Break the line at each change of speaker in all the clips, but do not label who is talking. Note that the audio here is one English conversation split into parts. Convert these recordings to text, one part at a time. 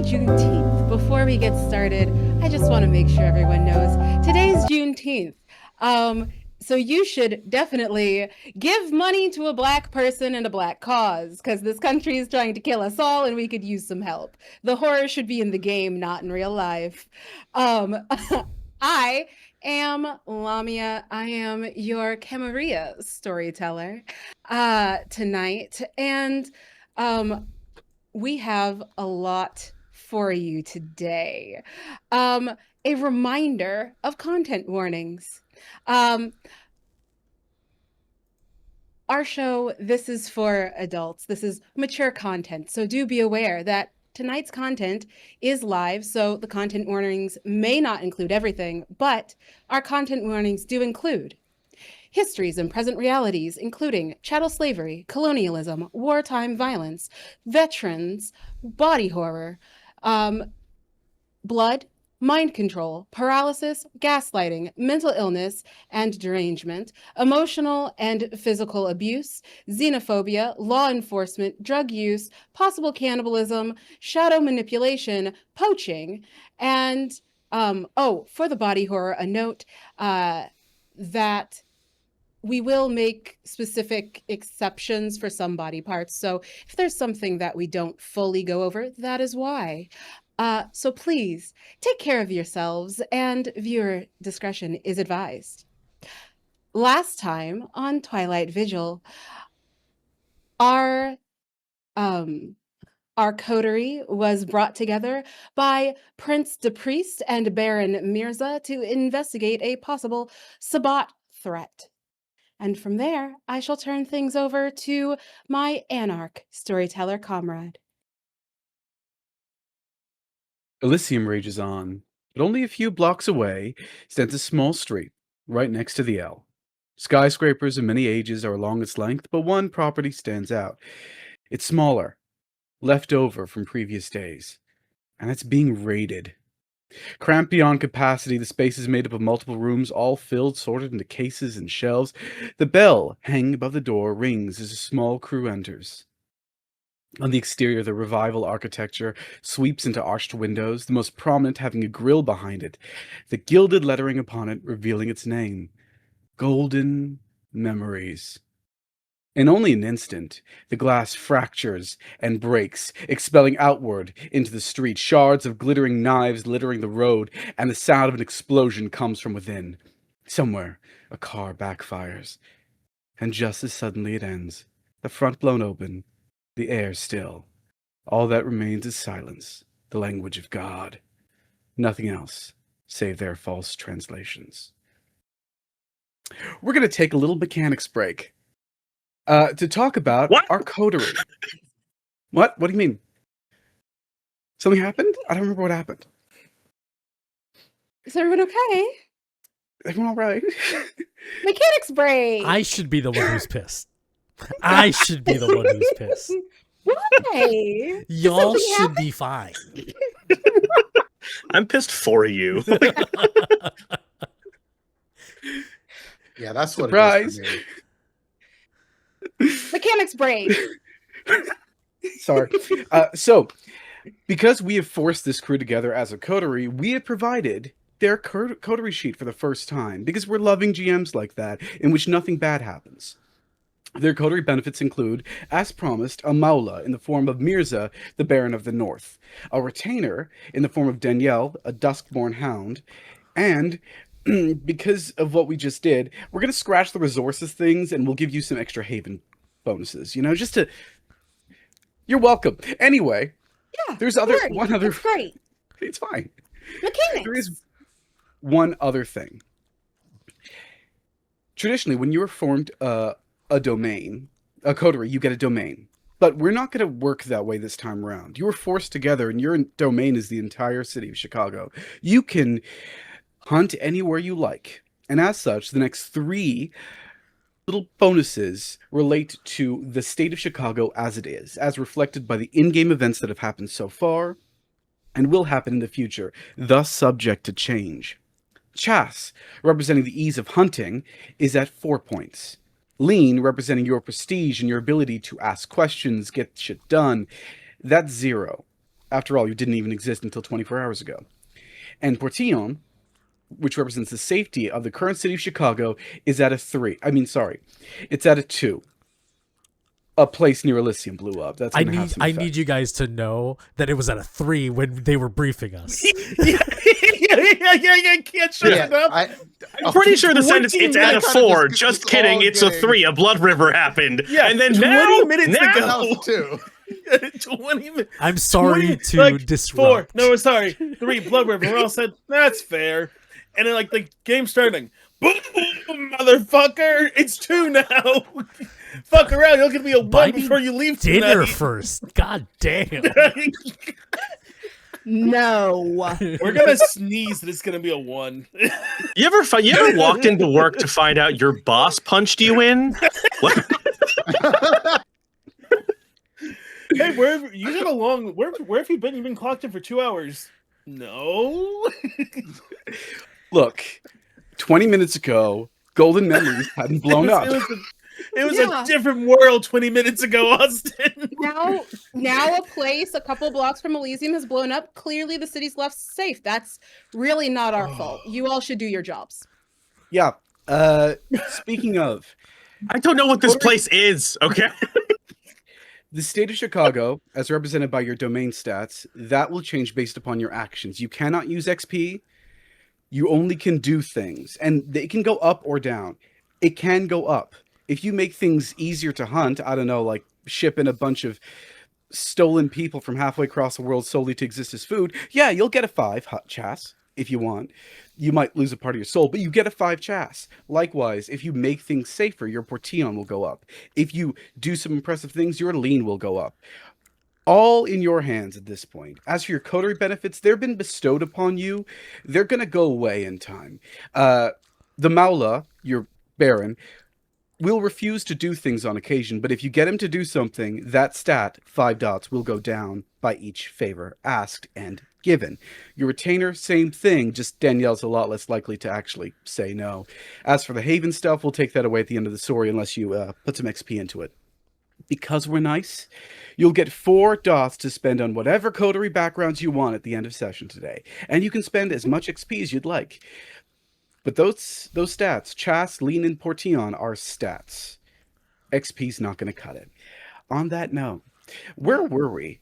Juneteenth. Before we get started, I just want to make sure everyone knows today's Juneteenth. So you should definitely give money to a black person and a black cause, because this country is trying to kill us all and we could use some help. The horror should be in the game, not in real life. I am Lamia. I am your Camarilla storyteller tonight. And we have a lot for you today. A reminder of content warnings. Our show, this is for adults. This is mature content. So do be aware that tonight's content is live, so the content warnings may not include everything, but our content warnings do include histories and present realities, including chattel slavery, colonialism, wartime violence, veterans, body horror, blood, mind control, paralysis, gaslighting, mental illness and derangement, emotional and physical abuse, xenophobia, law enforcement, drug use, possible cannibalism, shadow manipulation, poaching, and for the body horror, a note that we will make specific exceptions for some body parts. So if there's something that we don't fully go over, that is why. So please take care of yourselves, and viewer discretion is advised. Last time on Twilight Vigil, our coterie was brought together by Prince DePriest and Baron Mirza to investigate a possible Sabbat threat. And from there, I shall turn things over to my anarch storyteller comrade.
Elysium rages on, but only a few blocks away stands a small street, right next to the L. Skyscrapers of many ages are along its length, but one property stands out. It's smaller, left over from previous days, and it's being raided. Cramped beyond capacity, the space is made up of multiple rooms, all filled, sorted into cases and shelves. The bell hanging above the door rings as a small crew enters. On the exterior, the revival architecture sweeps into arched windows, the most prominent having a grille behind it, the gilded lettering upon it revealing its name: Golden Memories. In only an instant, the glass fractures and breaks, expelling outward into the street. Shards of glittering knives littering the road, and the sound of an explosion comes from within. Somewhere, a car backfires, and just as suddenly it ends, the front blown open, the air still. All that remains is silence, the language of God. Nothing else, save their false translations. We're going to take a little mechanics break to talk about our coterie. What? What do you mean? Something happened? I don't remember what happened.
Is everyone okay?
Everyone all right?
Mechanics break!
I should be the one who's pissed. I should be the one who's pissed.
Why?
Y'all should be fine.
I'm pissed for you.
Yeah, that's what
Surprise.
it is for me.
Mechanics break!
Sorry. So, because we have forced this crew together as a coterie, we have provided their coterie sheet for the first time, because we're loving GMs like that, in which nothing bad happens. Their coterie benefits include, as promised, a Maula in the form of Mirza, the Baron of the North, a retainer in the form of Danielle, a Duskborn Hound, and because of what we just did, we're going to scratch the resources things, and we'll give you some extra Haven bonuses, just to... You're welcome. Anyway,
Yeah,
there's one other...
It's great.
It's fine.
Mechanics!
There is one other thing. Traditionally, when you were formed a domain, a coterie, you get a domain. But we're not going to work that way this time around. You were forced together, and your domain is the entire city of Chicago. You can hunt anywhere you like. And as such, the next 3 little bonuses relate to the state of Chicago as it is, as reflected by the in-game events that have happened so far and will happen in the future, thus subject to change. Chas, representing the ease of hunting, is at 4 points. Lean, representing your prestige and your ability to ask questions, get shit done, that's 0. After all, you didn't even exist until 24 hours ago. And Portillon, which represents the safety of the current city of Chicago, is at a 3. It's at a 2. A place near Elysium blew up. That's
I
going to have
need
some
I
effect.
need you guys to know that it was at a 3 when they were briefing us.
yeah, can't shut it up.
I'm pretty sure the sentence
20
it's at a
minutes-
4. Just kidding, it's a 3. A blood river happened.
Yeah,
and then
20
now,
minutes
now,
ago.
That was 2.
20 minutes.
I'm sorry
20,
to
like,
disrupt.
4. No, sorry. 3. Blood river. We all said that's fair. And then like the game starting. Boom, motherfucker! It's 2 now. Fuck around. You're gonna be a 1
Buy me
before you leave
dinner
tonight.
first. God damn.
No.
We're gonna sneeze that it's gonna be a 1.
You ever walked into work to find out your boss punched you in? What?
Hey, where have you been? You've been clocked in for 2 hours. No.
Look, 20 minutes ago, Golden Memories hadn't blown up.
It was
Yeah.
a different world 20 minutes ago, Austin.
Now a place a couple blocks from Elysium has blown up. Clearly the city's left safe. That's really not our fault. You all should do your jobs.
Yeah. Speaking of,
I don't know what this place is, okay?
the state of Chicago, as represented by your domain stats, that will change based upon your actions. You cannot use XP. You only can do things. And they can go up or down. It can go up. If you make things easier to hunt, I don't know, like shipping a bunch of stolen people from halfway across the world solely to exist as food, yeah, you'll get a 5 chas if you want. You might lose a part of your soul, but you get a 5 chas. Likewise, if you make things safer, your Portillon will go up. If you do some impressive things, your lean will go up. All in your hands at this point. As for your coterie benefits, they've been bestowed upon you. They're going to go away in time. The Maula, your Baron, will refuse to do things on occasion, but if you get him to do something, that stat, 5 dots, will go down by each favor asked and given. Your retainer, same thing, just Danielle's a lot less likely to actually say no. As for the Haven stuff, we'll take that away at the end of the story unless you put some XP into it. Because we're nice, you'll get 4 dots to spend on whatever coterie backgrounds you want at the end of session today. And you can spend as much XP as you'd like. But those stats, Chas, Lean, and Portillon, are stats. XP's not going to cut it. On that note, where were we?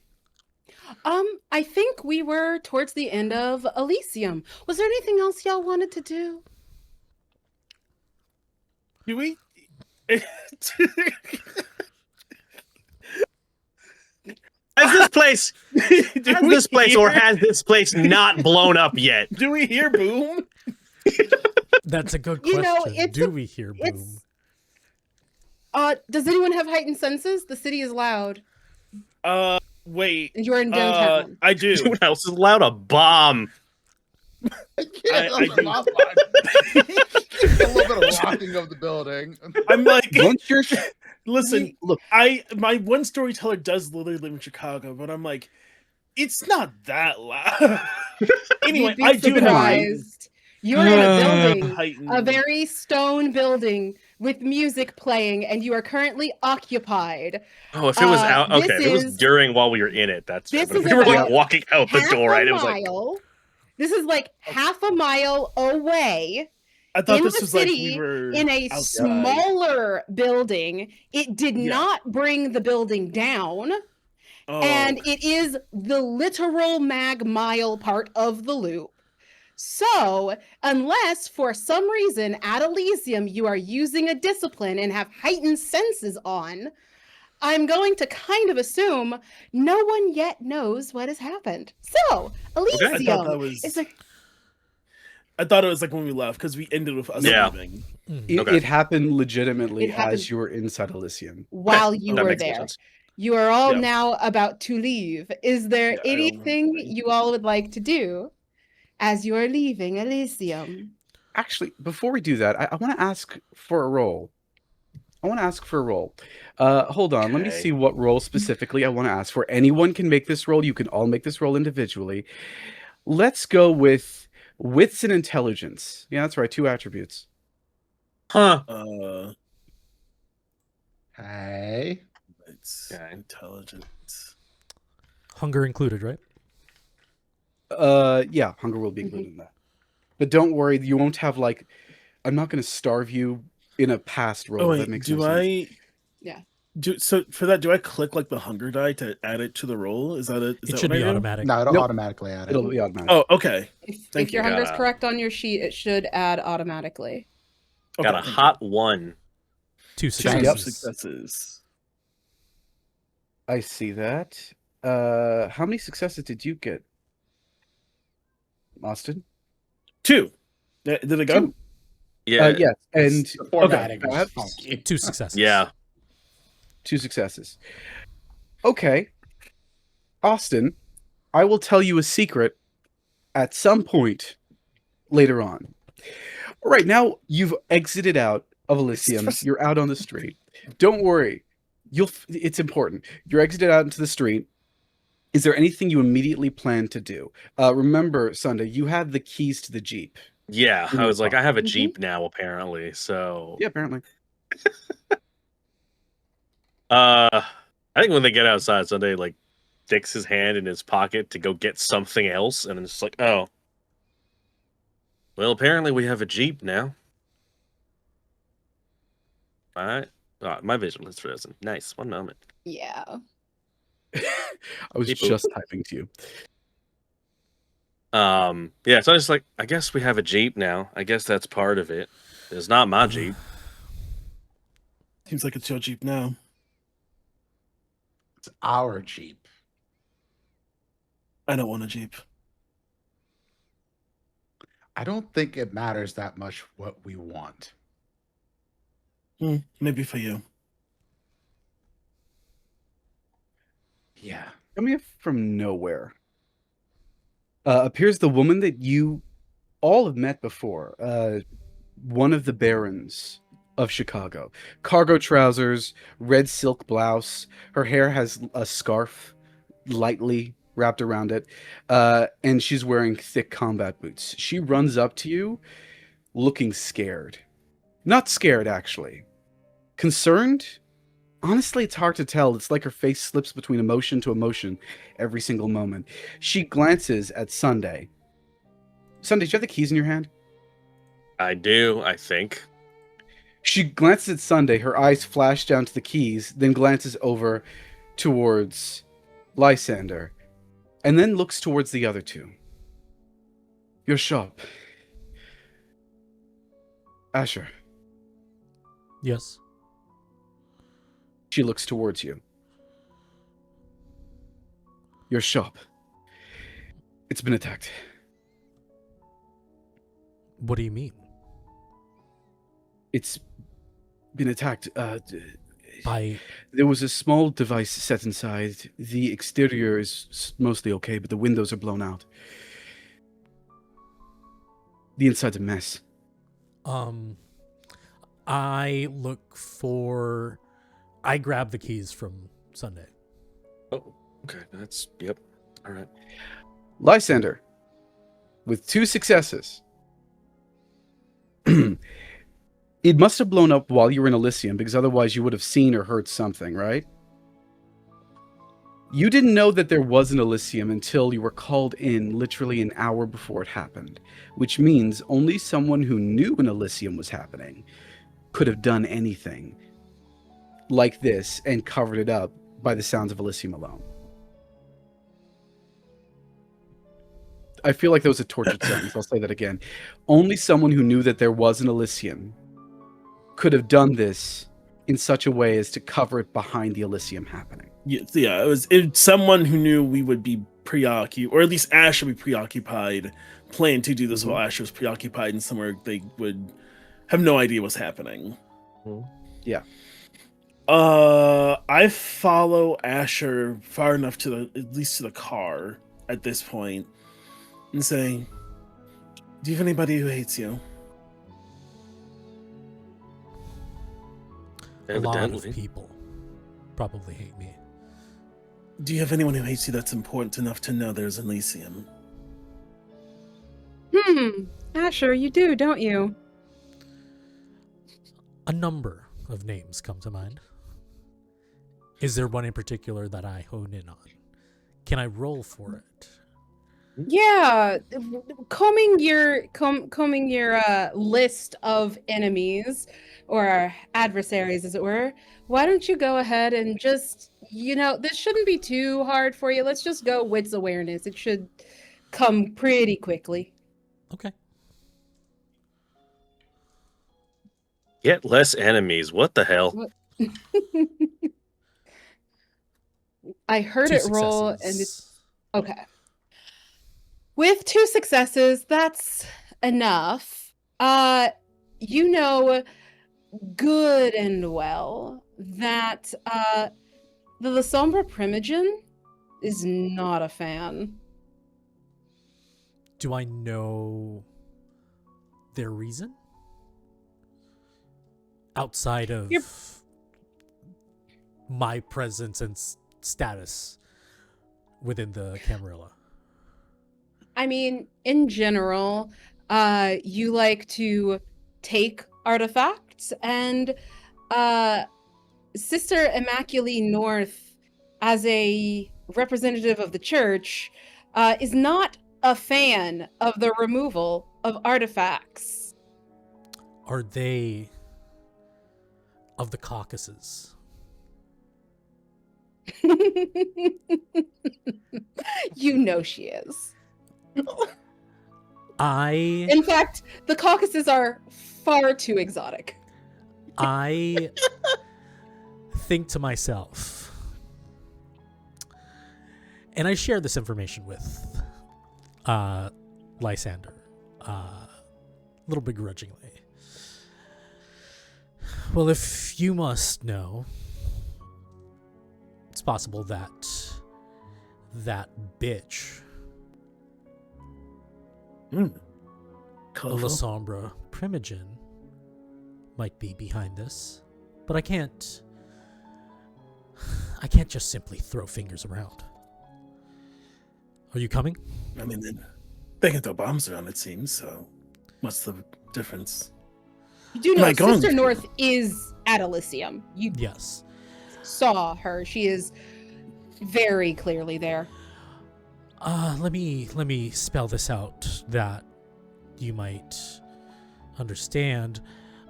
I think we were towards the end of Elysium. Was there anything else y'all wanted to do?
Do we?
Has this place or has this place not blown up yet?
Do we hear boom?
That's a good
You
question.
know, it's
Do
a-
we hear boom?
it's- Does anyone have heightened senses? The city is loud.
Wait.
And you're in downtown.
I do.
What else is allowed? A bomb.
I can't.
I
That's not fine. A little bit of rocking of the building.
I'm like,
Once you're...
listen,
Look,
my one storyteller does literally live in Chicago, but I'm like, it's not that loud. Anyway,
You'd be
I do have
surprised. You're in a building,
heightened.
a very stone building with music playing, and you are currently occupied.
Oh, if it was out,
this
okay. If it was
is-
during while we were in it, that's fair.
this
But if
is
we were like
about
walking out the
half
door,
a
right? It was like,
mile. This is like half a mile away
I thought
in
this
the
was like
city,
we were
in a
outside.
smaller building. It did
Yeah.
not bring the building down,
Oh,
and it is the literal mag mile part of the loop. So, unless for some reason at Elysium you are using a discipline and have heightened senses on, I'm going to kind of assume no one yet knows what has happened. So, Elysium
I thought that was.
is like,
I thought it was like when we left because we ended with us
Yeah.
leaving.
it happened legitimately
It happened-
as you were inside Elysium.
while you
that
were
makes more
there.
sense.
You are all
Yeah.
now about to leave. Is there
Yeah, I don't
anything
know.
you all would like to do as you are leaving Elysium?
Actually, before we do that, I want to ask for a roll. Hold on. Let me
Okay.
see what role specifically I want to ask for. Anyone can make this roll. You can all make this roll individually. Let's go with wits and intelligence. Yeah, that's right. 2 attributes.
huh?
Hey.
It's
Okay.
intelligence.
Hunger included, right?
Yeah, hunger will be included in that. But don't worry, you won't have like. I'm not going to starve you in a past roll.
Oh
That
wait,
makes
do
no sense.
I?
Yeah.
So for that, do I click like the hunger die to add it to the roll? Is that it? Is
It
that
should
what I
be
do?
automatic.
No, it'll
Nope.
automatically add it.
It'll be automatic.
Oh, okay.
If
Thank
your
you.
hunger's
Got a-
correct on your sheet, it should add automatically.
Got a
thank you.
hot 1.
2
Two
successes.
successes.
I see that. How many successes did you get, Austin?
2. Did it go?
Two.
Yeah.
Yes, and
The formatting
okay,
is
Babs,
funky.
2 successes.
Yeah.
2 successes. Okay, Austin, I will tell you a secret at some point later on. All right, now you've exited out of Elysium. You're out on the street. Don't worry. It's important. You're exited out into the street. Is there anything you immediately plan to do? Remember, Sunday, you had the keys to the Jeep.
Yeah. I was like, I have a
Mhm.
Jeep now, apparently. So,
Yeah, apparently.
I think when they get outside, Sunday like sticks his hand in his pocket to go get something else, and it's like, oh, well, apparently we have a Jeep now. All right. My vigilance frozen. Nice. One moment.
Yeah.
I was
Beep,
just typing to you.
Yeah, so I was like, I guess we have a Jeep now. I guess that's part of it. It's not my Jeep.
Seems like it's your Jeep now.
It's our Jeep.
I don't want a Jeep.
I don't think it matters that much what we want.
Maybe for you.
Yeah.
Coming up from nowhere appears the woman that you all have met before. One of the barons of Chicago. Cargo trousers, red silk blouse. Her hair has a scarf lightly wrapped around it. And she's wearing thick combat boots. She runs up to you looking scared. Not scared, actually. Concerned? Honestly, it's hard to tell. It's like her face slips between emotion to emotion every single moment. She glances at Sunday. Sunday, do you have the keys in your hand?
I do, I think.
She glances at Sunday. Her eyes flash down to the keys, then glances over towards Lysander, and then looks towards the other two. Your shop. Asher.
Yes.
She looks towards you. Your shop. It's been attacked.
What do you mean?
It's been attacked.
By
There was a small device set inside. The exterior is mostly okay, but the windows are blown out. The inside's a mess.
I grab the keys from Sunday.
Oh, okay. That's, yep. All right.
Lysander, with 2 successes. It must have blown up while you were in Elysium, because otherwise you would have seen or heard something, right? You didn't know that there was an Elysium until you were called in literally an hour before it happened, which means only someone who knew an Elysium was happening could have done anything like this and covered it up by the sounds of Elysium alone. I feel like that was a tortured sentence. I'll say that again. Only someone who knew that there was an Elysium could have done this in such a way as to cover it behind the Elysium happening.
Yeah, it was someone who knew we would be preoccupied, or at least Ash would be preoccupied, planned to do this while Ash was preoccupied in somewhere they would have no idea what's happening.
Yeah.
I follow Asher far enough to at least to the car at this point and say, do you have anybody who hates you?
A lot of
Evidently.
people probably hate me.
Do you have anyone who hates you that's important enough to know there's Elysium?
Asher, you do, don't you?
A number of names come to mind. Is there one in particular that I hone in on? Can I roll for it?
Yeah, combing your list of enemies or adversaries, as it were. Why don't you go ahead and just, this shouldn't be too hard for you. Let's just go wits awareness. It should come pretty quickly.
Okay.
Get less enemies. What the hell?
What- I heard
2
it roll, and it's
successes.
okay. With 2 successes, that's enough. You know good and well that the Lasombra Primogen is not a fan.
Do I know their reason? Outside of
You're-
my presence and status within the Camarilla.
I mean, in general, you like to take artifacts, and Sister Immaculate North, as a representative of the church, is not a fan of the removal of artifacts.
Are they of the Caucasus?
You know she is. In fact, the Caucasus are far too exotic.
I think to myself, and I share this information with Lysander, a little begrudgingly. Well, if you must know, it's possible that that bitch, the
Colorful.
Lasombra Primogen, might be behind this, but I can't just simply throw fingers around. Are you coming?
I mean, they can throw bombs around, it seems, so what's the difference?
You do
Am
know
I going?
Sister North is at Elysium. You
Yes.
saw her. She is very clearly there.
Let me spell this out that you might understand.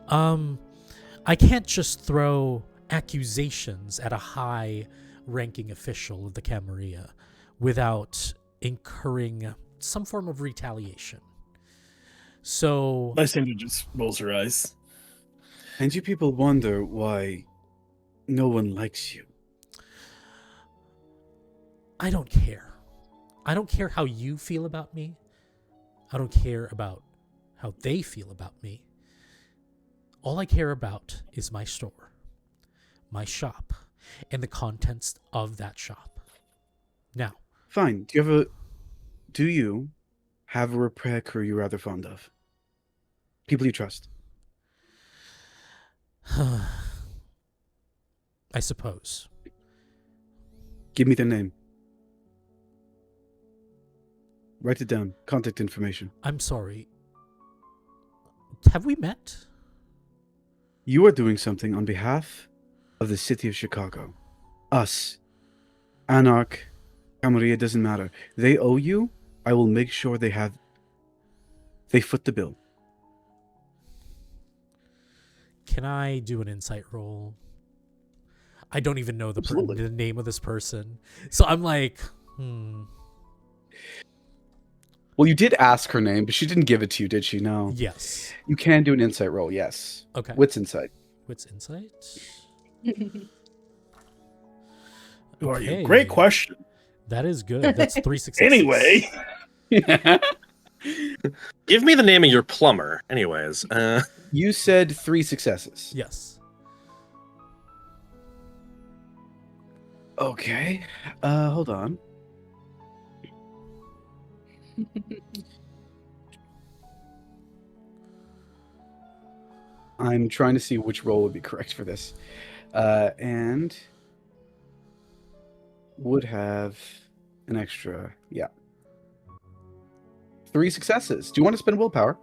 I can't just throw accusations at a high-ranking official of the Camarilla without incurring some form of retaliation. So
Lysander just rolls her eyes.
And you people wonder why no one likes you.
I don't care. I don't care how you feel about me. I don't care about how they feel about me. All I care about is my store, my shop, and the contents of that shop. Now,
Fine. Do you have a repair crew you're rather fond of? People you trust?
I suppose.
Give me their name. Write it down. Contact information.
I'm sorry. Have we met?
You are doing something on behalf of the city of Chicago. Us. Anarch. Camarilla, doesn't matter. They owe you. I will make sure they foot the bill.
Can I do an insight roll? I don't even know the
Absolutely.
name of this person. So I'm like,
Well, you did ask her name, but she didn't give it to you, did she? No.
yes.
You can do an insight roll, yes.
Okay.
Wits insight.
What's insight?
Who are you?
Okay.
Great question.
That is good. That's 3 successes.
Anyway,
Give me the name of your plumber. Anyways,
You said 3 successes.
Yes.
Okay. Hold on. I'm trying to see which roll would be correct for this. And would have an extra, yeah. 3 successes. Do you want to spend willpower?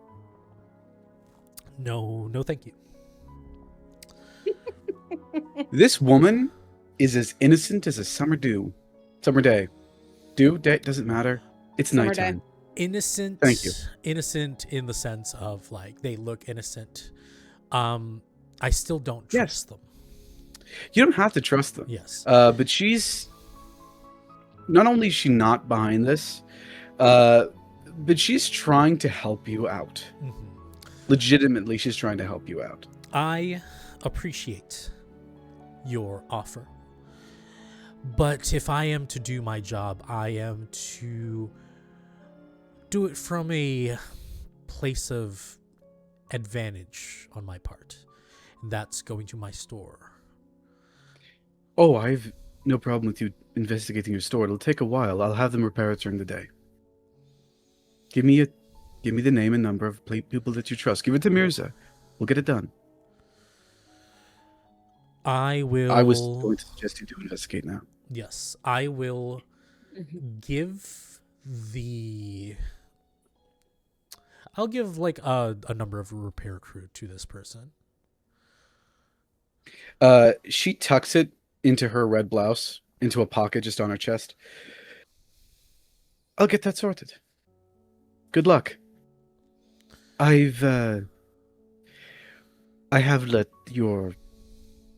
No, thank you.
This woman is as innocent as a summer day. Dew, day, doesn't matter. It's
Summer
nighttime.
day.
Innocent.
Thank you.
Innocent in the sense of like they look innocent. I still don't
Yes.
trust them.
You don't have to trust them.
Yes.
But she's not only is she not behind this, but she's trying to help you out.
Mhm.
Legitimately, she's trying to help you out.
I appreciate your offer. But if I am to do my job, I am to do it from a place of advantage on my part. And that's going to my store.
Oh, I've no problem with you investigating your store. It'll take a while. I'll have them repair it during the day. Give me the name and number of people that you trust. Give it to Mirza. We'll get it done.
I will.
I was going to suggest you do investigate now.
Yes, I will give I'll give like a number of repair crew to this person.
She tucks it into her red blouse, into a pocket just on her chest. I'll get that sorted. Good luck. I have let your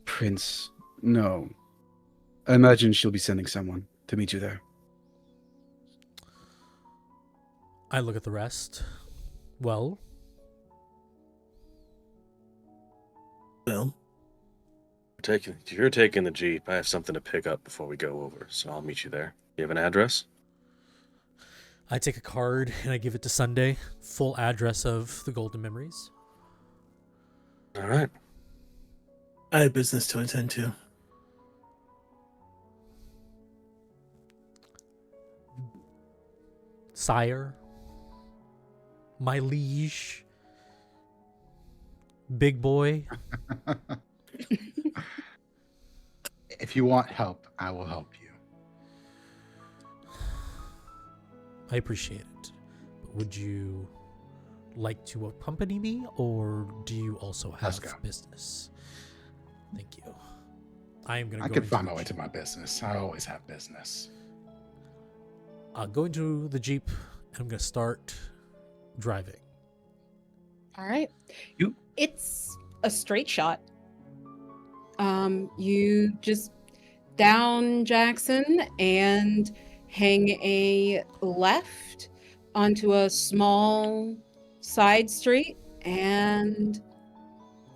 prince know. I imagine she'll be sending someone to meet you there.
I look at the rest. Well,
You're taking the Jeep. I have something to pick up before we go over, so I'll meet you there. You have an address?
I take a card and I give it to Sunday. Full address of the Golden Memories.
All right.
I have business to attend to.
Sire, my liege, big boy.
If you want help, I will help you.
I appreciate it. But would you like to accompany me, or do you also
Let's
have
go.
business? Thank you. I am going to
I
go
could
into
find
the
my way to
Jeep.
my business. I always have business.
I'll go into the Jeep, and I'm going to start driving.
All right.
You-
It's a straight shot. You just down Jackson and hang a left onto a small side street, and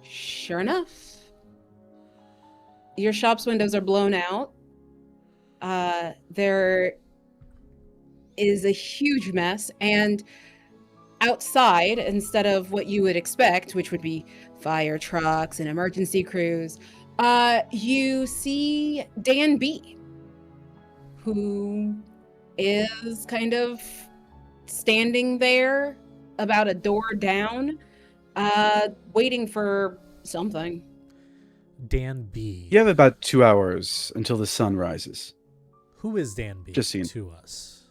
sure enough, your shop's windows are blown out. There is a huge mess, and outside, instead of what you would expect, which would be fire trucks and emergency crews, you see Dan B, who is kind of standing there about a door down, waiting for something.
Dan B.
You have about 2 hours until the sun rises.
Who is Dan B
Just seeing.
to us?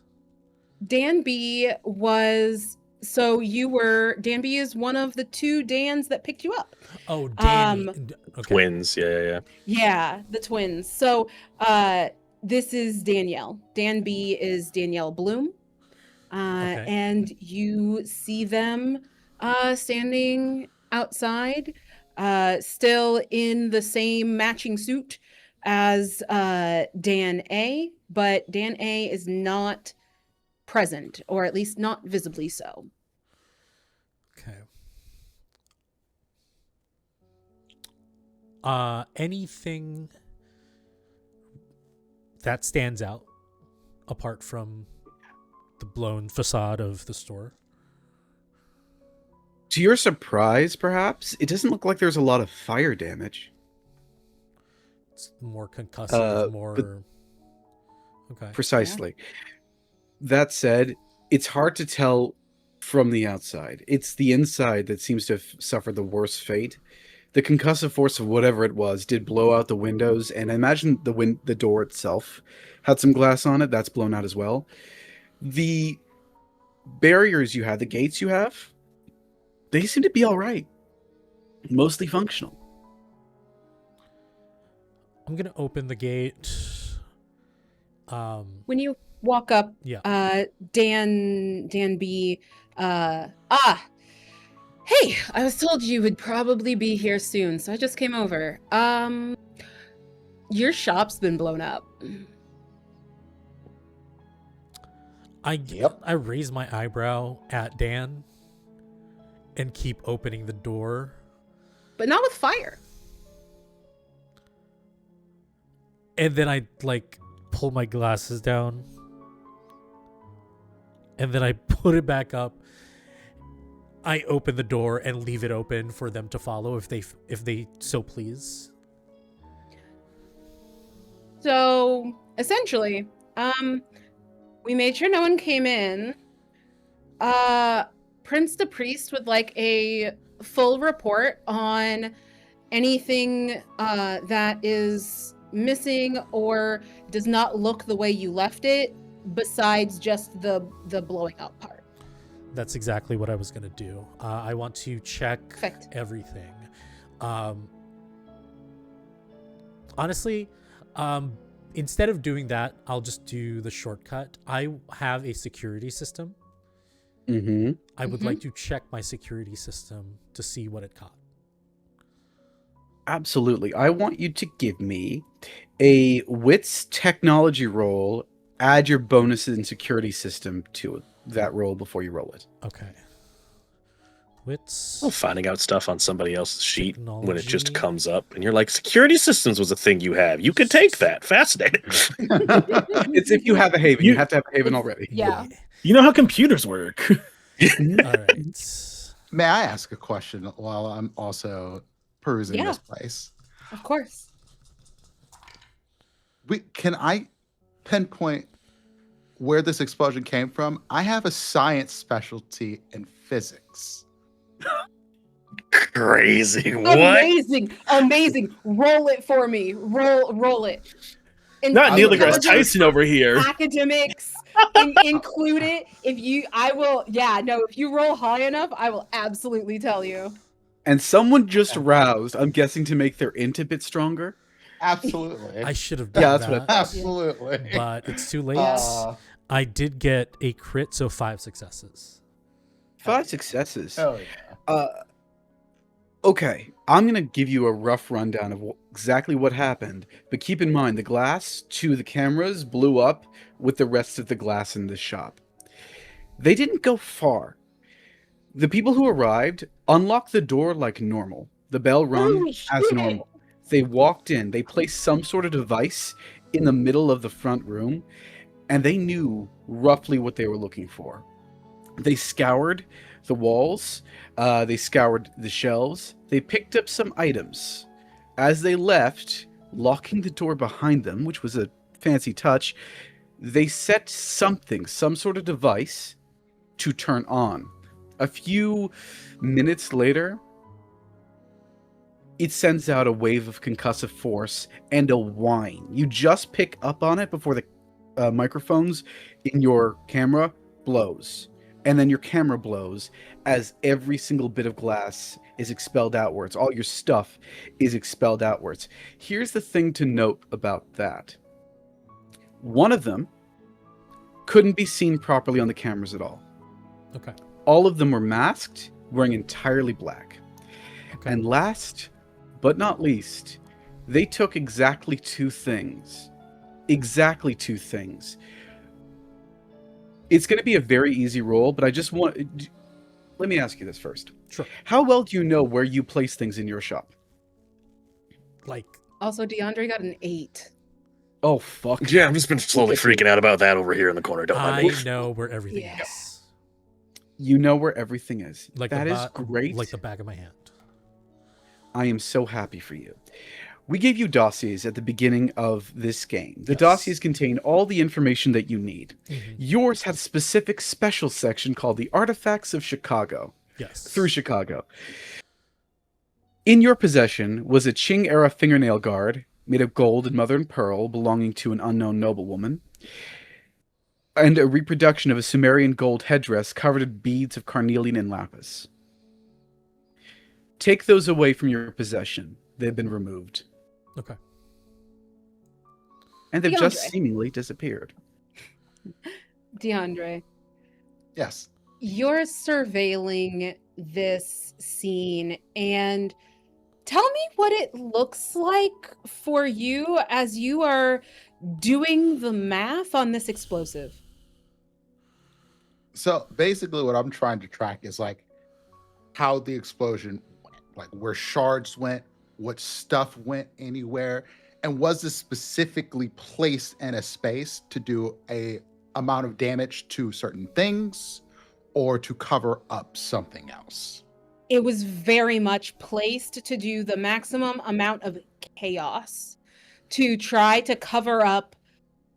Dan B was Dan B is one of the two Dans that picked you up.
Oh, Danny. Okay.
Twins. Yeah.
Yeah, the twins. So this is Danielle. Dan B is Danielle Bloom.
Okay.
And you see them standing outside, still in the same matching suit as Dan A, but Dan A is not present, or at least not visibly so.
Okay. Anything that stands out apart from the blown facade of the store?
To your surprise, perhaps, it doesn't look like there's a lot of fire damage.
It's more concussive, more.
but-
Okay.
Precisely. That said, it's hard to tell from the outside. It's the inside that seems to have suffered the worst fate. The concussive force of whatever it was did blow out the windows, and I imagine the door itself had some glass on it. That's blown out as well. The barriers you have, the gates you have, they seem to be all right. Mostly functional.
I'm gonna open the gate.
When you walk up.
Yeah.
Dan B. Hey, I was told you would probably be here soon, so I just came over. Your shop's been blown up.
I raise my eyebrow at Dan and keep opening the door.
But not with fire.
And then I pull my glasses down. And then I put it back up. I open the door and leave it open for them to follow if they so please.
So essentially, we made sure no one came in. Prince the Priest would like a full report on anything that is missing or does not look the way you left it, besides just the blowing out part.
That's exactly what I was going to do. I want to check
Perfect.
everything. Honestly, instead of doing that, I'll just do the shortcut. I have a security system.
Mm-hmm.
I would like to check my security system to see what it caught.
Absolutely. I want you to give me a wits technology roll. Add your bonuses and security system to that roll before you roll it.
Okay. Wits.
Well, finding out stuff on somebody else's sheet when it just
Technology.
comes up, and you're like, security systems was a thing you have. You could take that. Fascinating.
It's if you have a haven. You have to have a haven already.
Yeah.
You know how computers work.
All right.
May I ask a question while I'm also perusing
Yeah.
this place?
Of course.
Can I pinpoint where this explosion came from? I have a science specialty in physics.
Crazy. What?
Amazing. Roll it for me. Roll it.
Not Neil deGrasse
Intelligence,
Tyson over here.
Academics, include it. If you roll high enough, I will absolutely tell you.
And someone just roused, I'm guessing to make their int a bit stronger.
Absolutely.
I should have done
Yeah, that's what I
that,
thought.
Absolutely.
but it's too late.
Uh,
I did get a crit, so 5 successes.
5 successes.
hell yeah.
Okay, I'm going to give you a rough rundown of exactly what happened, but keep in mind the glass to the cameras blew up with the rest of the glass in the shop. They didn't go far. The people who arrived unlocked the door like normal. The bell rung
Holy
as
shit.
normal. They walked in, they placed some sort of device in the middle of the front room, and they knew roughly what they were looking for. They scoured the walls, they scoured the shelves, they picked up some items. As they left, locking the door behind them, which was a fancy touch, they set something, some sort of device, to turn on. A few minutes later, it sends out a wave of concussive force and a whine. You just pick up on it before the microphones in your camera blows. And then your camera blows as every single bit of glass is expelled outwards. All your stuff is expelled outwards. Here's the thing to note about that. One of them couldn't be seen properly on the cameras at all.
Okay.
All of them were masked, wearing entirely black.
Okay.
And last but not least, they took exactly 2 things. Exactly 2 things. It's going to be a very easy roll, but I just want... Let me ask you this first.
Sure.
How well do you know where you place things in your shop?
Like,
Also, DeAndre got an 8.
Oh, fuck.
Yeah, I've just been slowly freaking out about that over here in the corner. Don't
I
mind me.
know where everything
Yeah.
is.
You know where everything is.
Like
That
the
is great.
Like the back of my hand.
I am so happy for you. We gave you dossiers at the beginning of this game. The
Yes.
dossiers contain all the information that you need.
Mhm.
Yours has a specific special section called the Artifacts of Chicago,
Yes.
through Chicago. In your possession was a Qing-era fingernail guard made of gold and mother and pearl belonging to an unknown noblewoman, and a reproduction of a Sumerian gold headdress covered in beads of carnelian and lapis. Take those away from your possession. They've been removed.
Okay.
And they've just
DeAndre.
seemingly disappeared.
DeAndre,
Yes.
you're surveilling this scene, and tell me what it looks like for you as you are doing the math on this explosive.
So basically, what I'm trying to track is like how the explosion went, like where shards went, what stuff went anywhere, and was this specifically placed in a space to do a amount of damage to certain things or to cover up something else?
It was very much placed to do the maximum amount of chaos, to try to cover up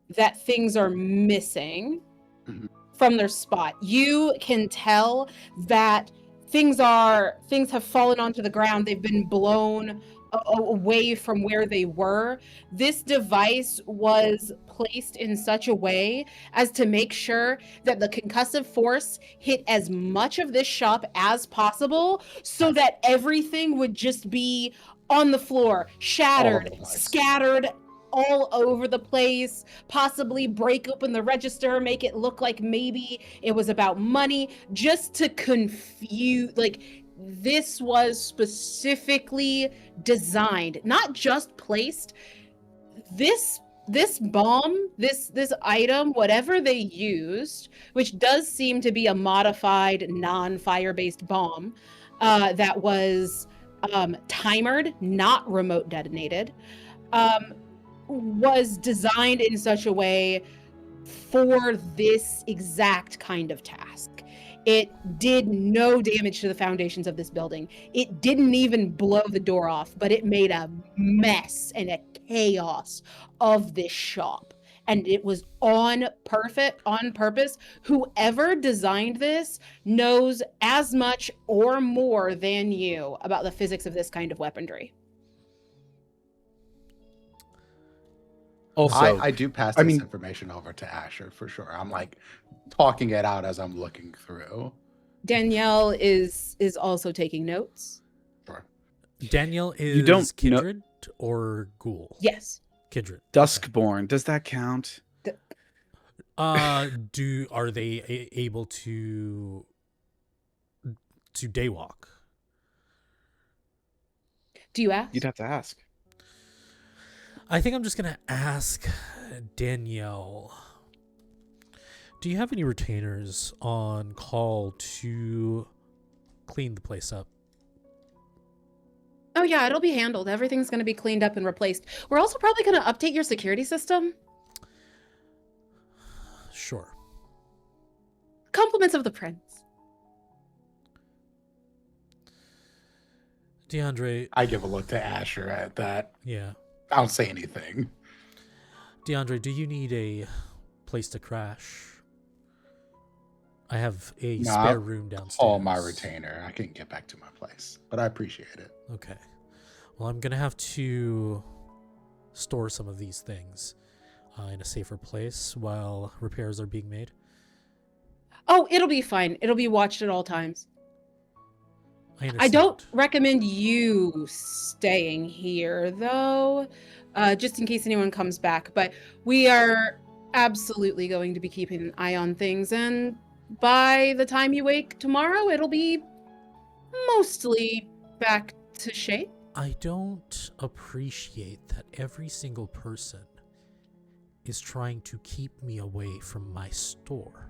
that things are missing
Mhm.
from their spot. You can tell that things have fallen onto the ground. They've been blown away from where they were. This device was placed in such a way as to make sure that the concussive force hit as much of this shop as possible, so that everything would just be on the floor, shattered,
All over the place.
scattered all over the place, possibly break open the register, make it look like maybe it was about money, just to confuse. Like, this was specifically designed, not just placed. This bomb, this item, whatever they used, which does seem to be a modified non-fire based bomb, that was timered, not remote detonated, was designed in such a way for this exact kind of task. It did no damage to the foundations of this building. It didn't even blow the door off, but it made a mess and a chaos of this shop. And it was on purpose. Whoever designed this knows as much or more than you about the physics of this kind of weaponry.
Also,
I do pass
I
this
mean-
information over to Asher for sure. I'm like talking it out as I'm looking through.
Danielle is also taking notes.
Sure.
Daniel is
You don't know-
kindred or ghoul?
Yes.
Kindred.
Duskborn, does that count?
Are they able to daywalk?
Do you ask?
You'd have to ask.
I think I'm just gonna ask Danielle. Do you have any retainers on call to clean the place up?
Oh yeah, it'll be handled. Everything's going to be cleaned up and replaced. We're also probably going to update your security system.
Sure.
Compliments of the prince.
DeAndre,
I give a look to Asher at that.
yeah.
I don't say anything.
DeAndre, do you need a place to crash? I have a
No,
spare room downstairs.
Call my retainer. I can get back to my place, but I appreciate it.
Okay. Well, I'm gonna have to store some of these things in a safer place while repairs are being made.
Oh, it'll be fine. It'll be watched at all times. I don't recommend you staying here, though, just in case anyone comes back. But we are absolutely going to be keeping an eye on things, and by the time you wake tomorrow, it'll be mostly back to shape.
I don't appreciate that every single person is trying to keep me away from my store.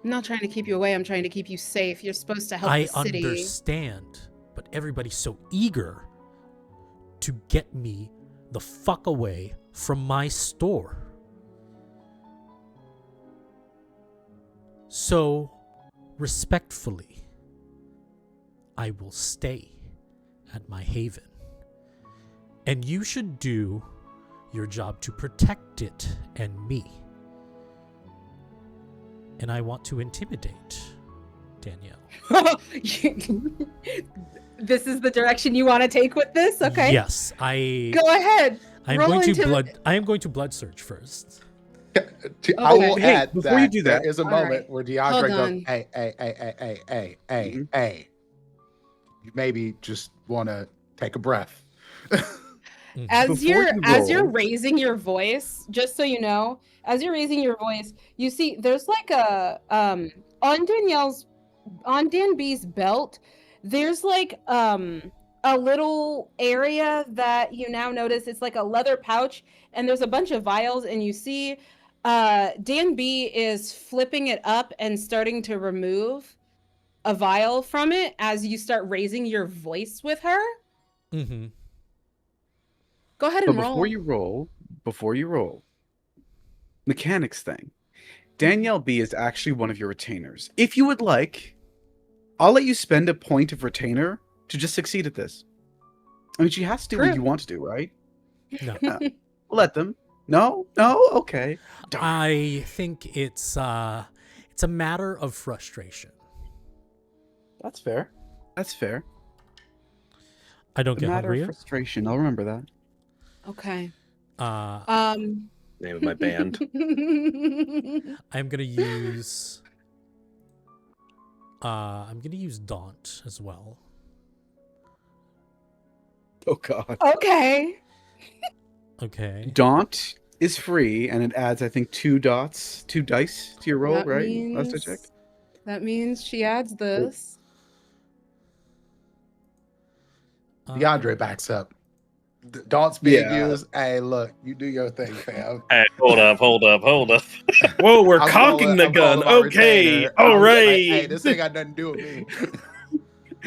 I'm not trying to keep you away. I'm trying to keep you safe. You're supposed to help
I
the city.
understand, but everybody's so eager to get me the fuck away from my store. So, respectfully, I will stay at my haven. And you should do your job to protect it and me. And I want to intimidate Danielle.
This is the direction you want to take with this? Okay.
Yes,
Go ahead.
I'm
Roll
going to
intimi-
I am going to blood search first.
I will
Okay.
Hey,
add
before you do that-
there is a
All
moment
right.
where
Hold
DeAndre goes,
on.
hey. You maybe just want to take a breath.
Mhm.
As
Before
you're
you
as you're
roll-
raising your voice, just so you know, as you're raising your voice, you see there's like a on Dan B's belt, there's like a little area that you now notice it's like a leather pouch, and there's a bunch of vials, and you see Dan B is flipping it up and starting to remove a vial from it as you start raising your voice with her.
Mm-hmm.
Go ahead
But
and roll.
before you roll, mechanics thing. Danielle B is actually one of your retainers. If you would like, I'll let you spend a point of retainer to just succeed at this. I mean, she has to do what
True.
you want to do, right?
No.
Let them. No? No? Okay. Darn.
I think it's a matter of frustration.
That's fair. That's fair.
I don't
A
get
matter of
hungrier.
frustration. I'll remember that.
Okay.
Name of my band.
I'm gonna use Daunt as well.
Oh god.
Okay.
Okay.
Daunt is free, and it adds, I think, 2 dice to your roll,
That
right?
means,
Last I checked.
that means she adds this.
DeAndre backs up. Daunt's being
Yeah.
used. Hey, look, you do your thing, fam.
Hey, hold up.
Whoa, we're
I'm
cocking the
I'm
gun.
calling my
Okay,
retainer.
all
I'm
right.
like, hey, this ain't got nothing to do with me.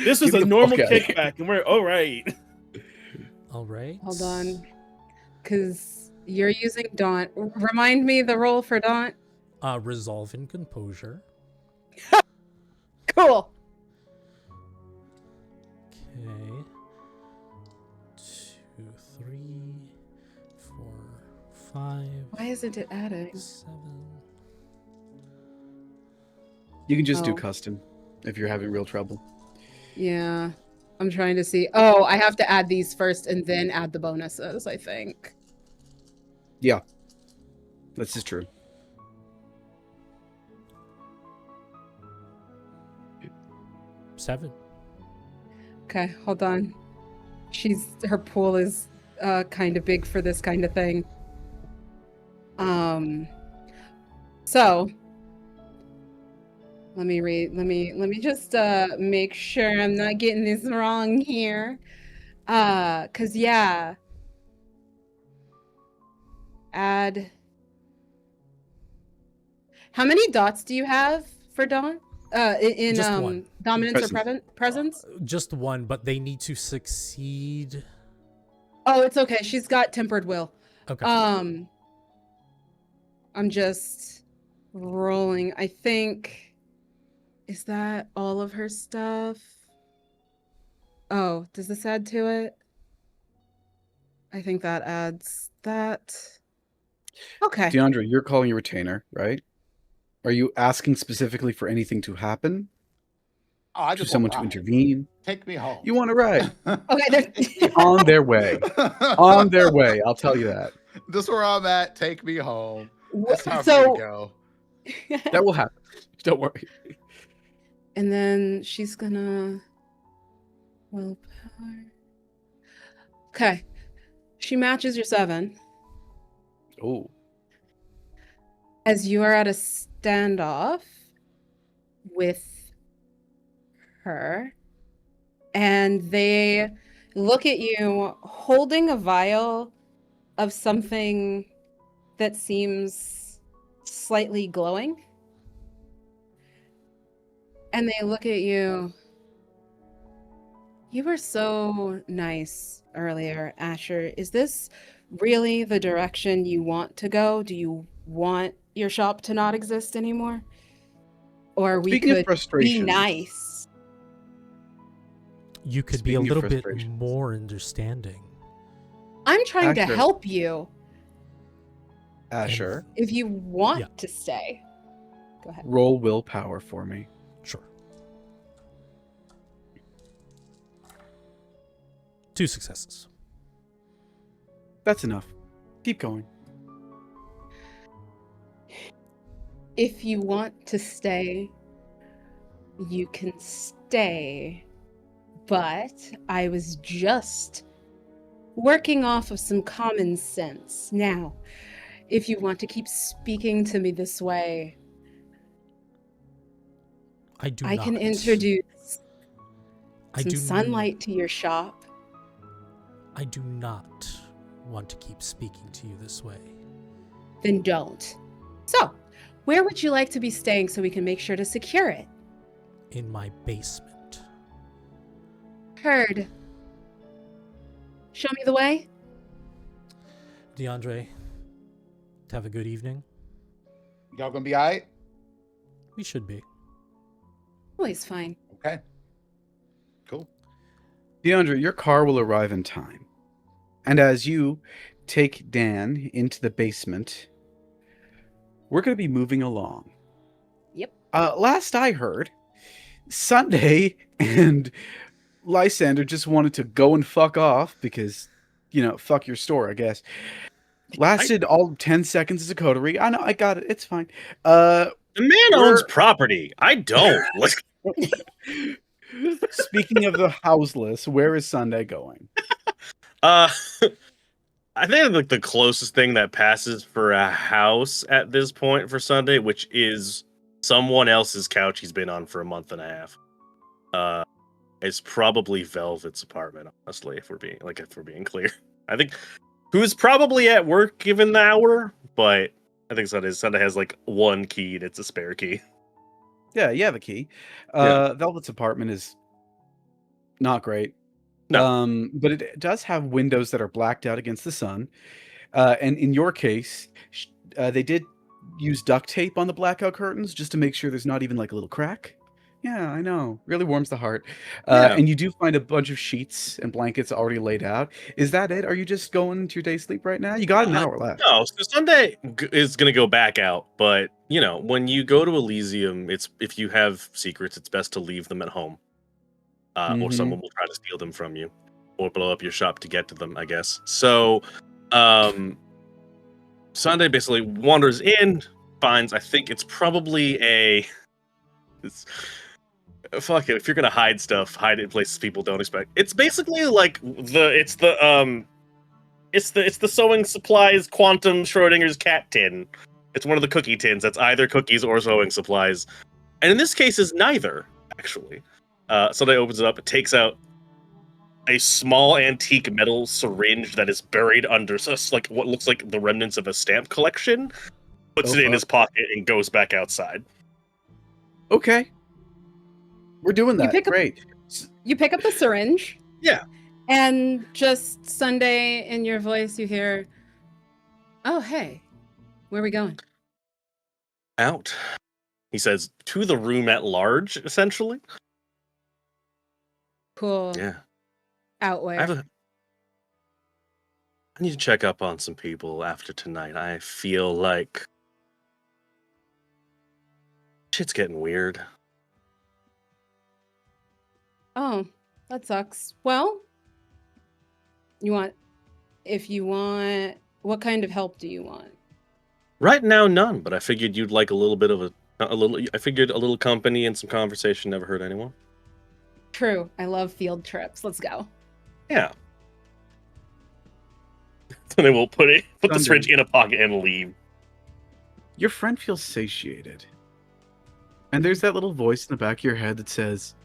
This is
Get
a
the
normal
fuck outta here.
kickback, and we're all right.
All right.
Hold on. Because you're using Daunt. Remind me the roll for Daunt.
Resolve and composure.
Cool.
Okay. 2, 3, 4, 5.
Why isn't it adding?
7.
You can just do
Oh.
custom if you're having real trouble.
Yeah. I'm trying to see. Oh, I have to add these first and then add the bonuses, I think.
Yeah. This is true.
Seven.
Okay, hold on. Her pool is kind of big for this kind of thing. So let me just make sure I'm not getting this wrong here. 'Cause yeah. Add. How many dots do you have for Dawn? In
Just one.
dominance or
Presence.
presence?
Just one, but they need to succeed.
Oh, it's okay. She's got tempered will.
Okay.
I'm just rolling. I think, is that all of her stuff? Oh, does this add to it? I think that adds that. Okay.
DeAndre, you're calling your retainer, right? Are you asking specifically for anything to happen?
Oh, I
To
just
someone
want
to
a ride.
intervene?
Take me home.
You want to ride?
Okay.
On their way. On their way. I'll tell you that.
This is where I'm at. Take me home. It's time for me
So,
to go.
That will happen. Don't worry.
and then she's gonna willpower. Okay. She matches your 7.
Oh.
As you are at a standoff with her, and they look at you holding a vial of something that seems slightly glowing. And they look at you. You were so nice earlier, Asher. Is this really the direction you want to go? Do you want your shop to not exist anymore? Or we
Speaking of
could be
frustration.
nice.
You could be a
Speaking of
little bit
frustration.
more understanding.
I'm trying to
Asher.
help you
Asher,
if you want
Yeah.
to stay. Go ahead.
roll willpower for me.
Sure. 2 successes.
That's enough. Keep going.
If you want to stay, you can stay. But I was just working off of some common sense. Now, if you want to keep speaking to me this way,
I do
I
not.
can introduce
I
some
do
sunlight to your shop.
I do not want to keep speaking to you this way.
Then don't. So, where would you like to be staying so we can make sure to secure it?
In my basement.
Heard. Show me the way.
DeAndre, have a good evening.
Y'all gonna be all right?
We should be.
Always fine.
Okay. Cool.
DeAndre, your car will arrive in time. And as you take Dan into the basement, we're going to be moving along.
Yep.
Last I heard, Sunday and Lysander just wanted to go and fuck off because, fuck your store, I guess. Lasted all 10 seconds as a coterie. I know, I got it. It's fine.
The man owns property. I don't.
Speaking of the houseless, where is Sunday going?
I think like the closest thing that passes for a house at this point for Sunday, which is someone else's couch he's been on for a month and a half, is probably Velvet's apartment. Honestly, if we're being clear, I think who's probably at work given the hour, but I think Sunday has like one key and it's a spare key.
Yeah, the key.
Yeah.
Velvet's apartment is not great.
No.
But it does have windows that are blacked out against the sun. And in your case, they did use duct tape on the blackout curtains just to make sure there's not even like a little crack. Yeah, I know. Really warms the heart.
Yeah.
And you do find a bunch of sheets and blankets already laid out. Is that it? Are you just going to your day sleep right now? You got an hour left.
No, so Sunday is going to go back out. But, when you go to Elysium, if you have secrets, it's best to leave them at home. Or someone will try to steal them from you. Or blow up your shop to get to them, I guess. So, Sunday basically wanders in, finds, I think it's probably fuck it, if you're gonna hide stuff, hide it in places people don't expect. It's basically like it's the sewing supplies quantum Schrodinger's cat tin. It's one of the cookie tins that's either cookies or sewing supplies. And in this case is neither, actually. Sunday opens it up, it takes out a small antique metal syringe that is buried under like what looks like the remnants of a stamp collection, puts it in his pocket and goes back outside.
Okay. We're doing that. Great.
You pick up the syringe.
Yeah.
And just Sunday in your voice, you hear, "Oh, hey, where are we going?"
Out. He says, to the room at large, essentially.
Cool.
Yeah.
Out where?
I need to check up on some people after tonight. I feel like shit's getting weird.
Oh, that sucks. Well, if you want, what kind of help do you want?
Right now, none, but I figured you'd like a little bit of a little company and some conversation never hurt anyone.
True. I love field trips. Let's go.
Yeah. And they will put the
Sunday.
syringe in a pocket and leave.
Your friend feels satiated. And there's that little voice in the back of your head that says,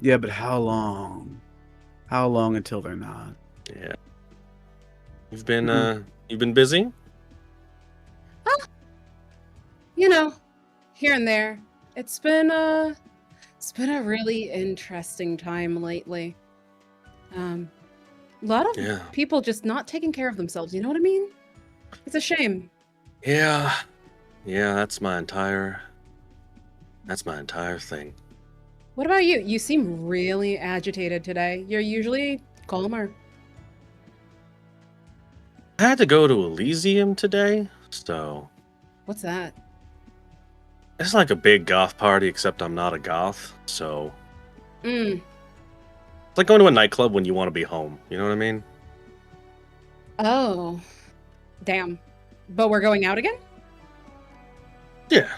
yeah, but how long? How long until they're not?
Yeah. You've been busy?
Here and there. It's been a really interesting time lately. A lot of people just not taking care of themselves, you know what I mean? It's a shame.
Yeah. Yeah, that's my entire thing.
What about you? You seem really agitated today. You're usually calmer.
I had to go to Elysium today, so
What's that?
it's like a big goth party, except I'm not a goth, so it's like going to a nightclub when you want to be home. You know what I mean?
Oh. Damn. But we're going out again?
Yeah.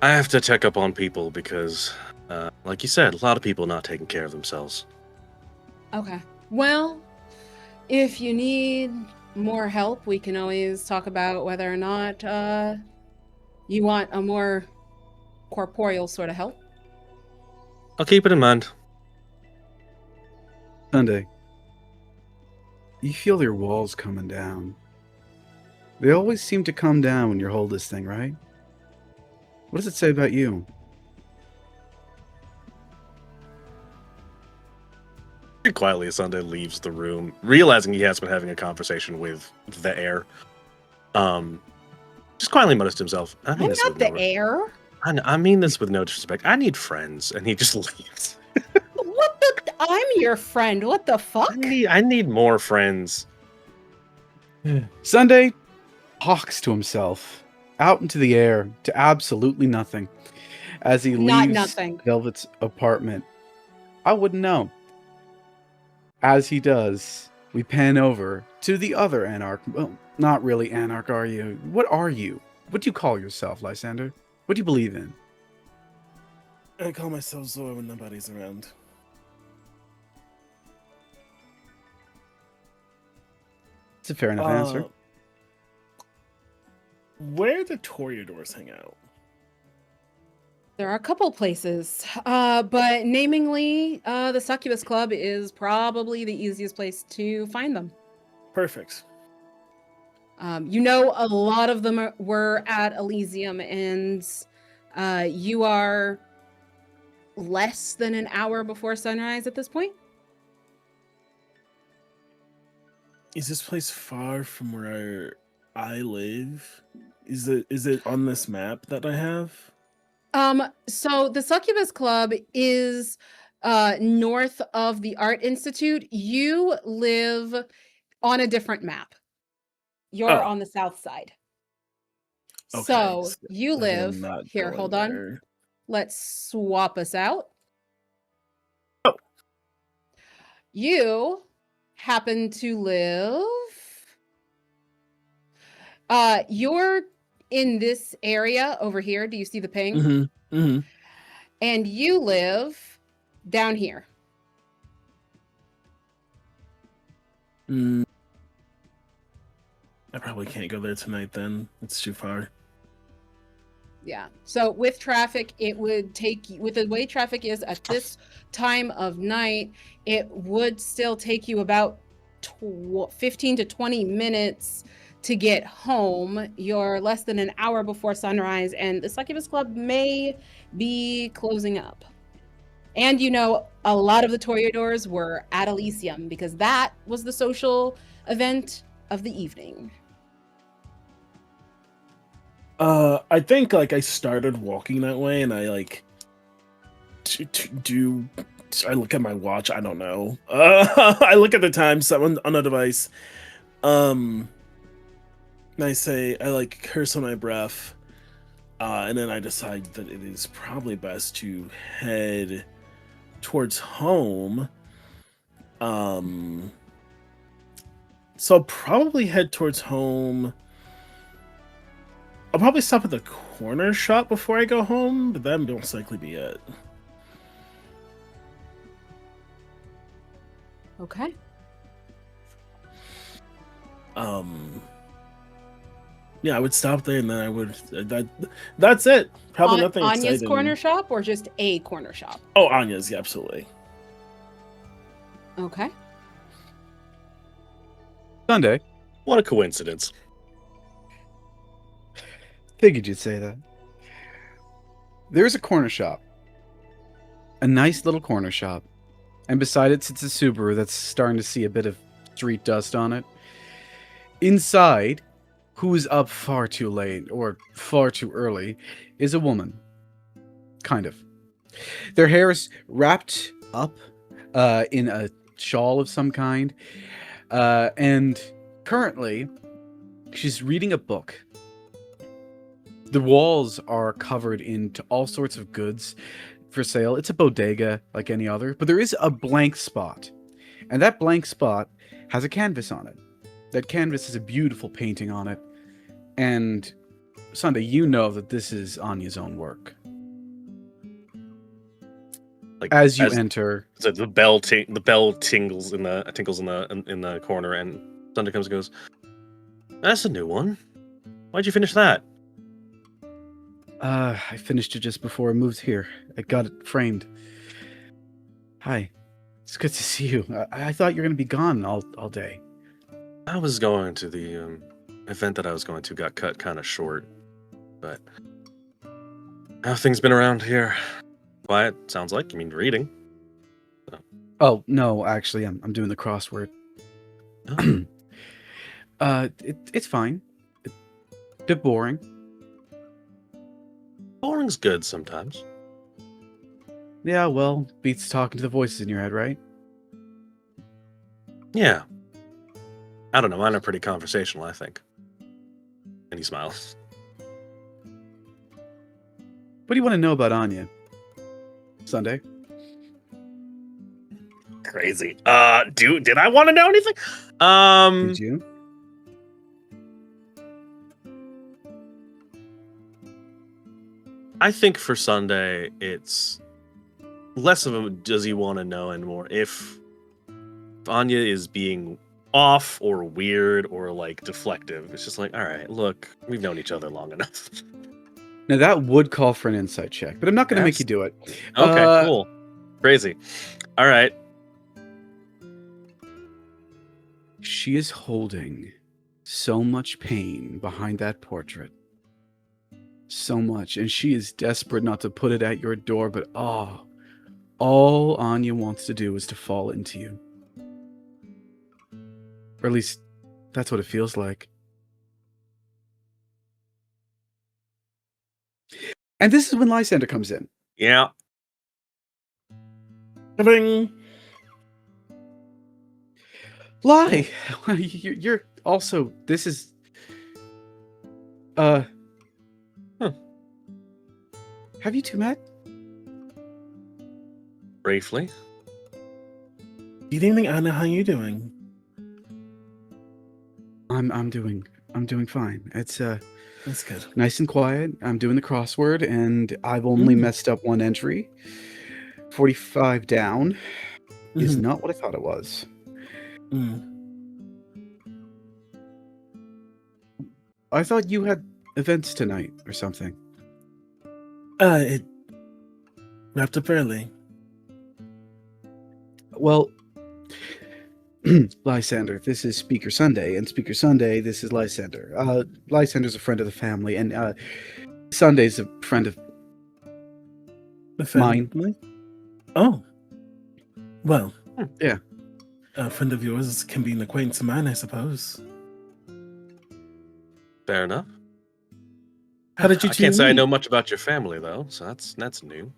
I have to check up on people because, like you said, a lot of people not taking care of themselves.
Okay. Well, if you need more help, we can always talk about whether or not you want a more corporeal sort of help.
I'll keep it in mind.
Sunday, you feel your walls coming down. They always seem to come down when you hold this thing, right? What does it say about you?
Very quietly, Sunday leaves the room, realizing he has been having a conversation with the air. Just quietly mutters to himself,
I'm not the air.
I mean this with no disrespect. I need friends, and he just leaves.
What the? I'm your friend. What the fuck?
I need more friends.
Sunday talks to himself out into the air to absolutely nothing as he
Not
leaves
nothing.
Velvet's apartment. I wouldn't know. As he does, we pan over to the other Anarch. Well, not really Anarch, are you? What are you? What do you call yourself, Lysander? What do you believe in?
I call myself Zor when nobody's around.
It's a fair enough answer.
Where do Toreadors hang out?
There are a couple places, but namingly, the Succubus Club is probably the easiest place to find them.
Perfect.
You know, a lot of them were at Elysium, and you are less than an hour before sunrise at this point.
Is this place far from where I live? Is it on this map that I have?
So the Succubus Club is north of the Art Institute. You live on a different map. You're on the south side.
Okay,
So you
I am
live
not
here.
going
Hold on.
there.
Let's swap us out.
Oh.
You happen to live. You're in this area over here. Do you see the ping?
Mm-hmm. Mm-hmm.
And you live down here.
I probably can't go there tonight then. It's too far.
Yeah. So with traffic, it would take you, with the way traffic is at this time of night, it would still take you about 15 to 20 minutes to get home. You're less than an hour before sunrise, and the Succubus Club may be closing up. And you know, a lot of the Toreadors were at Elysium because that was the social event of the evening.
I think like I started walking that way, and I like I look at my watch. I don't know. I look at the time on a device. And I say I like curse on my breath, and then I decide that it is probably best to head towards home. So I'll probably head towards home. I'll probably stop at the corner shop before I go home, but that will most likely be it.
Okay.
Yeah, I would stop there, and then I would. That's it. Probably nothing
Anya's
exciting.
corner shop or just a corner shop?
Oh, Anya's, yeah, absolutely.
Okay.
Sunday,
What a coincidence.
figured you'd say that. There's a corner shop. A nice little corner shop. And beside it sits a Subaru that's starting to see a bit of street dust on it. Inside, who's up far too late, or far too early, is a woman. Kind of. Their hair is wrapped up in a shawl of some kind. And currently, she's reading a book. The walls are covered into all sorts of goods for sale. It's a bodega like any other, but there is a blank spot. And that blank spot has a canvas on it. That canvas has a beautiful painting on it. And Sunday, you know that this is Anya's own work.
Like
As you enter,
so the bell tingles in the corner, and Sunday comes and goes, "That's a new one. Why'd you finish that?"
I finished it just before I moved here. I got it framed. Hi. It's good to see you. I thought you were going to be gone all day.
I was going to the event that I was going to got cut kind of short, but how things been around here? Quiet, sounds like. You mean reading?
Oh, no, actually, I'm doing the crossword.
Oh.
It's fine. A bit boring.
Boring's good sometimes.
Yeah, well, beats talking to the voices in your head, right?
Yeah. I don't know, mine are pretty conversational, I think. And he smiles.
What do you want to know about Anya? Sunday?
Crazy. Did I want to know anything?
Did you?
I think for Sunday, it's less of a does he want to know and more if Anya is being off or weird or like deflective. It's just like, all right, look, we've known each other long enough.
Now, that would call for an insight check, but I'm not going to make you do it.
Okay, cool. Crazy. All right.
She is holding so much pain behind that portrait. So much. And she is desperate not to put it at your door, but all Anya wants to do is to fall into you. Or at least, that's what it feels like. And this is when Lysander comes in.
Yeah.
Bing.
Lie! You're also... This is... Have you two met?
Briefly.
Good evening, Anna. How you doing?
I'm doing fine. It's
That's good.
nice and quiet. I'm doing the crossword, and I've only messed up one entry. 45 down is not what I thought it was. I thought you had events tonight or something.
It wrapped up early.
Well, Lysander, this is Speaker Sunday, and Speaker Sunday, this is Lysander. Lysander's a friend of the family, and Sunday's a friend of mine.
Oh. Well.
Yeah.
A friend of yours can be an acquaintance of mine, I suppose.
Fair enough.
How did you
I can't say I
meet?
know much about your family though, so that's new.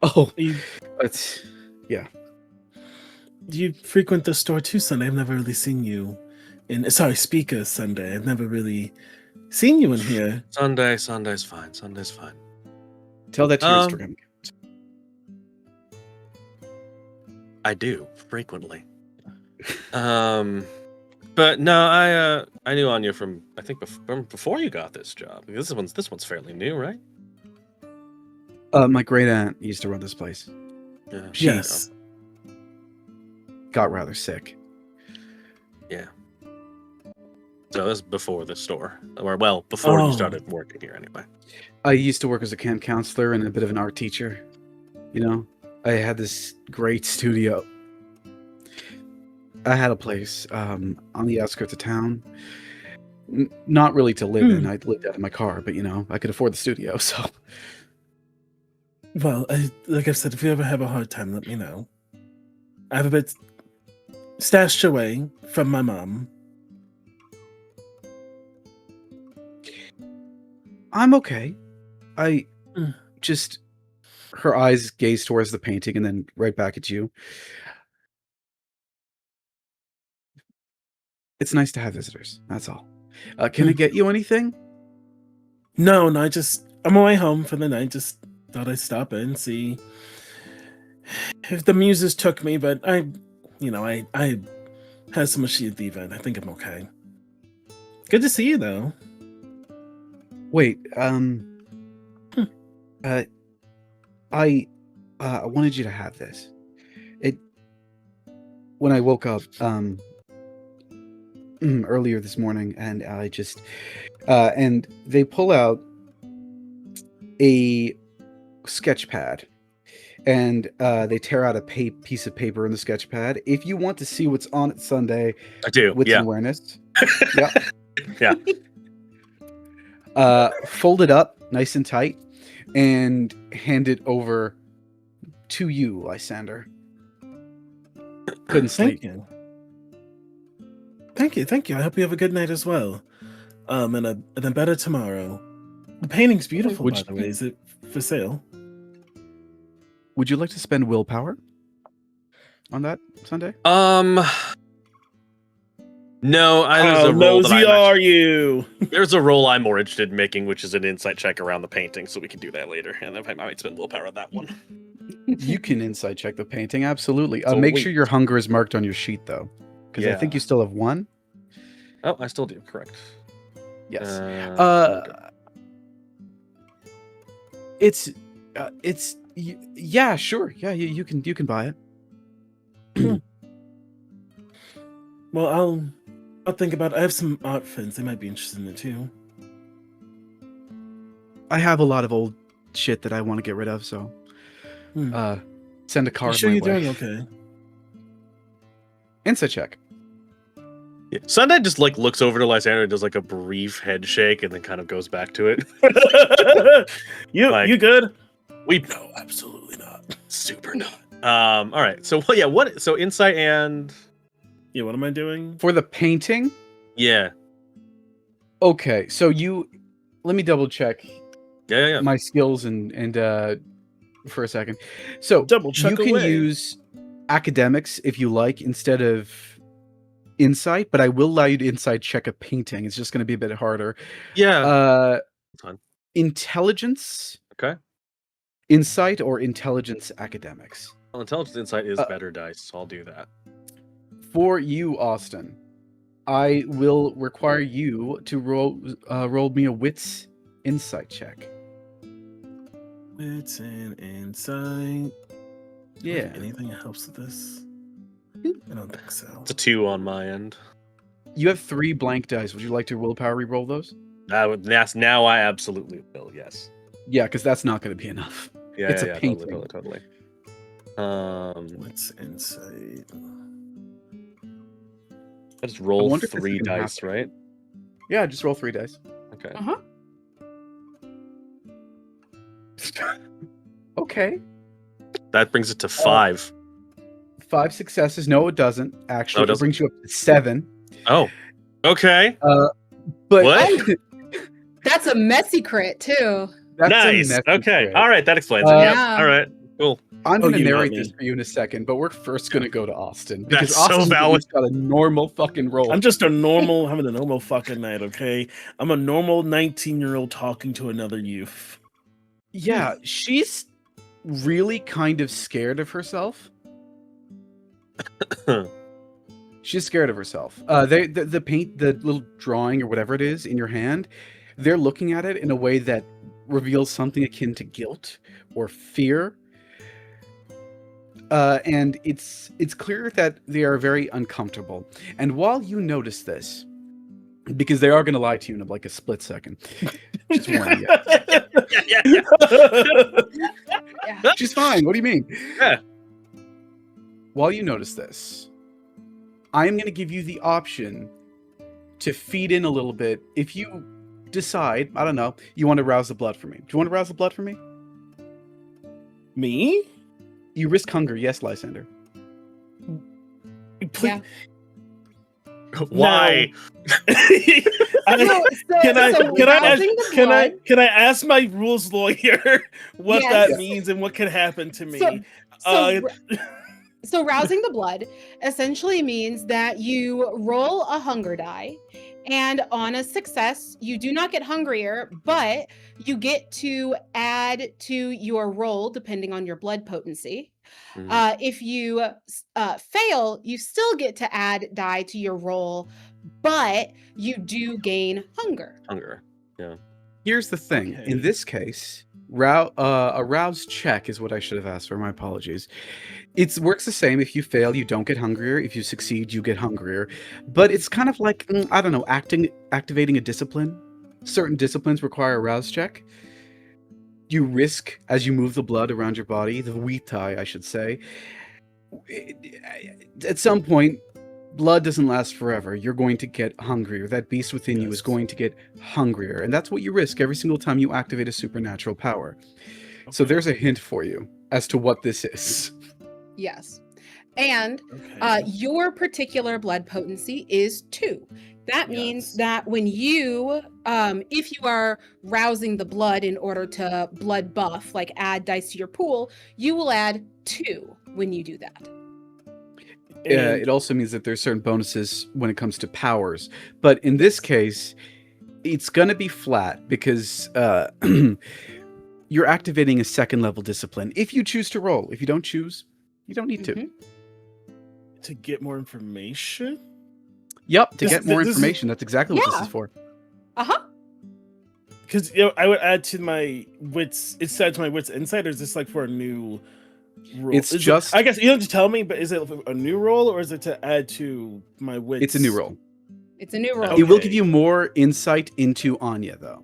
Oh,
You,
yeah.
do you frequent the store too, Sunday? I've never really seen you Speaker Sunday. I've never really seen you in here.
Sunday's fine. Sunday's fine.
Tell that to your Instagram account.
I do frequently. But no, I knew Anya from I think before you got this job. This one's fairly new, right?
My great aunt used to run this place.
Yeah.
Yes.
Got rather sick.
Yeah. So this is before the store, or well, before you started working here, anyway.
I used to work as a camp counselor and a bit of an art teacher. You know, I had this great studio. I had a place on the outskirts of town. Not really to live in. I lived out of my car, but you know, I could afford the studio, so.
Well, like I've said, if you ever have a hard time, let me know. I have a bit stashed away from my mom.
I'm okay. I just... Her eyes gaze towards the painting and then right back at you. It's nice to have visitors, that's all. Can I get you anything?
No, I'm on my way home for the night. Just thought I'd stop in and see if the muses took me, but I had so much at the event. I think I'm okay. Good to see you, though.
Wait, I wanted you to have this. When I woke up earlier this morning, and I just and they pull out a sketch pad, and they tear out a piece of paper in the sketch pad. If you want to see what's on it Sunday,
I do.
with
Yeah.
some awareness, yeah,
Yeah.
fold it up nice and tight, and hand it over to you, Lysander. Couldn't sleep.
Thank you. I hope you have a good night as well. And a better tomorrow. The painting's beautiful,
Would
by the way. Is it for sale?
Would you like to spend willpower on that Sunday?
No, there's
How
a roll that
nosy
I'm
are
actually-
you?
There's a roll I'm more interested in making, which is an insight check around the painting, so we can do that later. And I might spend willpower on that one.
You can insight check the painting, absolutely.
So
Make
wait.
sure your hunger is marked on your sheet, though, because I think
Yeah.
you still have one.
Oh, I still do. Correct.
Yes.
Okay.
Yeah, sure. Yeah, you can buy it.
Well, I'll think about it. I have some art friends. They might be interested in it too.
I have a lot of old shit that I want to get rid of, so send a
You
card
sure
my
you're
way.
doing okay?
Insight check.
Yeah. Sunday just looks over to Lysander and does a brief head shake and then kind of goes back to it.
You good?
No, absolutely not. Super not. All right. So what? So insight and
Yeah, what am I doing?
For the painting,
yeah.
okay. So let me double check
Yeah.
my skills and for a second. So
Double check
you can
away.
use academics if you like instead of insight, but I will allow you to insight check a painting. It's just going to be a bit harder.
Yeah. Fine.
Intelligence,
Okay.
insight, or intelligence academics.
Well, intelligence insight is better dice, so I'll do that.
For you, Austin, I will require you to roll me a wits insight check.
It's an insight.
Yeah.
Anything that helps with this? I don't think so.
It's a 2 on my end.
You have 3 blank dice. Would you like to willpower re-roll those?
Now I absolutely will. Yes.
Yeah, because that's not going to be enough.
Yeah.
It's a
yeah,
painting.
Totally.
What's insight?
I just roll
wonder if it's
3
gonna
dice, right?
Yeah, just roll 3 dice.
Okay.
Okay.
That brings it to 5.
5 successes. No, it doesn't. Actually,
it
it brings you up to 7.
Oh. Okay.
But
What?
That's a messy crit too.
that's a
Nice.
messy
Okay.
crit.
All right. That explains it.
Uh,
Yeah.
Yeah.
All right. Cool.
I'm
Oh,
going to
you got
narrate
me.
this for you in a second, but we're first going to go to Austin because
That's so
Austin's at
valid.
least got a normal fucking roll.
I'm just having a normal fucking night, okay? I'm a normal 19-year-old talking to another youth.
Yeah, she's really kind of scared of herself. She's scared of herself. The paint, the little drawing or whatever it is in your hand, they're looking at it in a way that reveals something akin to guilt or fear. And it's clear that they are very uncomfortable. And while you notice this, because they are going to lie to you in a split second, just warning you.
Yeah.
Yeah.
She's fine. What do you mean?
Yeah.
While you notice this, I am going to give you the option to feed in a little bit if you decide, I don't know, you want to rouse the blood for me. Do you want to rouse the blood for me?
Me?
You risk hunger, yes, Lysander.
Please.
Yeah.
Why?
Can I
rousing the blood-
ask my rules lawyer what
Yes.
that means and what can happen to me?
So rousing the blood essentially means that you roll a hunger die, and on a success, you do not get hungrier, but you get to add to your roll depending on your blood potency.
Mhm.
If you fail, you still get to add die to your roll, but you do gain hunger.
Hunger.
Here's the thing.
Okay.
In this case, a rouse check is what I should have asked for. My apologies. It works the same. If you fail, you don't get hungrier. If you succeed, you get hungrier. But it's kind of like, I don't know, activating a discipline. Certain disciplines require a rouse check. You risk, as you move the blood around your body, the vitae, I should say. At some point, blood doesn't last forever. You're going to get hungrier. That beast within you is going to get hungrier. And that's what you risk every single time you activate a supernatural power. So there's a hint for you as to what this is.
Yes. And
Okay.
your particular blood potency is 2. That means
Yes.
that when you, if you are rousing the blood in order to blood buff, like add dice to your pool, you will add 2 when you do that.
And-
It also means that there's certain bonuses when it comes to powers. But in this case, it's going to be flat because you're activating a second level discipline. If you choose to roll. If you don't choose, you don't need to.
Mhm.
to get more information.
Yep, to
This-
get more
this is-
information. That's exactly what this
Yeah.
is for.
Uh-huh.
Because I would add to my wits. It's add to my wits insight, or is this like for a new roll?
It's
Is it-
just-
I guess you don't have to tell me, but is it a new roll or is it to add to my wits?
It's a new roll.
It's a new roll.
Okay.
It will give you more insight into Anya, though.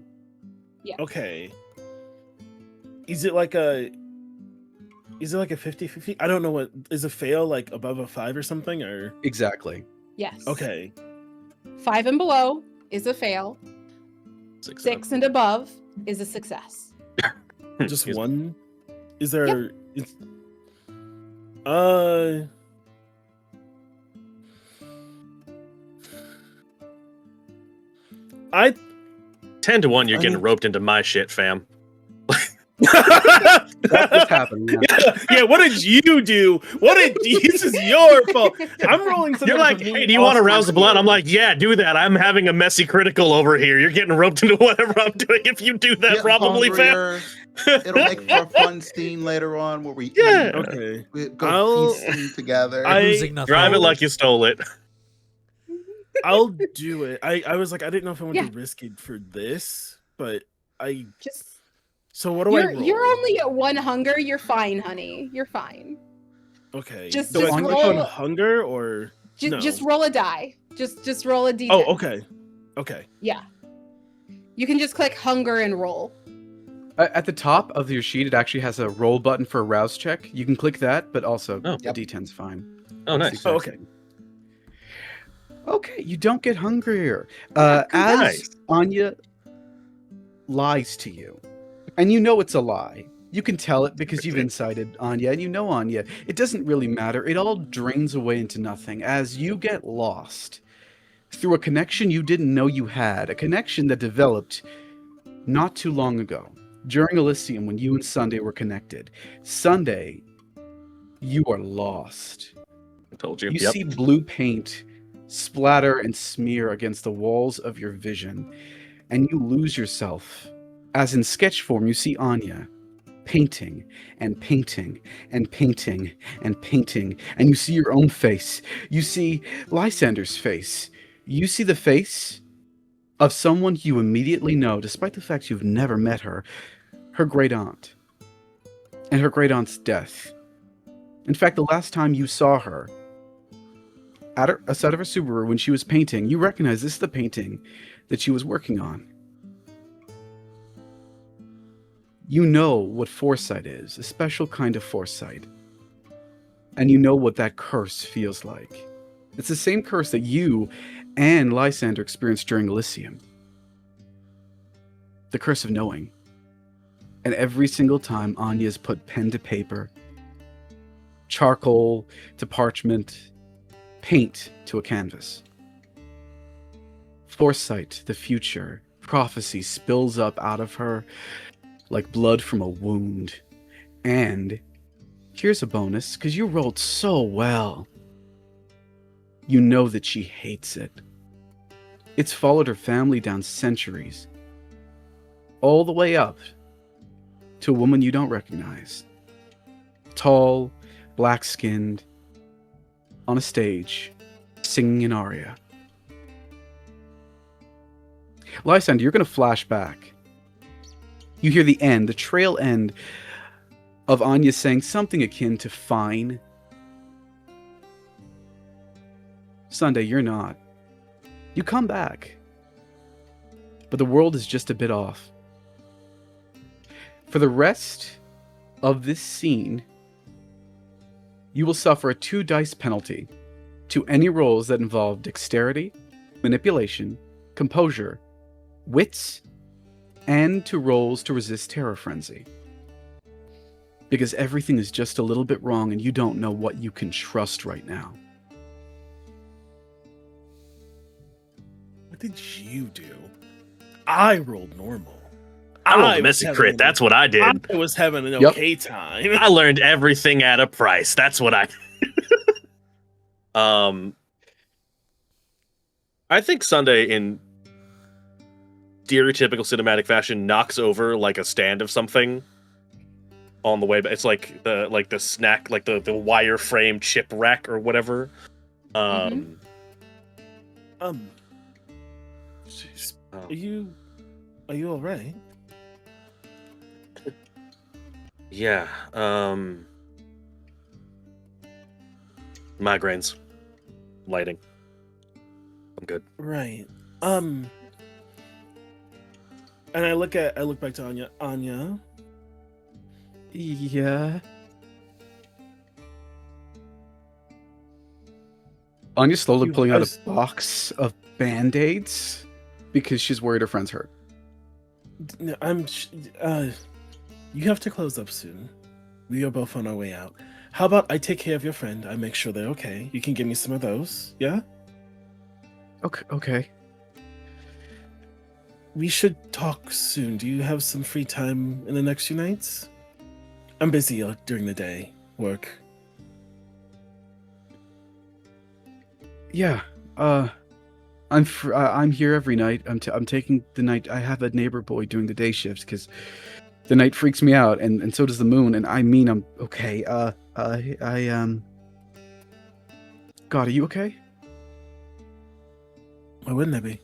Okay. Is it like a 50-50? I don't know what is a fail like above a 5 or something or
Exactly.
Yes.
okay.
5 and below is a fail. 6 and above is a success.
Just
Excuse me.
one? Is there it's, I
10 to 1, you're
I
getting
mean-
roped into my shit, fam.
That's what's happening. Yeah.
yeah, what did you do? What did this is your fault? I'm rolling something.
You're like,
for me
hey, do you want to
also
rouse the blood?
good.
I'm like, yeah, do that. I'm having a messy critical over here. You're getting roped into whatever I'm doing if you do that,
Get
probably, fam.
hungrier. It'll make for a fun scene later on where we
Yeah.
eat,
okay.
we go
I'll-
feasting together.
I-
Losing nothing.
Drive it like you stole it.
I'll do it. I was like, I didn't know if I wanted
Yeah.
to risk it for this, but I.
Just
So what do I roll?
you're only at 1 hunger. You're fine, honey. You're fine.
okay.
just-
do
just
I click
roll-
on hunger or
Just
no?
just roll a die. Just roll a d10.
Oh, okay. Okay.
Yeah. You can just click hunger and roll.
At the top of your sheet, it actually has a roll button for a rouse check. You can click that, but also
Oh.
the D10's fine.
Oh, nice.
It's the exact
Oh, okay.
same. Okay, you don't get hungrier.
Yeah,
As
nice.
Anya lies to you, and you know it's a lie. You can tell it because you've incited Anya, and you know Anya. It doesn't really matter. It all drains away into nothing as you get lost through a connection you didn't know you had, a connection that developed not too long ago during Elysium when you and Sunday were connected. Sunday, you are lost.
I told you.
You
Yep.
see blue paint splatter and smear against the walls of your vision, and you lose yourself. As in sketch form, you see Anya painting and painting and painting and painting, and you see your own face. You see Lysander's face. You see the face of someone you immediately know, despite the fact you've never met her great aunt, and her great aunt's death. In fact, the last time you saw her, outside of her Subaru when she was painting, you recognize this is the painting that she was working on. You know what foresight is, a special kind of foresight. And you know what that curse feels like. It's the same curse that you and Lysander experienced during Elysium. The curse of knowing. And every single time Anya's put pen to paper, charcoal to parchment, paint to a canvas. Foresight, the future, prophecy spills up out of her like blood from a wound. And here's a bonus, because you rolled so well. You know that she hates it. It's followed her family down centuries, all the way up to a woman you don't recognize. Tall, black-skinned, on a stage, singing an aria. Lysander, you're going to flash back You hear the end, the trail end of Anya saying something akin to fine. Sunday, you're not. You come back. But the world is just a bit off. For the rest of this scene, you will suffer a 2 dice penalty to any rolls that involve dexterity, manipulation, composure, wits, and to rolls to resist terror frenzy. Because everything is just a little bit wrong and you don't know what you can trust right now.
What did you do? I rolled normal.
I rolled a
was
messy
having
crit.
an-
That's what I did.
I was having an
Yep.
okay time.
I learned everything at a price. That's what I. I think Sunday, in stereotypical cinematic fashion, knocks over like a stand of something on the way. But it's like the snack, like the wireframe chip rack or whatever.
Mhm.
Jeez.
Oh.
Are you all right?
Yeah. Migraines, lighting. I'm good.
Right. And I look back to Anya. Anya,
Yeah. Anya's slowly
You-
pulling
I
out
was-
a box of band-aids because she's worried her friend's hurt.
you have to close up soon. We are both on our way out. How about I take care of your friend? I make sure they're okay. You can give me some of those. Yeah.
Okay.
We should talk soon. Do you have some free time in the next few nights? I'm busy during the day. Work.
Yeah. I'm here every night. I'm taking the night. I have a neighbor boy doing the day shifts because the night freaks me out, and so does the moon. And I mean, I'm okay. God, are you okay?
Why wouldn't I be?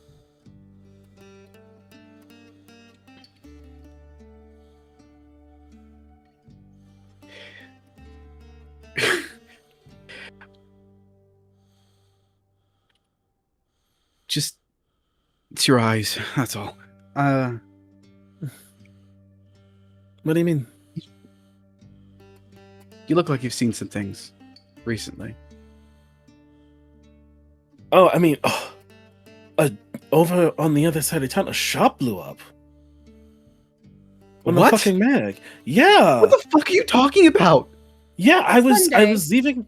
Just, it's your eyes. That's all.
What do you mean?
You look like you've seen some things recently.
Oh, I mean, over on the other side of town, a shop blew up. On
What?
the fucking mag. Yeah.
What the fuck are you talking about?
Yeah, I
Sunday.
was leaving.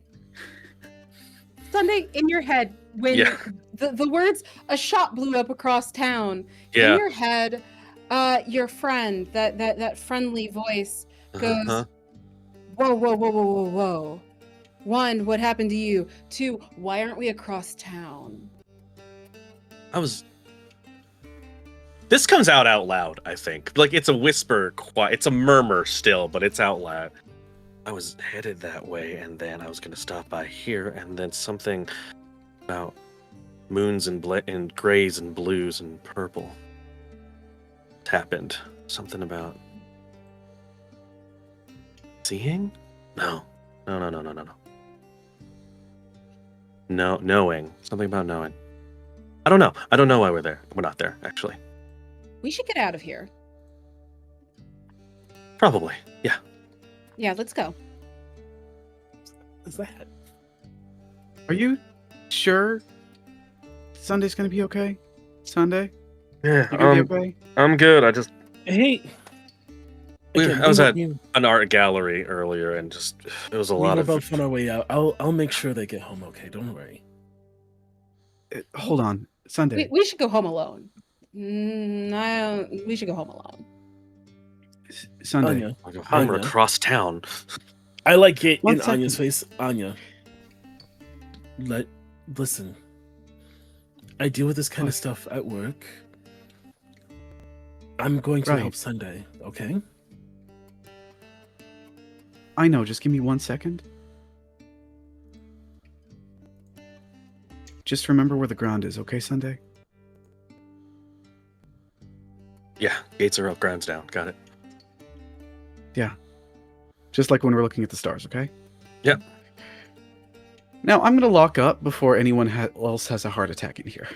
Sunday, in your head, when
Yeah.
the words "a shop blew up across town,"
Yeah.
in your head, your friend, that friendly voice goes,
Uh-huh.
whoa. 1, what happened to you? 2, why aren't we across town?
This comes out loud, I think. Like, it's a whisper, it's a murmur still, but it's out loud. I was headed that way, and then I was going to stop by here, and then something about moons and grays and blues and purple happened. Something about seeing? No. No, knowing. Something about knowing. I don't know. I don't know why we're there. We're not there, actually.
We should get out of here.
Probably. Yeah.
Yeah, let's go.
What's that?
Are you sure Sunday's gonna be okay? Sunday?
Yeah.
You gonna be okay?
I'm good. I just
Hey.
I was at an art gallery earlier, and just it was a lot
We're
of.
both on our way out. I'll make sure they get home okay. Don't worry.
Hold on, Sunday.
We should go home alone. We should go home alone.
Sunday.
Anya,
I go home or
Anya.
across town.
I like it
One
in Anya's
second.
face. Anya, listen. I deal with this kind of
What?
stuff at work. I'm going to
Right.
help Sunday. Okay.
I know. Just give me 1 second. Just remember where the ground is, okay, Sunday?
Yeah, gates are up, grounds down. Got it.
Yeah. Just like when we're looking at the stars, okay?
Yep.
Now, I'm going to lock up before anyone else has a heart attack in here.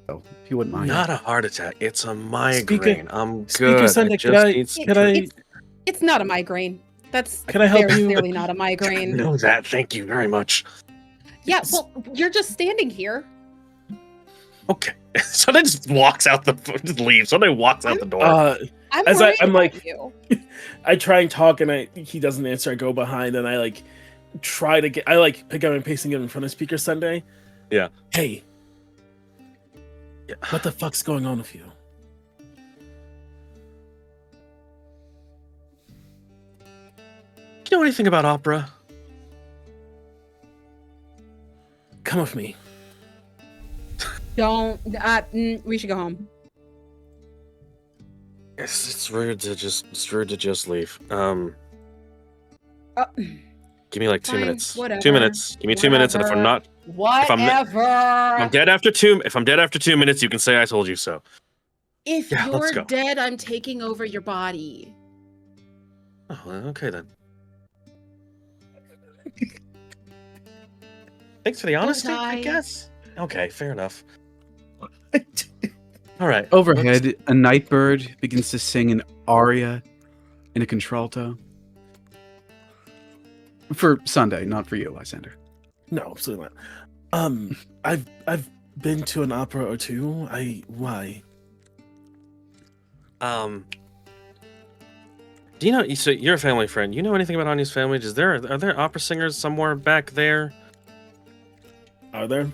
So, if you wouldn't mind.
Not a heart attack. It's a migraine. I'm good.
Speaker Sunday,
It's not a migraine. That's
Can I help
very
you?
clearly not a
I
migraine.
know that. Thank you very much.
Yeah, well, you're just standing here.
Okay. Sunday just walks out just leaves. Sunday walks out the door.
I'm
As
worried
I'm
about
like-
you.
I try and talk, and he doesn't answer. I go behind, and I try to get. I pick up and paste and get in front of Speaker Sunday.
Yeah.
Hey,
Yeah.
what the fuck's going on with you?
Do you know anything about opera?
Come with me.
Don't. We should go home.
It's rude to just leave.
Uh,
Give me like 2
Fine,
minutes.
whatever.
2 minutes. Give me 2 minutes, and if I'm
Whatever.
not,
Whatever.
if I'm dead after 2 minutes, you can say I told you so.
If
Yeah, let's
you're
go.
dead, I'm taking over your body.
Oh, well, okay then. Thanks for the honesty, I
die.
guess. Okay, fair enough. All right.
Overhead, a night bird begins to sing an aria in a contralto. For Sunday, not for you, Lysander.
No, absolutely not. I've been to an opera or two. Why?
Do you know? So you're a family friend. You know anything about Anya's family? Are there opera singers somewhere back there?
Are there?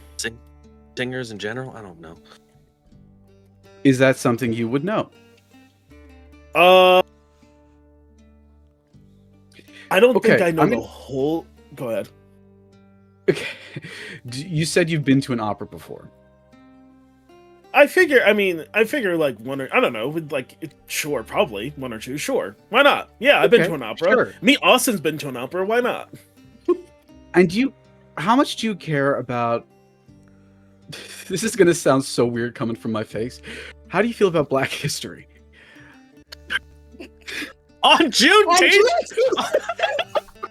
Singers in general? I don't know.
Is that something you would know?
I don't think
Okay,
I know
I'm
the
gonna-
whole. Go ahead.
Okay. You said you've been to an opera before.
I figure like one or I don't know, sure, probably one or two, sure. Why not? Yeah, I've been
Okay,
to an opera.
sure.
Me, Austin's been to an opera. Why not?
And how much do you care about? This is gonna sound so weird coming from my face. How do you feel about Black history?
On Juneteenth.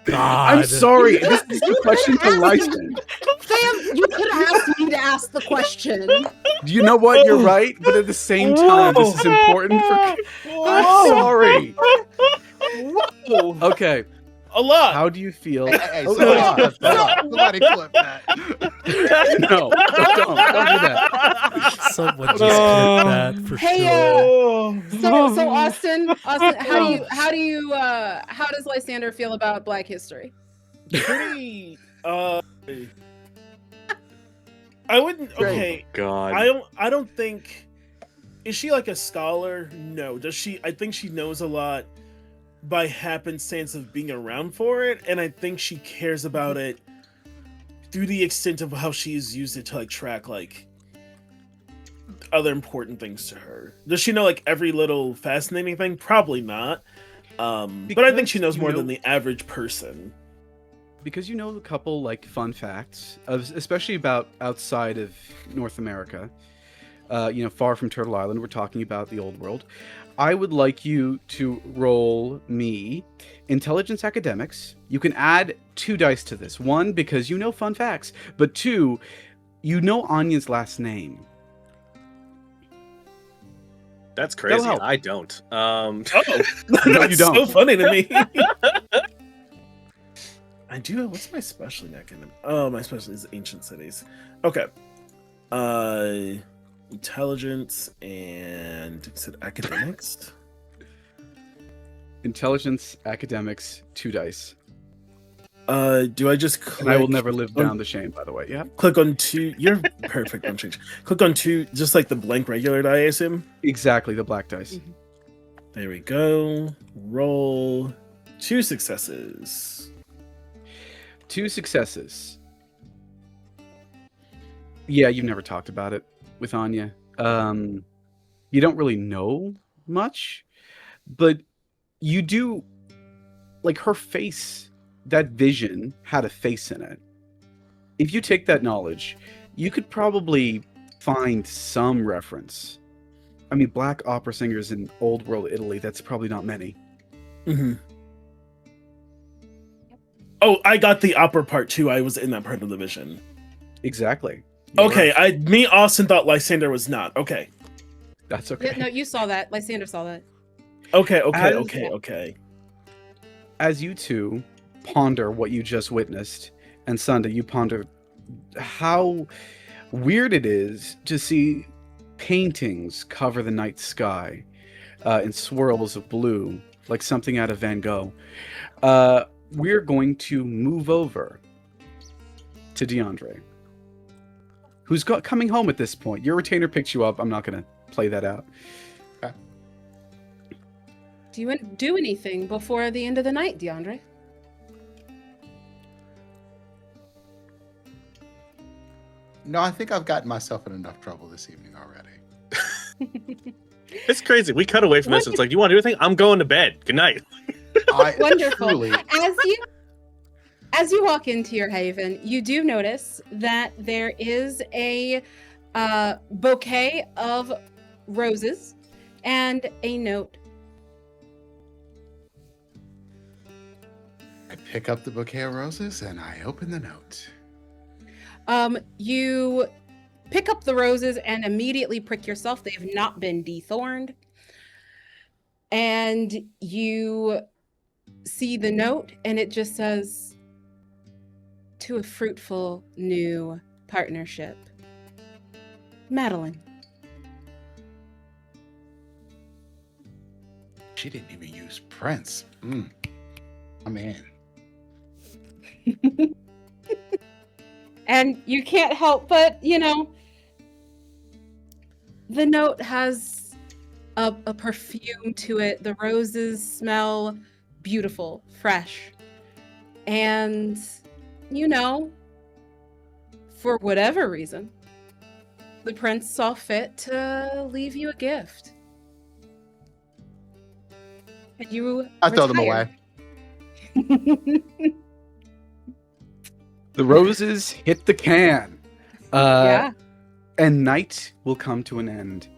God.
I'm sorry. This is a question to Lyson.
Sam, you could have asked me to ask the question.
You know what? You're right, but at the same time, this is important for. I'm sorry.
Whoa.
Okay.
A lot.
How do you feel?
Hey,
Oh,
somebody clip that.
No, don't do that.
Someone just clip that for
Hey,
sure.
So Austin, how does Lysander feel about Black history?
Pretty. I wouldn't. Okay.
God.
I don't think. Is she like a scholar? No. Does she? I think she knows a lot by happenstance of being around for it, and I think she cares about it through the extent of how she's used it to track other important things to her. Does she know every little fascinating thing? Probably not. But I think she knows more than the average person.
Because you know a couple fun facts, especially about outside of North America. Far from Turtle Island, we're talking about the old world. I would like you to roll me intelligence academics. You can add 2 dice to this. 1, because you know fun facts, but 2, you know Anya's last name.
That's crazy.
That'll help.
I don't.
Oh,
No,
that's
you don't.
so funny to me. I do. What's my specialty academic? Oh, my specialty is ancient cities. Okay. Intelligence and you said academics.
Intelligence academics, 2 dice.
Do I just click?
And I will never live down the shame, by the way. Yeah.
Click on 2. You're perfect on change. Click on 2, just like the blank regular die, I assume.
Exactly, the black dice.
There we go. Roll 2 successes.
2 successes. Yeah, you've never talked about it with Anya. You don't really know much, but you do her face, that vision had a face in it. If you take that knowledge, you could probably find some reference. I mean, Black opera singers in old world Italy, that's probably not many.
Mm-hmm. Oh, I got the upper part too. I was in that part of the vision.
Exactly. You
Okay,
were.
me, Austin, thought Lysander was not. Okay.
That's okay.
Yeah, no, you saw that. Lysander saw that.
Okay.
As you two ponder what you just witnessed, and Sunday, you ponder how weird it is to see paintings cover the night sky in swirls of blue, like something out of Van Gogh. We're going to move over to DeAndre, who's coming home at this point. Your retainer picks you up. I'm not going to play that out.
Do you want to do anything before the end of the night, DeAndre?
No, I think I've gotten myself in enough trouble this evening already.
It's crazy. We cut away from this. It's like, you want to do anything? I'm going to bed. Good night.
Wonderful.
Truly,
As you walk into your haven, you do notice that there is a bouquet of roses and a note.
I pick up the bouquet of roses and I open the note.
You pick up the roses and immediately prick yourself. They have not been dethorned. And you see the note, and it just says, "To a fruitful new partnership. Madeline."
She didn't even use Prince. I'm in.
And you can't help but, the note has a perfume to it. The roses smell beautiful, fresh. And, for whatever reason, the prince saw fit to leave you a gift. And you
I throw them
retire.
away.
The roses hit the can.
Yeah.
And night will come to an end.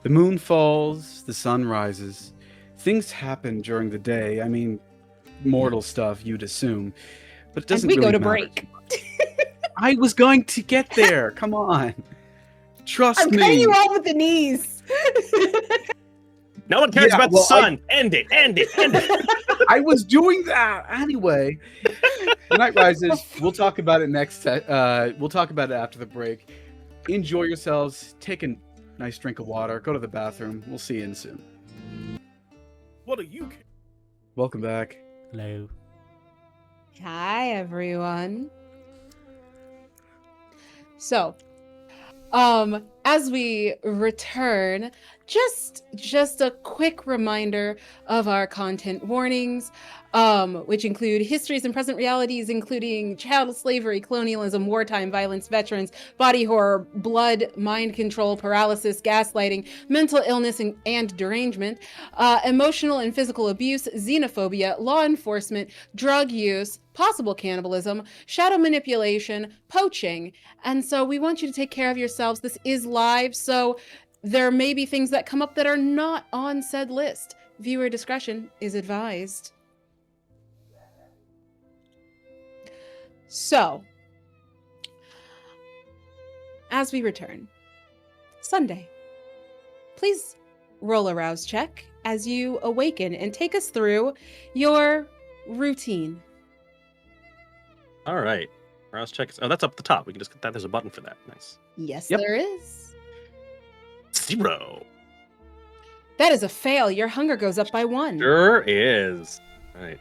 The moon falls, the sun rises. Things happen during the day. I mean, mortal stuff, you'd assume. But it doesn't
And we
really
go to
matter.
break.
I was going to get there. Come on. Trust
I'm
me.
cutting you off with the knees.
No one cares
Yeah,
about
well,
the sun. End it.
I was doing that anyway. The night rises. We'll talk about it next. We'll talk about it after the break. Enjoy yourselves. Take a nice drink of water. Go to the bathroom. We'll see you soon.
What are you?
Welcome back.
Hello.
Hi, everyone. So, as we return, just a quick reminder of our content warnings, which include histories and present realities, including child slavery, colonialism, wartime violence, veterans, body horror, blood, mind control, paralysis, gaslighting, mental illness and derangement, emotional and physical abuse, xenophobia, law enforcement, drug use, possible cannibalism, shadow manipulation, poaching. And so we want you to take care of yourselves. This is live, so there may be things that come up that are not on said list. Viewer discretion is advised. So, as we return, Sunday, please roll a rouse check as you awaken and take us through your routine.
All right. Rouse check. Oh, that's up the top. We can just get that. There's a button for that. Nice.
Yes,
Yep.
there is.
0.
That is a fail. Your hunger goes up by 1.
Sure is. All right.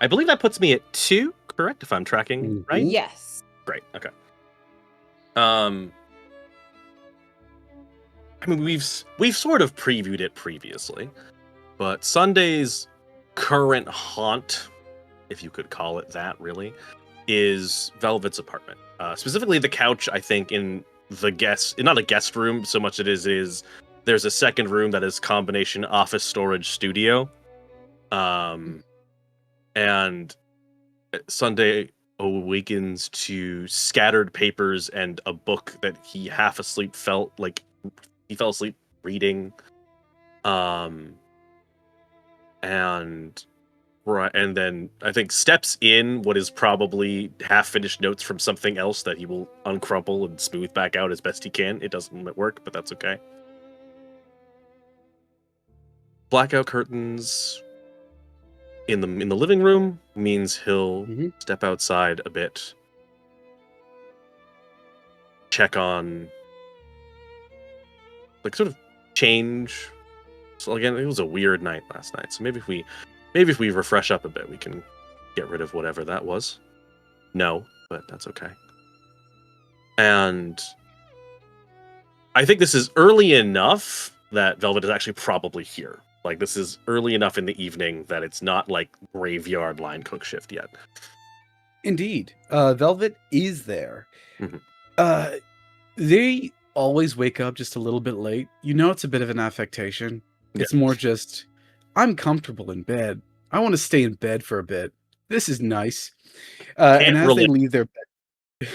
I believe that puts me at 2, correct? If I'm tracking right?
Yes.
Great. Okay. I mean, we've sort of previewed it previously, but Sunday's current haunt, if you could call it that, really, is Velvet's apartment. Specifically, the couch. I think in the not a guest room so much. It is there's a second room that is combination office, storage, studio. And Sunday awakens to scattered papers and a book that he half asleep fell asleep reading. And Right, and then I think steps in what is probably half-finished notes from something else that he will uncrumple and smooth back out as best he can. It doesn't work, but that's okay. Blackout curtains in the living room means he'll step outside a bit, check on, like, sort of change. So again, it was a weird night last night, so maybe if we refresh up a bit, we can get rid of whatever that was. No, but that's okay. And I think this is early enough that Velvet is actually probably here. Like, this is early enough in the evening that it's not like graveyard line cook shift yet.
Indeed. Velvet is there.
Mhm.
They always wake up just a little bit late. You know, it's a bit of an affectation. It's more just, I'm comfortable in bed. I want to stay in bed for a bit. This is nice. And as they leave their bed,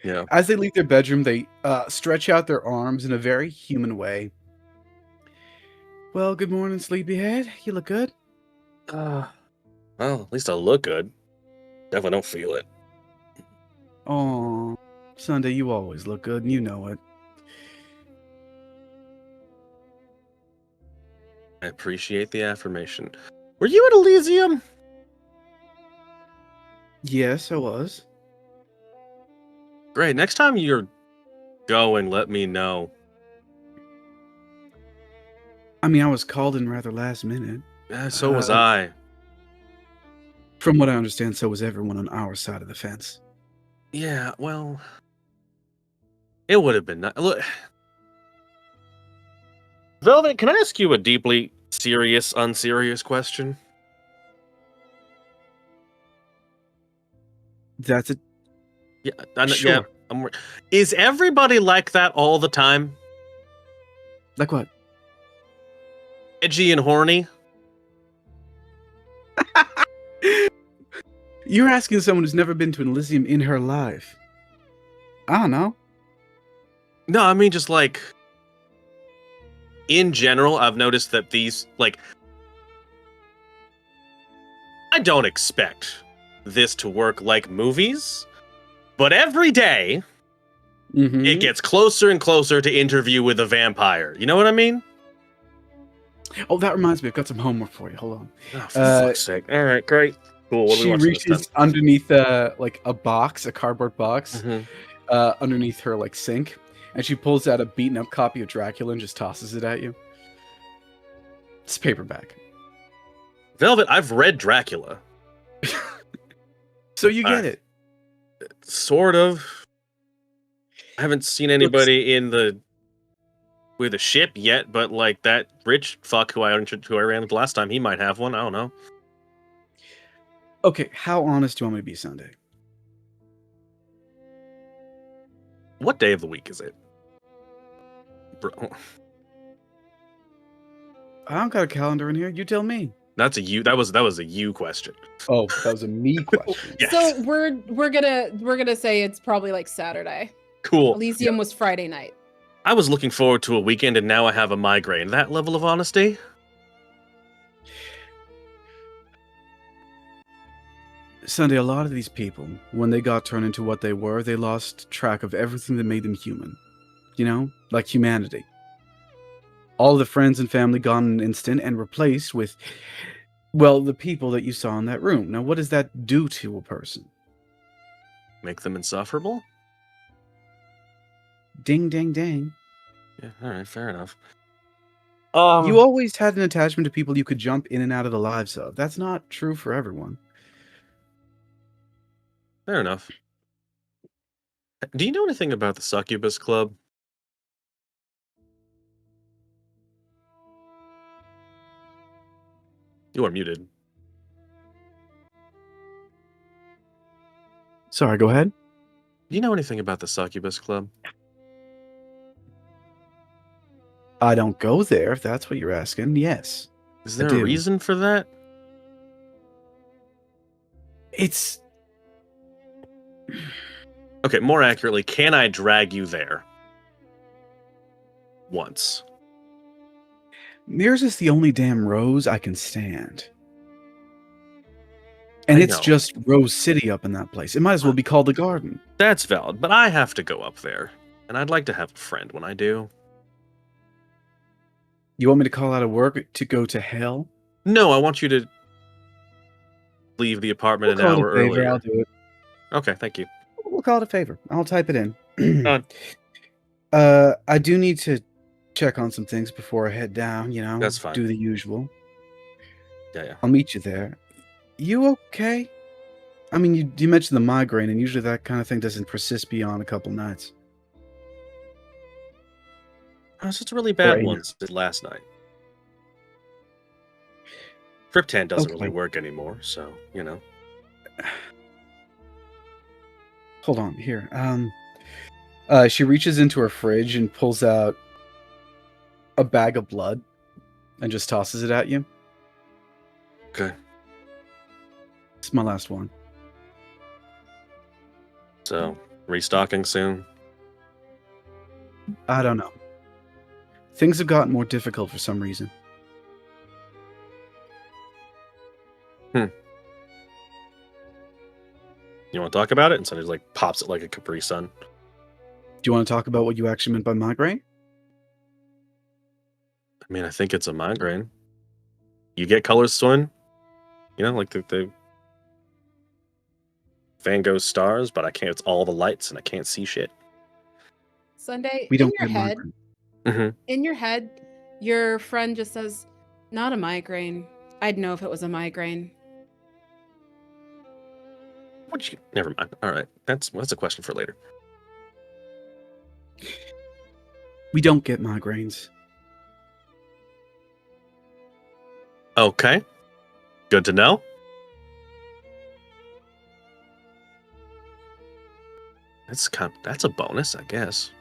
Yeah.
as they leave their bedroom, they stretch out their arms in a very human way. Well, good morning, sleepyhead. You look good.
Well, at least I look good. Definitely don't feel it.
Oh, Sunday, you always look good, and you know it.
I appreciate the affirmation. Were you at Elysium?
Yes, I was.
Great. Next time you're going, let me know.
I mean, I was called in rather last minute.
So was I.
From what I understand, so was everyone on our side of the fence.
Yeah, well, it would have been nice. Look, Velvet, can I ask you a deeply serious, unserious question?
That's it.
Yeah,
Sure.
Is everybody like that all the time?
Like what?
Edgy and horny?
You're asking someone who's never been to an Elysium in her life. I don't know.
No, I mean just like in general, I've noticed that these like I don't expect this to work like movies, but every day it gets closer and closer to Interview with a Vampire. You know what I mean?
Oh, that reminds me. I've got some homework for you. Hold on.
Oh, for fuck's sake. All right, great. Cool. What are we
She
watching this
reaches
time?
underneath like a box, a cardboard box, underneath her like sink, and she pulls out a beaten up copy of Dracula and just tosses it at you. It's paperback.
Velvet, I've read Dracula.
So you get it.
Sort of. I haven't seen anybody with a ship yet, but like that rich fuck who I ran with last time, he might have one. I don't know.
Okay, how honest do you want me to be, Sunday?
What day of the week is it? Bro.
I don't got a calendar in here. You tell me.
That's a you. That was a you question.
Oh, that was a me question.
Yes.
So we're gonna say it's probably like Saturday.
Cool.
Elysium was Friday night.
I was looking forward to a weekend, and now I have a migraine. That level of honesty?
Sunday, a lot of these people, when they got turned into what they were, they lost track of everything that made them human. You know? Like humanity. All of the friends and family gone in an instant and replaced with, well, the people that you saw in that room. Now, what does that do to a person?
Make them insufferable?
Ding, ding, ding.
Yeah, alright, fair enough.
You always had an attachment to people you could jump in and out of the lives of. That's not true for everyone.
Fair enough. Do you know anything about the Succubus Club? You are muted.
Sorry, go ahead.
Do you know anything about the Succubus Club?
I don't go there, if that's what you're asking. Yes.
Is
I
there a
do.
reason for that?
It's...
Okay, more accurately, can I drag you there? Once.
Yours is the only damn rose I can stand. And
I
it's
know.
just Rose City up in that place. It might as well be called the Garden.
That's valid, but I have to go up there, and I'd like to have a friend when I do.
You want me to call out of work to go to hell?
No, I want you to leave the apartment
We'll
an
call it
hour
a favor.
earlier.
I'll do it.
Okay, thank you.
We'll call it a favor. I'll type it in.
Done.
I do need to check on some things before I head down, you know.
That's fine.
Do the usual.
Yeah.
I'll meet you there. You okay? I mean, you mentioned the migraine, and usually that kind of thing doesn't persist beyond a couple nights.
I was just a really bad
Right.
one last night. Cryptan doesn't
Okay.
really work anymore, so, you know.
Hold on, here. She reaches into her fridge and pulls out a bag of blood and just tosses it at you.
Okay.
It's my last one.
So, restocking soon.
I don't know. Things have gotten more difficult for some reason.
You want to talk about it? And somebody just like pops it like a Capri Sun.
Do you want to talk about what you actually meant by migraine?
I mean, I think it's a migraine. You get colors swim, you know, like the Van Gogh stars, but I can't. It's all the lights, and I can't see shit.
Sunday,
We
in
don't
your
get
head,
migraine.
Mm-hmm.
in your head, your friend just says, "Not a migraine. I'd know if it was a migraine."
What you? Never mind. All right, that's a question for later.
We don't get migraines.
Okay, good to know. That's a bonus, I guess.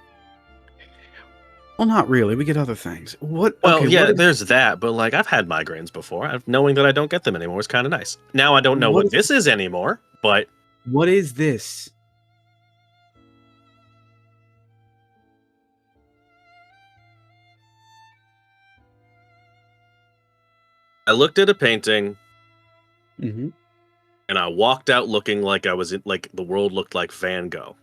Well, not really. We get other things. What?
Well,
okay,
yeah,
what is-
there's that, but like I've had migraines before. Knowing that I don't get them anymore is kind of nice. Now I don't know
What
what
is-
this is anymore, but
what is this?
I looked at a painting
Mm-hmm.
and I walked out looking like I was in, like the world looked like Van Gogh.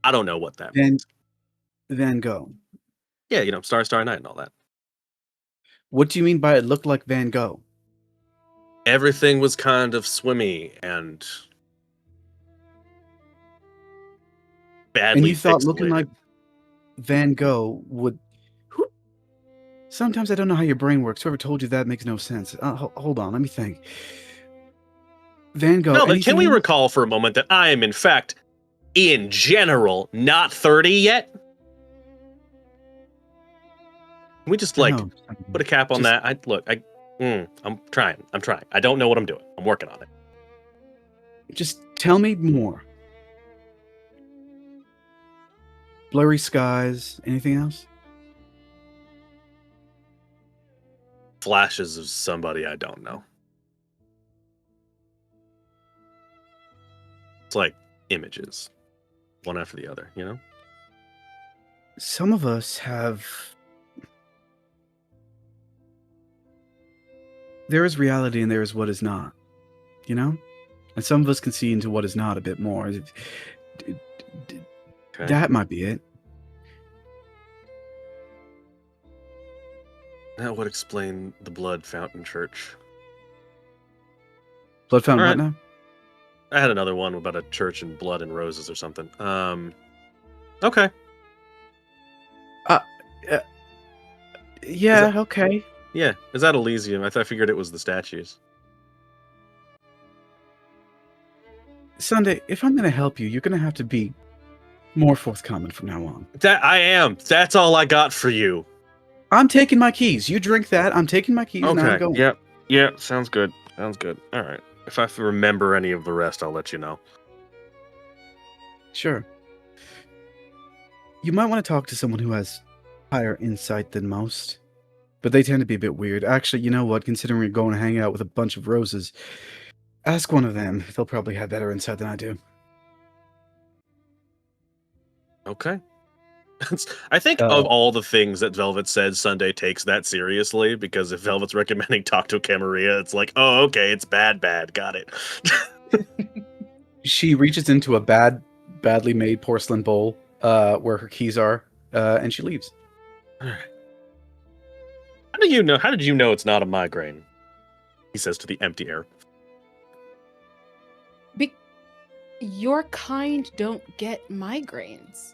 I don't know what that means.
Van Gogh.
Yeah, you know, Starry Night and all that.
What do you mean by it looked like Van Gogh?
Everything was kind of swimmy and badly
And you thought looking
pixelated.
like Van Gogh would... Who? Sometimes I don't know how your brain works. Whoever told you that makes no sense. Hold on, let me think. Van Gogh...
No, but can we
anything-
recall for a moment that I am, in fact, in general, not 30 yet? Can we just, like,
No.
put a cap on
Just-
that? I'm trying. I don't know what I'm doing. I'm working on it.
Just tell me more. Blurry skies. Anything else?
Flashes of somebody I don't know. It's like images, one after the other, you know?
Some of us have... There is reality and there is what is not. You know? And some of us can see into what is not a bit more.
Okay.
That might be it.
That would explain the blood fountain church.
Blood fountain
All
right
right.
now?
I had another one about a church and blood and roses or something. Okay.
Yeah, okay.
Yeah, is that Elysium? I figured it was the statues.
Sunday, if I'm going to help you, you're going to have to be more forthcoming from now on.
That I am. That's all I got for you.
I'm taking my keys. You drink that. I'm taking my keys and I'm
Okay.
going.
Yep. Yeah. Sounds good. Sounds good. All right. If I remember any of the rest, I'll let you know.
Sure. You might want to talk to someone who has higher insight than most, but they tend to be a bit weird. Actually, you know what? Considering you're going to hang out with a bunch of roses, ask one of them. They'll probably have better insight than I do.
Okay. I think
Oh.
of all the things that Velvet said, Sunday takes that seriously, because if Velvet's recommending talk to Camarilla, it's like, oh, okay, it's bad, got it.
She reaches into a badly made porcelain bowl where her keys are, and she leaves.
How did you know it's not a migraine? He says to the empty air.
Your kind don't get migraines.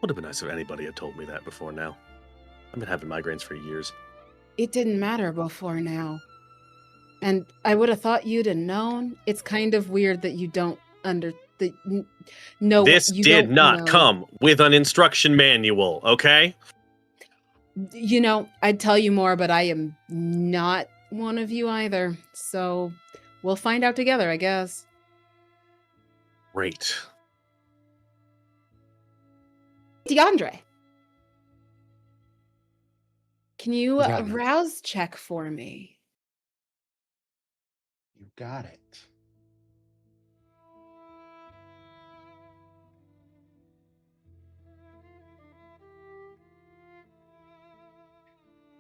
Would have been nice if anybody had told me that before now. I've been having migraines for years.
It didn't matter before now. And I would have thought you'd have known. It's kind of weird that you don't know.
This
you
did
don't
not
know.
come with an instruction manual, okay?
You know, I'd tell you more, but I am not one of you either. So we'll find out together, I guess.
Great.
DeAndre, can you
What's happening?
rouse check for me?
You got it.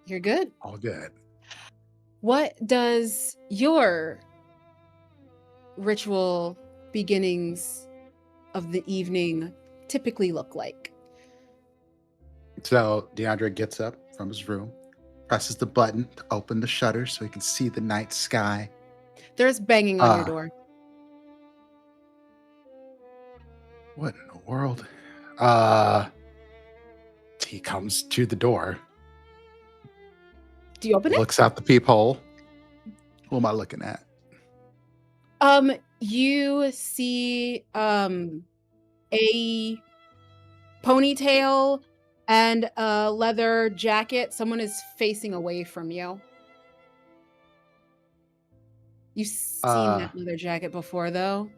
You're good.
All good.
What does your ritual beginnings of the evening typically look like?
So DeAndre gets up from his room, presses the button to open the shutters so he can see the night sky.
There's banging on your door.
What in the world? He comes to the door,
Do you open it?
looks out the peephole. Who am I looking at?
You see a ponytail and a leather jacket. Someone is facing away from you. You've seen that leather jacket before, though.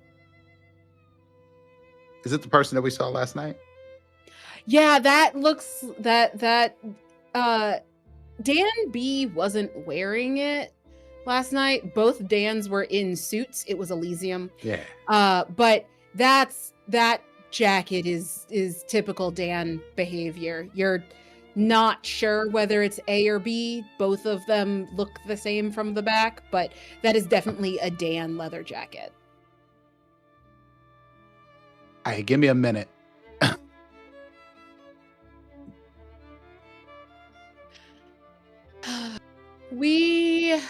Is it the person that we saw last night?
Yeah, that looks that Dan B wasn't wearing it last night. Both Dans were in suits. It was Elysium.
Yeah.
But that jacket is typical Dan behavior. You're not sure whether it's A or B. Both of them look the same from the back, but that is definitely a Dan leather jacket.
Hey, give me a minute.
We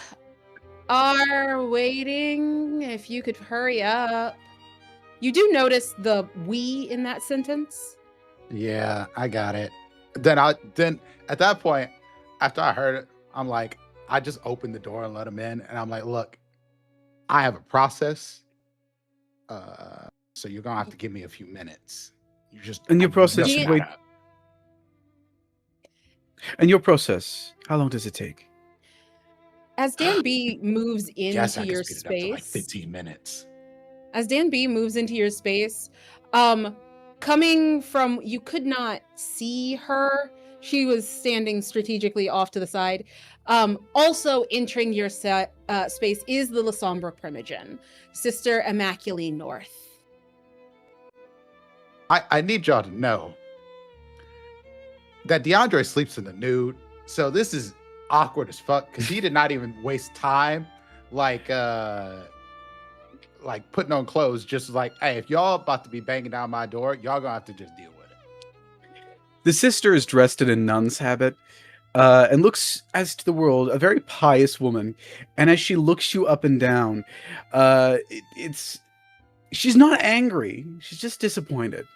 are waiting. If you could hurry up. You do notice the we in that sentence?
Yeah, I got it. Then at that point, after I heard it, I'm like, I just opened the door and let him in, and I'm like, look, I have a process. So you're gonna have to give me a few minutes. You just
And your process,
Yeah.
wait. And your process, how long does it take?
As Dan B moves
Guess I
into
can
your
speed it up to like
space,
15 minutes.
as Dan B moves into your space, coming from, you could not see her. She was standing strategically off to the side. Also entering your space is the La Sombra Primogen, Sister Immaculée North.
I need y'all to know that DeAndre sleeps in the nude. So this is awkward as fuck because he did not even waste time like putting on clothes. Just like, hey, if y'all about to be banging down my door, y'all gonna have to just deal with it.
The sister is dressed in a nun's habit and looks, as to the world, a very pious woman. And as she looks you up and down, she's not angry. She's just disappointed.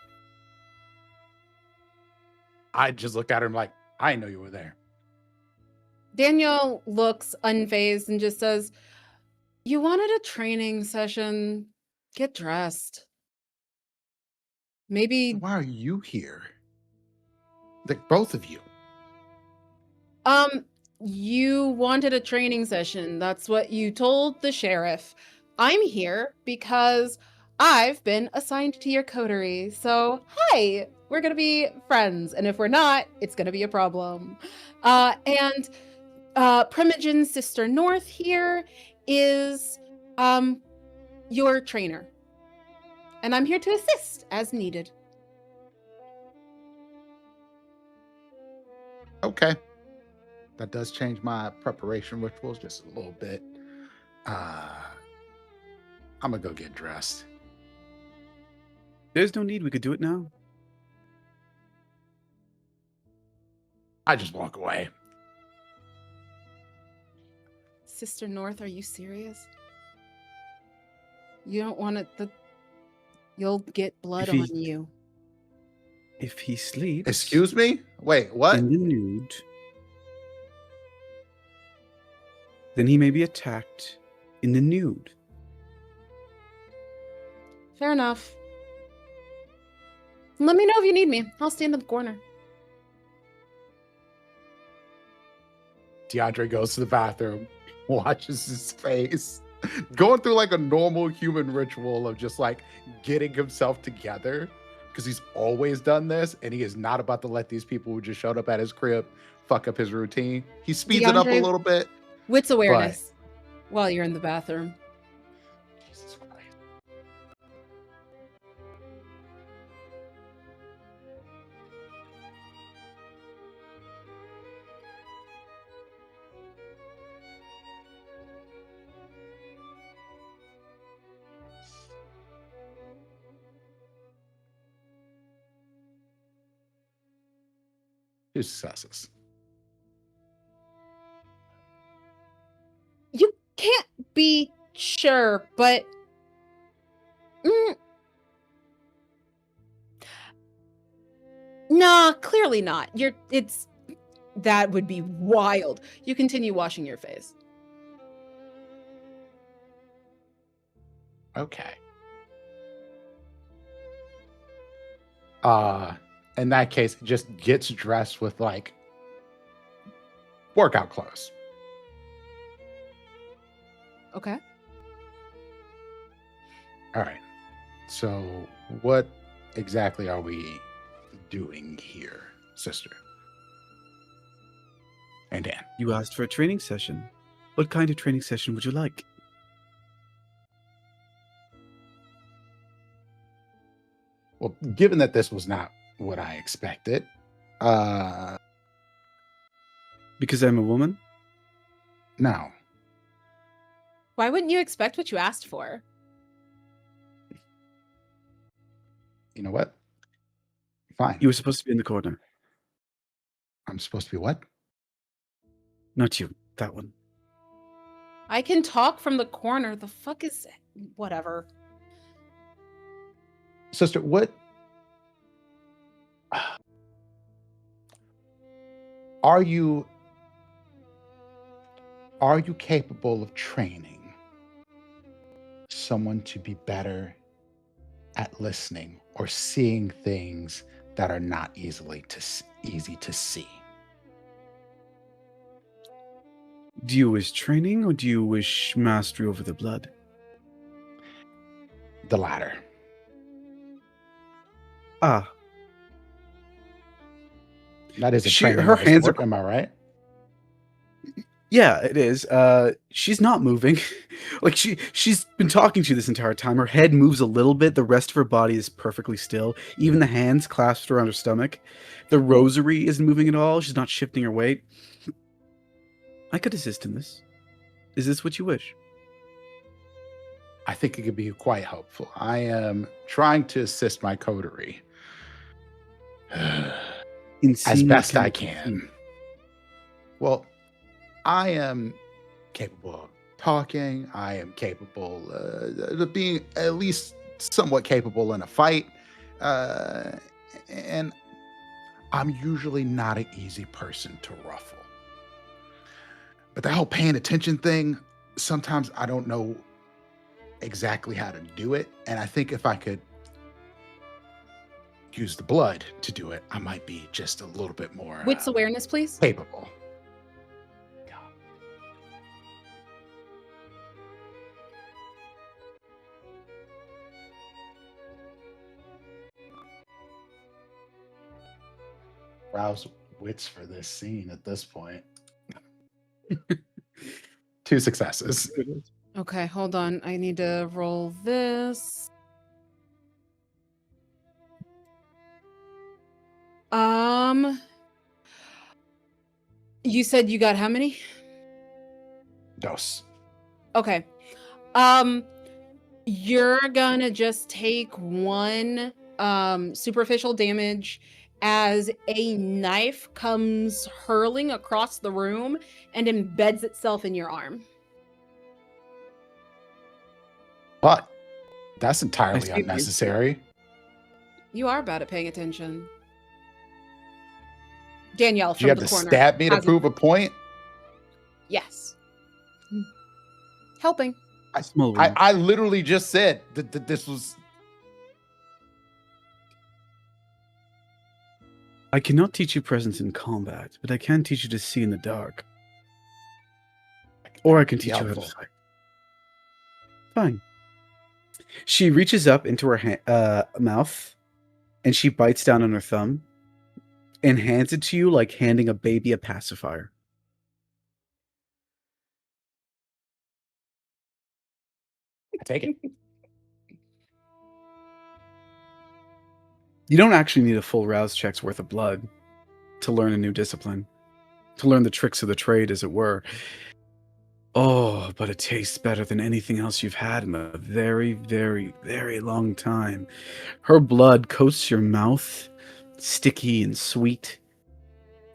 I just look at her and I'm like, I didn't know you were there.
Daniel looks unfazed and just says, "You wanted a training session. Get dressed. Maybe
Why are you here? Like both of you.
you wanted a training session. That's what you told the sheriff. I'm here because I've been assigned to your coterie. So, hi, we're going to be friends. And if we're not, it's going to be a problem." And Primogen's Sister North here is your trainer. And I'm here to assist as needed.
Okay. That does change my preparation rituals just a little bit. I'm gonna go get dressed.
There's no need. We could do it now.
I just walk away.
Sister North, are you serious? You don't want it. You'll get blood
If he-
on you.
If he sleeps
Excuse me? Wait, what?
in the nude, then he may be attacked in the nude.
Fair enough. Let me know if you need me. I'll stand in the corner.
DeAndre goes to the bathroom, watches his face, going through like a normal human ritual of just like getting himself together because he's always done this and he is not about to let these people who just showed up at his crib fuck up his routine. He speeds it up a
DeAndre,
little bit.
Wits awareness while you're in the bathroom.
Jesus Christ. Two successes.
You can't be sure, but nah, clearly not. That would be wild. You continue washing your face.
Okay. In that case, just gets dressed with like workout clothes.
Okay.
All right. So, what exactly are we doing here, sister? And Dan.
You asked for a training session. What kind of training session would you like?
Well, given that this was not what I expected,
Because I'm a woman?
no.
Why wouldn't you expect what you asked for?
You know what? Fine.
You were supposed to be in the corner.
I'm supposed to be what?
Not you. That one.
I can talk from the corner. The fuck is whatever.
Sister, what? Are you capable of training someone to be better at listening or seeing things that are not easy to see?
Do you wish training or do you wish mastery over the blood?
The latter.
Ah,
That is a
She-
training
her
of a
hands are
sport, am I right?
yeah, it is. She's not moving. Like she's been talking to you this entire time. Her head moves a little bit. The rest of her body is perfectly still. Even the hands clasped around her stomach. The rosary isn't moving at all. She's not shifting her weight. I could assist in this. Is this what you wish?
I think it could be quite helpful. I am trying to assist my coterie
In
as
seeing
best
what
I can. Well, I am capable of talking. I am capable of being at least somewhat capable in a fight. And I'm usually not an easy person to ruffle. But the whole paying attention thing, sometimes I don't know exactly how to do it. And I think if I could use the blood to do it, I might be just a little bit more
Wits awareness, please.
capable. Rouse wits for this scene at this point. 2 successes.
Okay, hold on. I need to roll this. You said you got how many?
Dose.
Okay. You're gonna just take one superficial damage as a knife comes hurling across the room and embeds itself in your arm.
But that's
I
entirely
see.
unnecessary.
You are bad at paying attention. Danielle
Do you
from
have
the
to
corner.
stab me to
has a-
prove a point?
Yes. Helping.
Small wound.
I literally just said that this was.
I cannot teach you presence in combat, but I can teach you to see in the dark. Or I can teach you how to
Helpful.
fight. Fine. She reaches up into her mouth, and she bites down on her thumb, and hands it to you like handing a baby a pacifier.
I take it.
You don't actually need a full rouse check's worth of blood to learn a new discipline, to learn the tricks of the trade, as it were. Oh, but it tastes better than anything else you've had in a very, very, very long time. Her blood coats your mouth, sticky and sweet,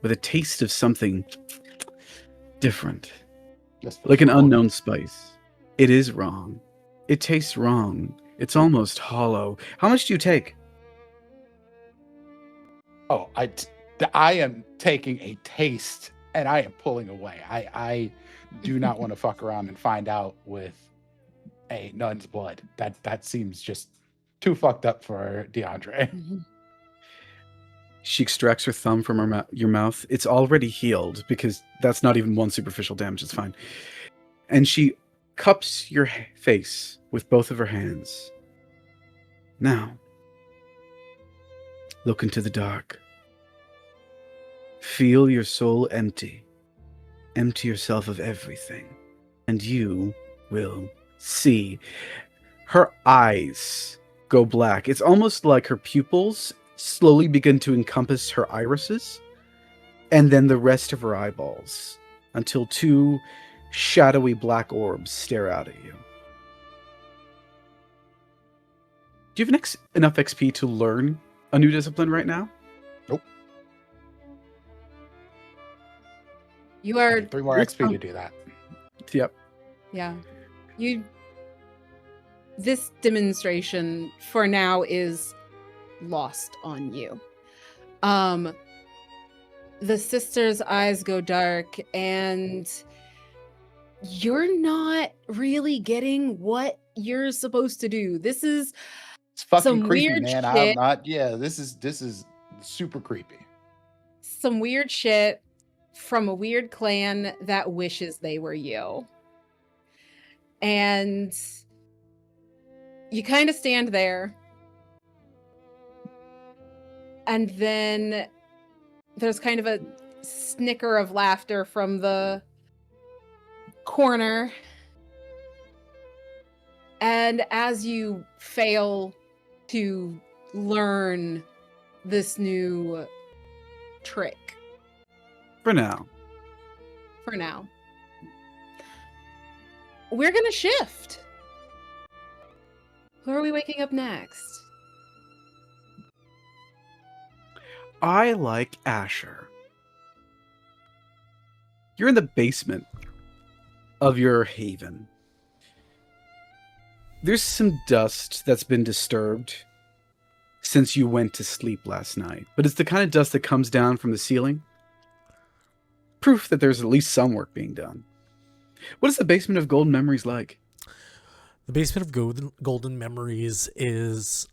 with a taste of something different,
This feels
like an
wrong.
unknown spice. It is wrong. It tastes wrong. It's almost hollow. How much do you take?
Oh, I am taking a taste and I am pulling away. I do not want to fuck around and find out with a nun's blood. That seems just too fucked up for DeAndre.
She extracts her thumb from your mouth. It's already healed because that's not even one superficial damage. It's fine. And she cups your face with both of her hands. Now, look into the dark. Feel your soul empty. Empty yourself of everything. And you will see. Her eyes go black. It's almost like her pupils slowly begin to encompass her irises, and then the rest of her eyeballs, until two shadowy black orbs stare out at you. Do you have enough XP to learn a new discipline right now?
Nope.
You
I
are
need 3 more XP to do that.
Yep.
Yeah. This demonstration for now is lost on you. The sister's eyes go dark and you're not really getting what you're supposed to do. This is
It's fucking
some
creepy,
weird
man. I'm
shit.
not. Yeah, this is super creepy.
Some weird shit from a weird clan that wishes they were you. And you kind of stand there. And then there's kind of a snicker of laughter from the corner. And as you fail to learn this new trick
For now.
for now, we're going to shift. Who are we waking up next?
I like Asher. You're in the basement of your haven. There's some dust that's been disturbed since you went to sleep last night, but it's the kind of dust that comes down from the ceiling. Proof that there's at least some work being done. What is the basement of Golden Memories like?
The basement of Golden Memories is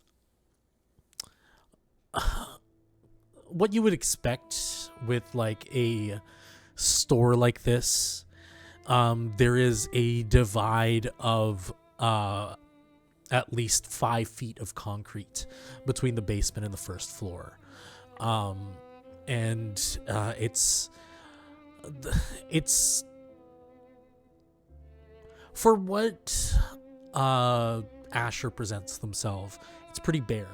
what you would expect with like a store like this. There is a divide of at least 5 feet of concrete between the basement and the first floor. And it's for what Asher presents themselves, it's pretty bare.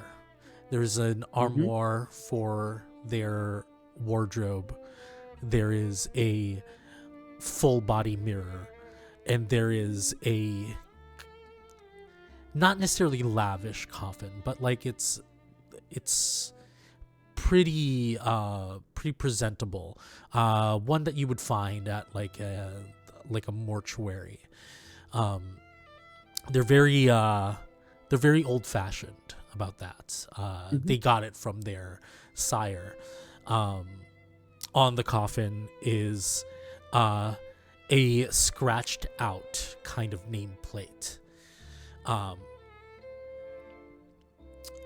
There's an armoire for their wardrobe. there is a full body mirror, and there is a not necessarily lavish coffin, but like it's pretty presentable. One that you would find at like a mortuary. They're very old fashioned about that. They got it from their sire. On the coffin is a scratched out kind of nameplate.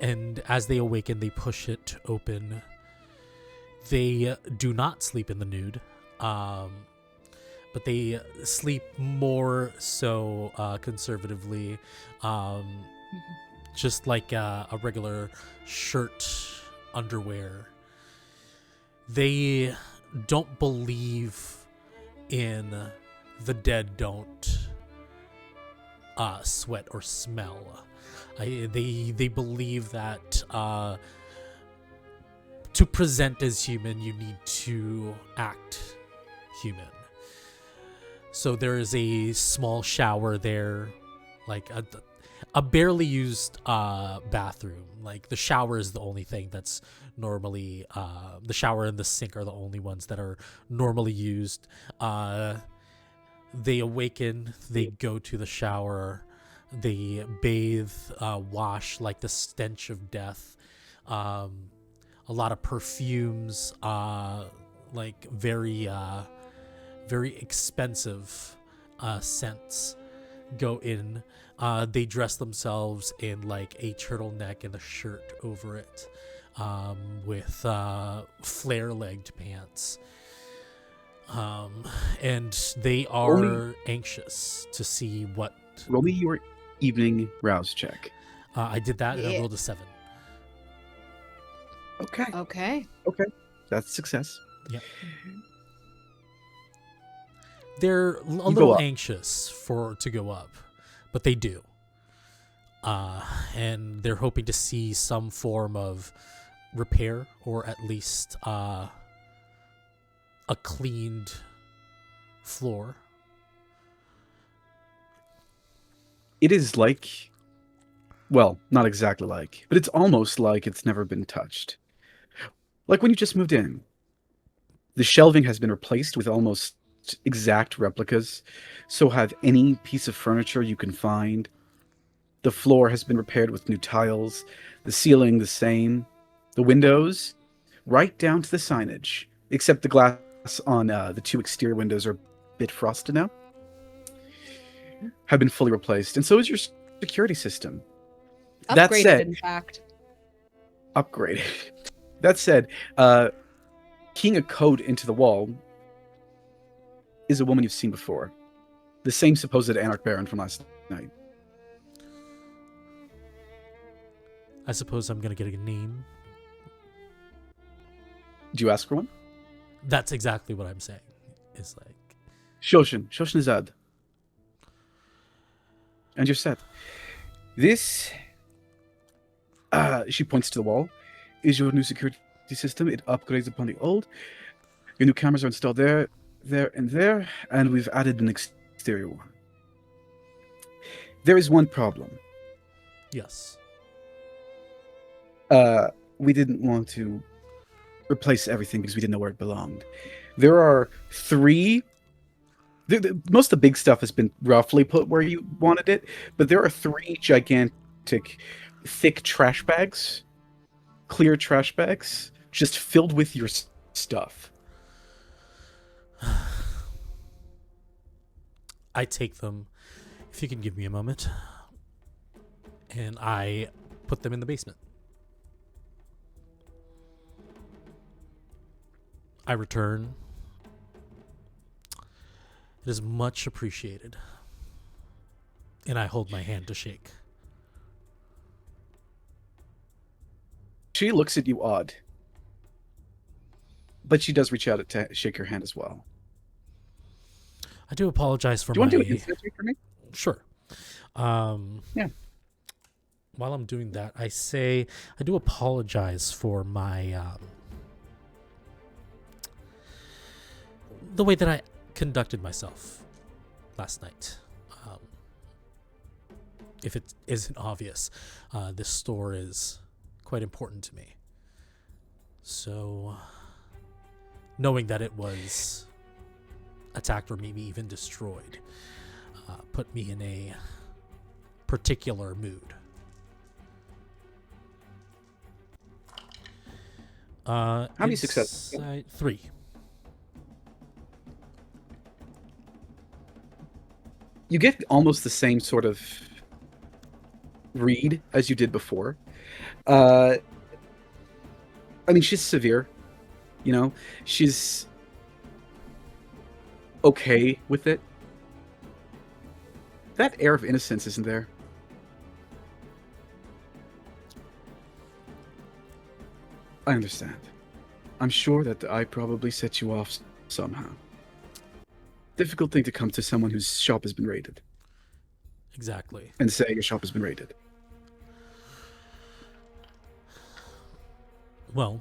And as they awaken, they push it open. They do not sleep in the nude, but they sleep more so conservatively, just like a regular shirt, underwear. They don't believe in the dead don't sweat or smell. They believe that to present as human, you need to act human. So there is a small shower there, like a barely used bathroom. Like the shower is the only thing that's normally the shower and the sink are the only ones that are normally used. They awaken, they go to the shower, they bathe, wash, like the stench of death. A lot of perfumes, like very expensive scents go in. They dress themselves in like a turtleneck and a shirt over it, with flare-legged pants. And they are anxious to see what.
Roll me your evening rouse check.
I did that and I
Yeah.
rolled a 7.
Okay.
Okay.
That's a success.
Yep. They're a
go
little
up.
anxious to go up, but they do. And they're hoping to see some form of repair, or at least a cleaned floor.
It is like, well, not exactly like, but it's almost like it's never been touched. Like when you just moved in. The shelving has been replaced with almost exact replicas, so have any piece of furniture you can find. The floor has been repaired with new tiles, the ceiling the same, the windows, right down to the signage, except the glass on the 2 exterior windows are a bit frosted now, have been fully replaced, and so is your security system. That
Upgraded,
said-
in fact.
Upgraded. That said, keying a code into the wall is a woman you've seen before. The same supposed Anarch Baron from last night.
I suppose I'm going to get a name.
Do you ask for one?
That's exactly what I'm saying. It's like,
Shoshin Azad. And you're set. This, she points to the wall, is your new security system. It upgrades upon the old. Your new cameras are installed there, and there, and we've added an exterior one. There is one problem.
yes.
We didn't want to replace everything because we didn't know where it belonged. There are 3. Most of the big stuff has been roughly put where you wanted it, but there are 3 gigantic, thick trash bags, clear trash bags, just filled with your stuff.
I take them. If you can give me a moment. And I put them in the basement. I return. It is much appreciated. And I hold my hand to shake.
She looks at you odd, but she does reach out to shake your hand as well.
I do apologize for
Do you want to
my...
do an insight check for me?
Sure.
Yeah.
While I'm doing that, I say I do apologize for my the way that I conducted myself last night. If it isn't obvious, this store is quite important to me. So, knowing that it was attacked or maybe even destroyed, put me in a particular mood.
How many successes?
3.
You get almost the same sort of read as you did before. I mean, she's severe. You know, she's okay with it. That air of innocence isn't there. I understand. I'm sure that I probably set you off somehow. Difficult thing to come to someone whose shop has been raided
Exactly.
and say your shop has been raided.
Well,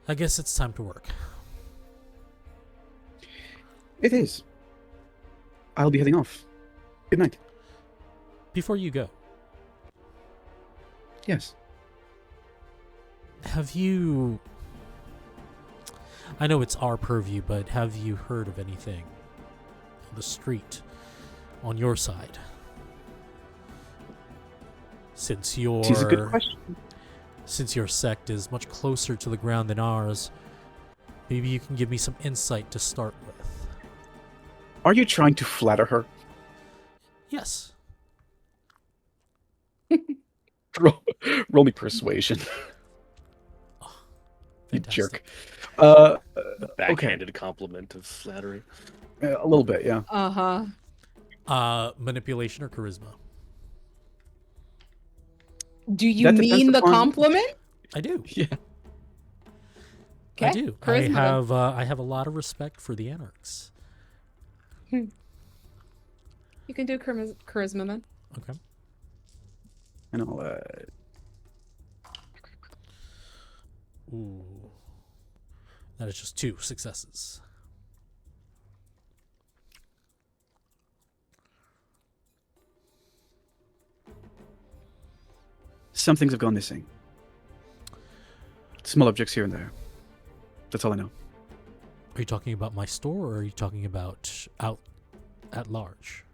I guess it's time to work.
It is. I'll be heading off. Good night.
Before you go,
Yes.
have you... I know it's our purview, but have you heard of anything on the street on your side? Since
It's a good question.
Since your sect is much closer to the ground than ours, maybe you can give me some insight to start with.
Are you trying to flatter her?
Yes.
Roll me persuasion. You
Fantastic.
jerk.
Backhanded compliment of flattery.
A little bit, yeah.
Uh-huh.
Manipulation or charisma?
Do you
That depends
mean the
upon-
compliment?
I do.
Yeah.
I
Okay,
do.
charisma then.
I have a lot of respect for the anarchs.
You can do charisma then.
Okay.
And I'll,
Ooh. That is just 2 successes.
some things have gone missing. Small objects here and there. That's all I know.
Are you talking about my store, or are you talking about out at large?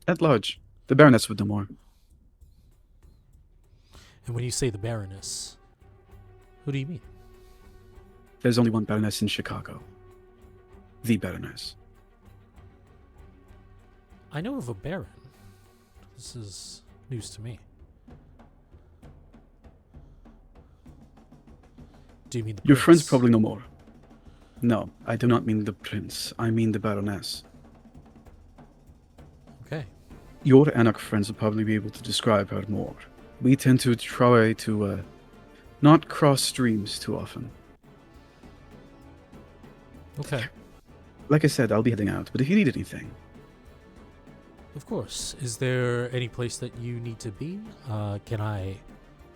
At large, the Baroness would know more.
And when you say the Baroness, who do you mean?
There's only one Baroness in Chicago. The Baroness.
I know of a Baron. This is news to me. Do you mean the
Your friends
Prince?
probably know more. No, I do not mean the Prince. I mean the Baroness.
Okay.
Your Anarch friends will probably be able to describe her more. We tend to try to not cross streams too often.
Okay.
Like I said, I'll be heading out, but if you need anything,
Of course. Is there any place that you need to be? Can I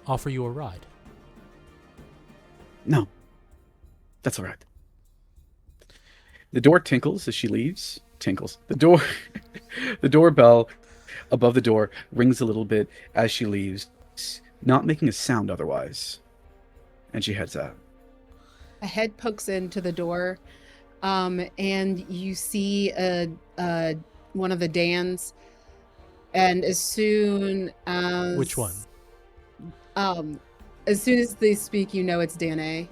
offer you a ride?
no. That's all right. The door tinkles as she leaves. Tinkles. The door, the doorbell above the door rings a little bit as she leaves, not making a sound otherwise. And she heads out.
A head pokes into the door, and you see one of the Dans. And as soon as
Which one?
As soon as they speak, you know it's Danae.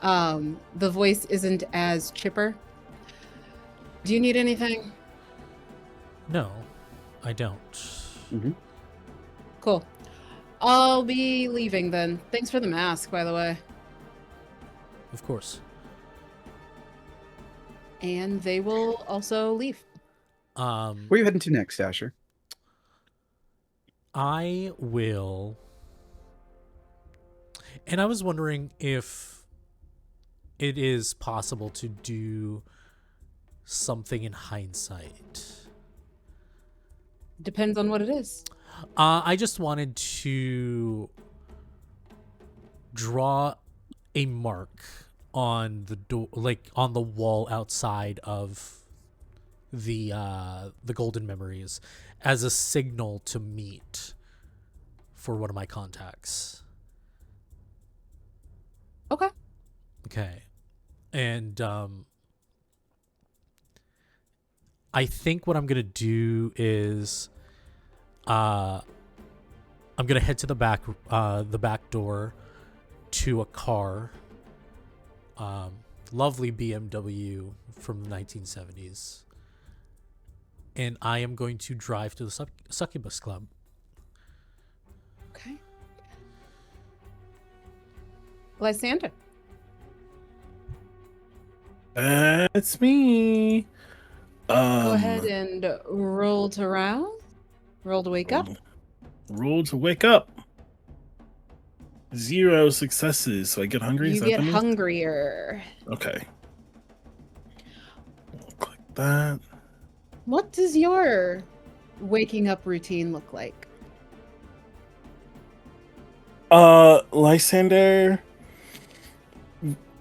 The voice isn't as chipper. Do you need anything?
No, I don't.
Cool. I'll be leaving then. Thanks for the mask, by the way.
Of course.
And they will also leave.
Where are you heading to next, Asher?
I will. And I was wondering if it is possible to do something in hindsight.
Depends on what it is.
I just wanted to draw a mark on the door, like on the wall outside of the Golden Memories, as a signal to meet for one of my contacts.
Okay.
Okay. And I think what I'm gonna do is I'm gonna head to the back door to a car. Lovely BMW from the 1970s. And I am going to drive to the Succubus Club.
Okay. Lysander.
That's me.
Go ahead and roll to rouse. Roll to wake up.
Roll to wake up. 0 successes, so I get hungry.
You
Is that
get
the move?
hungrier.
Okay. Click that.
What does your waking up routine look like?
Lysander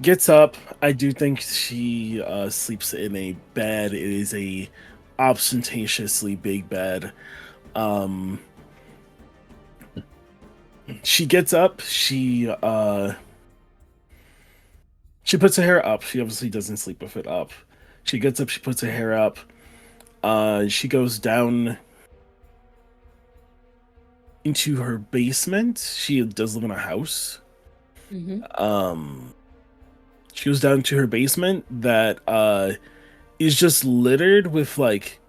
gets up. I do think she sleeps in a bed. It is a ostentatiously big bed. She gets up. She puts her hair up. She obviously doesn't sleep with it up. She gets up. She puts her hair up. She goes down into her basement. She does live in a house.
Mm-hmm.
She goes down to her basement that is just littered with like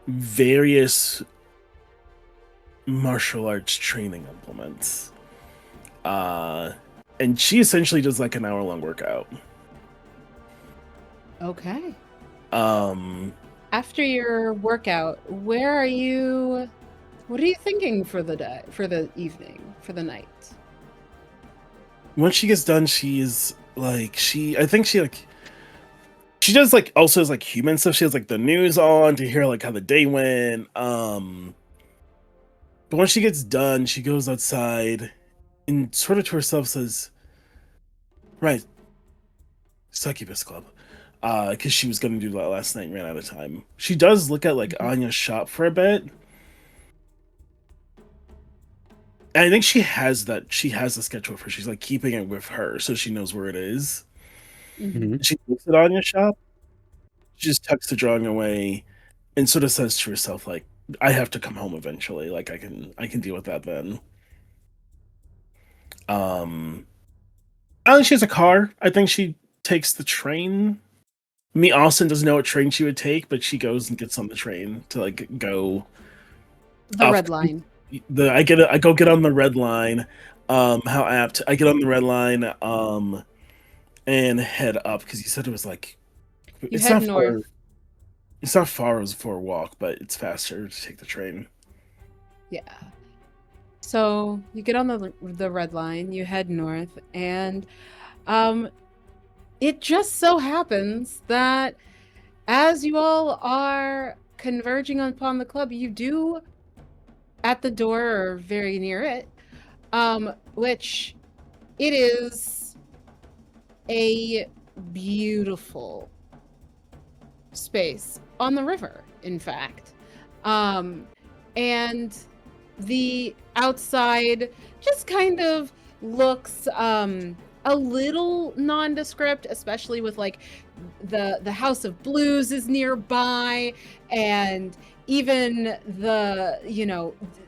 various martial arts training implements. And she essentially does like an hour-long workout.
Okay.
After
your workout, what are you thinking for the day, for the evening, for the night?
Once she gets done, she's like, I think she does like also has like human stuff. She has like the news on to hear like how the day went. But once she gets done, she goes outside and sort of to herself says, right, Succubus Club. Because she was going to do that last night and ran out of time. She does look at like Anya's shop for a bit. And I think she has the sketch with her. She's like keeping it with her so she knows where it is.
Mm-hmm.
She looks at Anya's shop. She just tucks the drawing away and sort of says to herself, like, I have to come home eventually. Like I can deal with that then. I don't think she has a car. I think she takes the train. Austin doesn't know what train she would take, but she goes and gets on the train to like go.
The red line.
I go get on the red line. How apt! I get on the red line. And head up because you said it was like.
It's not north.
Far. It's not far. It was for a walk, but it's faster to take the train.
Yeah. So you get on the red line. You head north, and it just so happens that as you all are converging upon the club, you do at the door or very near it, which it is a beautiful space on the river, in fact. And the outside just kind of looks a little nondescript, especially with like the House of Blues is nearby, and even the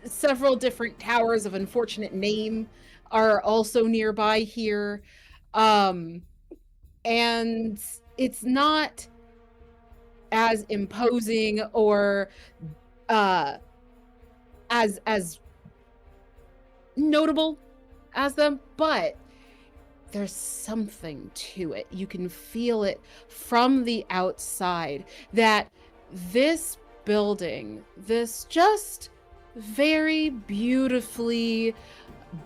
several different towers of unfortunate name are also nearby here. And it's not as imposing or as notable as them, but there's something to it. You can feel it from the outside that this building, this just very beautifully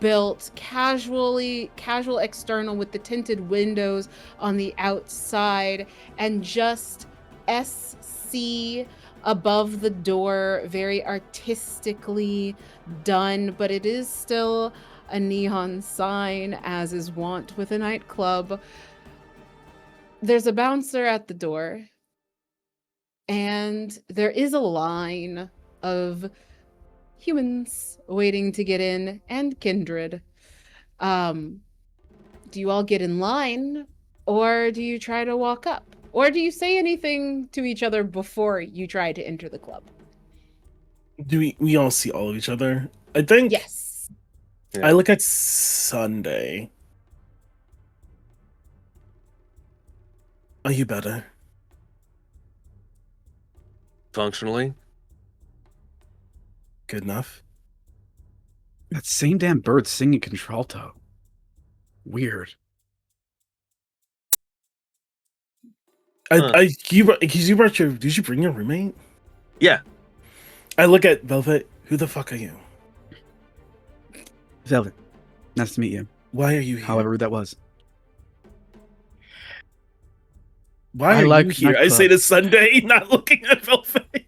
built, casual external with the tinted windows on the outside, and just SC above the door, very artistically done, but it is still a neon sign, as is wont with a nightclub. There's a bouncer at the door, and there is a line of humans waiting to get in, and kindred. Do you all get in line, or do you try to walk up? Or do you say anything to each other before you try to enter the club?
Do we all see all of each other? I think.
Yes.
I look at Sunday. Are you better?
Functionally.
Good enough.
That same damn bird singing contralto. Weird.
Did you bring your roommate?
Yeah.
I look at Velvet. Who the fuck are you?
Velvet, nice to meet you.
Why are you here?
However rude that was.
Why
I
are
like
you here? I
nightclub.
say to Sunday, not looking at Velvet.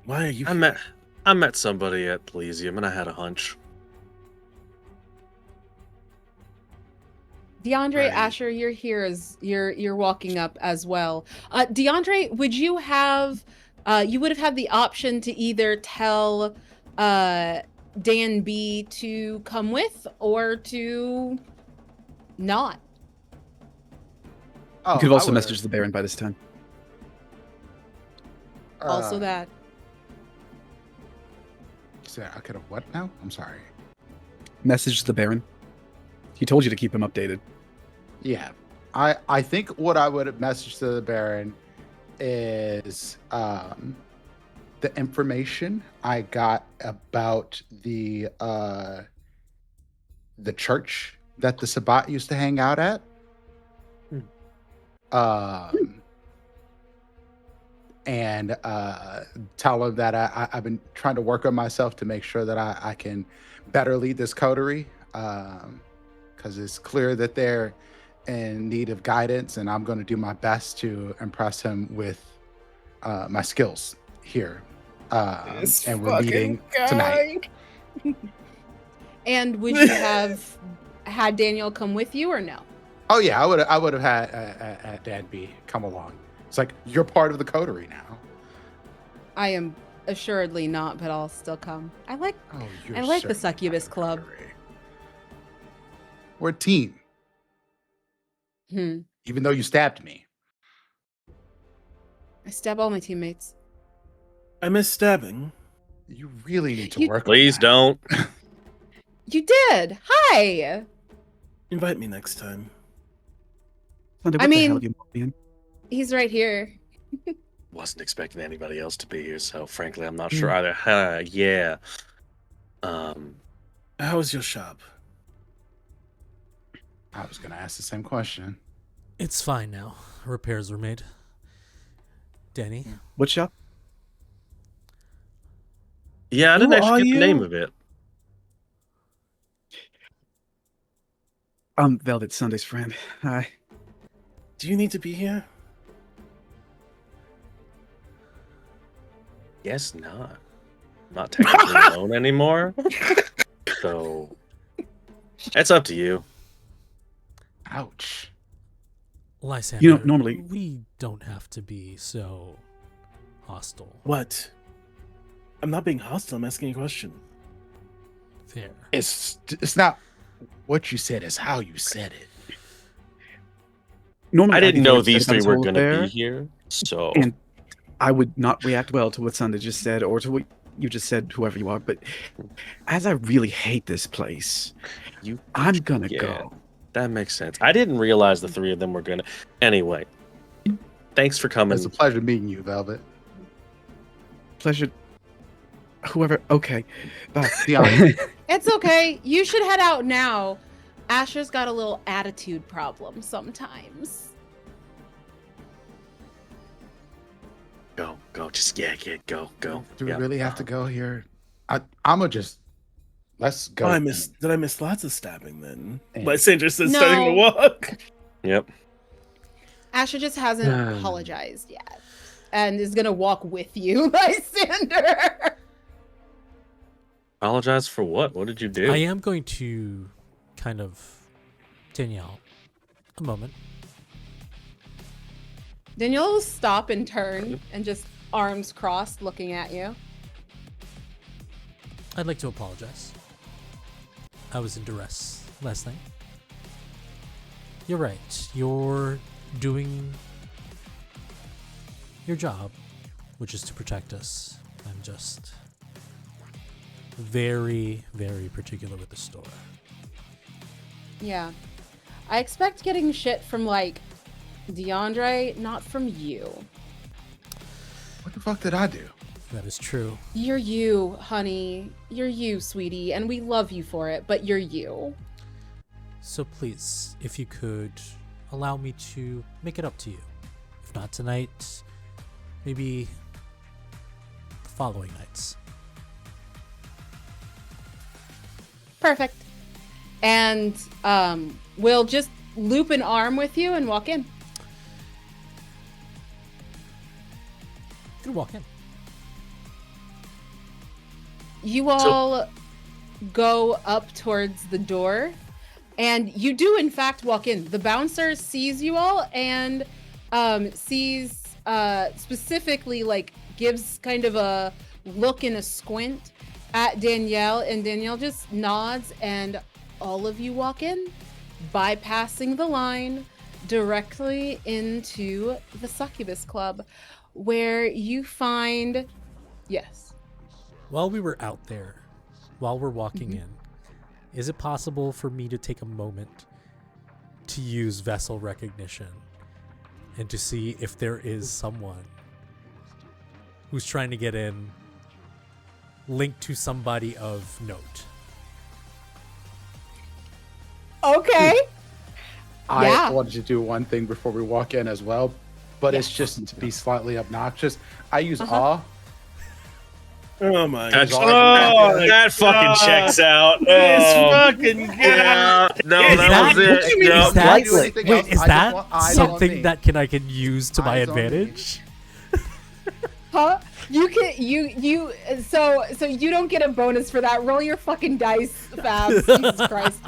Why are you here?
I met somebody at Elysium and I had a hunch.
DeAndre,
Right.
Asher, you're here as you're walking up as well. DeAndre, would you have you would have had the option to either tell Dan B to come with or to not.
Oh,
You could have also
I would've-
messaged the Baron by this time.
Also
uh,
that.
So I could have what now? I'm sorry.
Message the Baron. He told you to keep him updated.
Yeah, I think what I would have messaged to the Baron is the information I got about the church that the Sabbat used to hang out at. And tell him that I've been trying to work on myself to make sure that I can better lead this coterie, because it's clear that they're in need of guidance, and I'm going to do my best to impress him with my skills here. And we're meeting tonight.
And would you have had Daniel come with you or no?
Oh yeah, I would have had Dad B come along. It's like, you're part of the coterie now.
I am assuredly not, but I'll still come. I like
Oh,
I like the Succubus Club.
We're a team,
Hmm.
even though you stabbed me.
I stab all my teammates.
I miss stabbing.
You really need to
You-
work.
Please
on
don't.
You did. Hi.
Invite me next time.
Sunday,
I
what the
mean-
hell have you been?
He's right here.
Wasn't expecting anybody else to be here, so frankly, I'm not sure either. Yeah.
How was your shop?
I was gonna ask the same question.
It's fine now. Repairs were made. Danny,
What shop?
Yeah, I didn't
Who
actually
are
get the name
you?
of it.
Velvet, Sunday's friend. Hi.
Do you need to be here?
Guess not. I'm not technically alone anymore. So it's up to you.
Ouch.
Lysander,
You know, normally-
we don't have to be so hostile.
What? I'm not being hostile. I'm asking a question.
There.
It's not what you said, it's how you said it.
Normally,
I
I'd
didn't
be
know
very
these
upset
three
about
were
this
going
whole
to
affair,
be here. So
And I would not react well to what Sunday just said or to what you just said, whoever you are. But as I really hate this place, I'm gonna
Yeah.
go.
that makes sense. I didn't realize the three of them were going to. Anyway, thanks for coming.
It's a pleasure meeting you, Velvet.
Pleasure. Whoever. Okay. Bye.
Deanna.
It's okay. You should head out now. Asher's got a little attitude problem sometimes.
Go. Just go.
Do we
Yeah.
really have to go here? I'ma just let's go.
Oh, did I miss lots of stabbing then?
Eh.
Lysander says
No.
starting to walk.
Yep.
Asher just hasn't apologized yet and is going to walk with you, Lysander.
Apologize for what? What did you do?
I am going to kind of Danielle a moment.
Danielle will stop and turn and just arms crossed looking at you.
I'd like to apologize. I was in duress last night. You're right. You're doing your job, which is to protect us. I'm just very, very particular with the store.
Yeah. I expect getting shit from, like, DeAndre, not from you.
What the fuck did I do?
That is true.
You're you, honey. You're you, sweetie, and we love you for it, but you're you.
So please, if you could allow me to make it up to you. If not tonight, maybe the following nights.
Perfect. And we'll just loop an arm with you and walk in.
You can walk in.
You all go up towards the door, and you do in fact walk in. The bouncer sees you all and sees specifically, like, gives kind of a look and a squint at Danielle, and Danielle just nods, and all of you walk in, bypassing the line directly into the Succubus Club, where you find, yes.
While we were out there, while we're walking in, is it possible for me to take a moment to use vessel recognition and to see if there is someone who's trying to get in linked to somebody of note?
Okay.
I
Yeah.
wanted to do one thing before we walk in as well, but it's just to be slightly obnoxious. I use awe.
Oh my
That's,
god.
that fucking checks out.
This
Oh,
fucking
yeah. No,
Is
that was
that-
it.
what do you mean,
Yep.
is that-
Do anything
wait,
else,
is
I
that
just want eyes on me.
something that I can use to my
Eyes on me.
advantage?
Huh? You can so you don't get a bonus for that. Roll your fucking dice, Fab. Jesus Christ.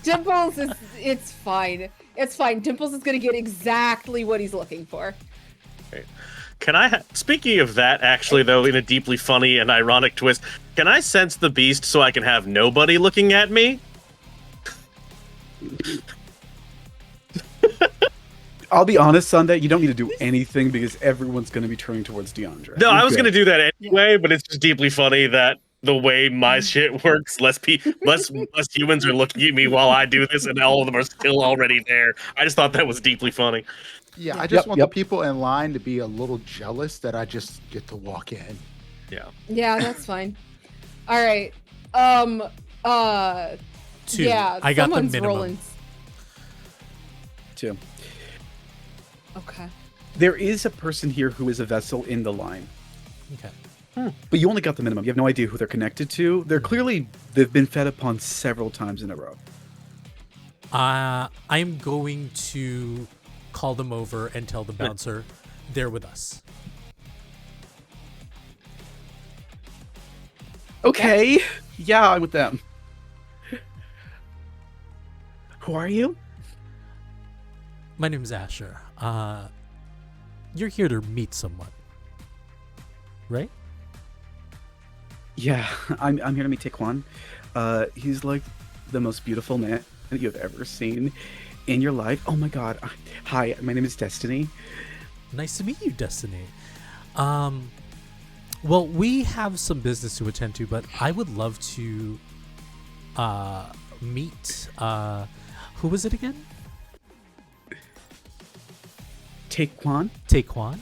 Dimples it's fine. It's fine. Dimples is gonna get exactly what he's looking for.
Can I, speaking of that, actually, though, in a deeply funny and ironic twist, can I sense the beast so I can have nobody looking at me?
I'll be honest, Sunday, you don't need to do anything because everyone's going to be turning towards DeAndre.
No,
You're
I was
good.
going to do that anyway, but it's just deeply funny that the way my shit works, less humans are looking at me while I do this, and all of them are still already there. I just thought that was deeply funny.
Yeah, I just want
Yep.
the people in line to be a little jealous that I just get to walk in.
Yeah.
Yeah, that's fine. All right.
2.
Yeah,
I got the
someone's
minimum.
rolling.
2.
Okay.
There is a person here who is a vessel in the line,
Okay.
but you only got the minimum. You have no idea who they're connected to. They've been fed upon several times in a row.
I'm going to call them over and tell the bouncer they're with us.
Okay. Yeah, I'm with them. Who are you?
My name's Asher. You're here to meet someone, right?
Yeah, I'm here to meet Taekwon. He's like the most beautiful man that you have ever seen in your life. Oh my god. Hi, my name is Destiny.
Nice to meet you, Destiny. Well, we have some business to attend to, but I would love to meet who was it again?
Taekwon?
Taekwon?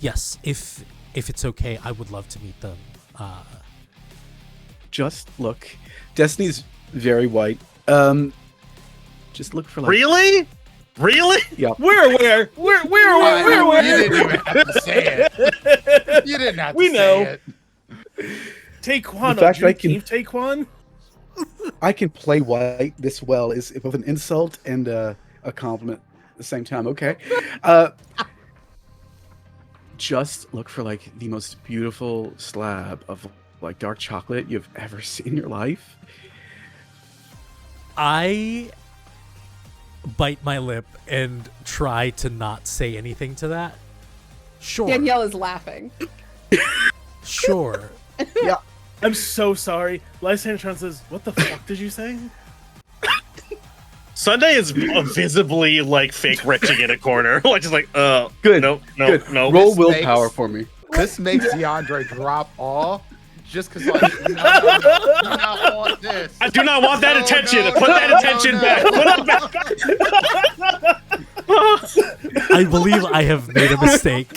Yes, if it's okay, I would love to meet them.
Just look. Destiny's very white. Just look for like
Really? Really?
Yeah.
Where?
You didn't even have to say it. You didn't have to
We
say
know.
it.
Taekwon,
The fact that I can-
Taekwon?
I can play white this well is both an insult and a compliment at the same time. Okay. Just look for like the most beautiful slab of like dark chocolate you've ever seen in your life?
I bite my lip and try to not say anything to that. Sure.
Danielle is laughing.
Sure.
I'm so sorry. Lysander says, "What the fuck did you say?"
Sunday is visibly like fake retching in a corner. Like just like,
Good.
no,
Good.
no.
Roll
This
willpower
makes-
for me.
This makes DeAndre drop all just because like do not want this.
I do not want that
No,
attention.
no,
Put that
no,
attention
no.
back. Put it back.
I believe I have made a mistake.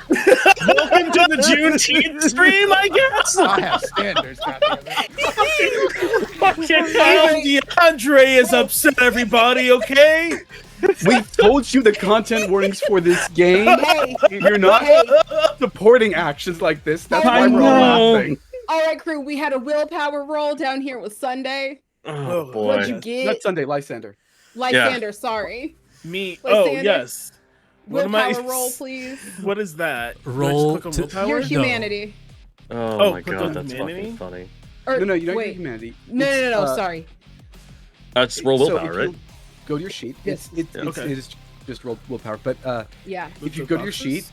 Welcome to the Juneteenth stream, I guess.
I have standards, goddammit.
Fucking hell.
DeAndre is upset. Everybody, okay?
We told you the content warnings for this game.
Hey,
You're not
hey.
supporting actions like this. That's
I
why we're all
know.
laughing.
All right, crew. We had a willpower roll down here with Sunday.
Oh
What'd you
boy.
get?
Not Sunday, Lysander.
Lysander, sorry.
Me.
Lysander?
Oh yes. What am I-
Willpower roll, please.
What is that? Do I just
Roll
click on
to-
willpower?
Your
No.
humanity.
Oh my
click
god,
on
that's
humanity?
fucking funny.
Or,
No, you don't
wait.
get humanity.
No,
It's,
no, sorry.
Just roll
so
willpower,
if
right?
you Go to your sheet.
Yes.
Okay.
It is just roll willpower. But
Yeah.
if you
the
go to your
boxes?
sheet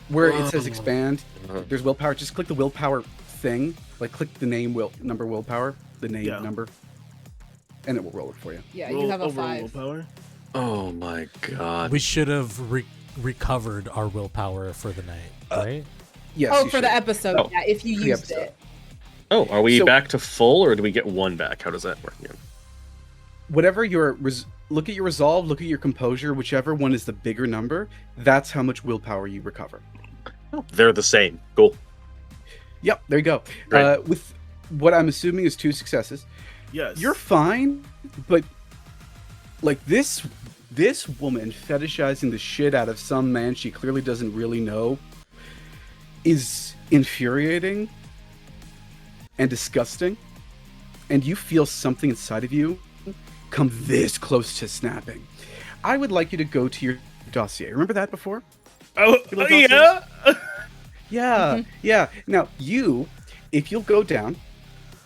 where it says
Oh.
expand,
Uh-huh.
there's willpower. Just click the willpower thing. Like click the name number willpower, the name
Yeah.
number, and it will roll it for you.
Yeah,
Roll
you have a
over
5.
willpower.
Oh my god.
We should have recovered our willpower for the night, right?
Yes.
Oh,
you
for
should.
the episode.
Oh.
Yeah, if you
For the
used
episode.
it.
Oh, are we
So-
back to full, or do we get one back? How does that work? Yeah.
Whatever your look at your resolve, look at your composure, whichever one is the bigger number. That's how much willpower you recover.
They're the same. Cool.
Yep. There you go.
Great.
With what I'm assuming is 2 successes.
Yes.
You're fine, but like this woman fetishizing the shit out of some man she clearly doesn't really know is infuriating and disgusting, and you feel something inside of you come this close to snapping. I would like you to go to your dossier. Remember that before?
Oh,
Little
yeah.
Yeah, yeah. Now if you'll go down,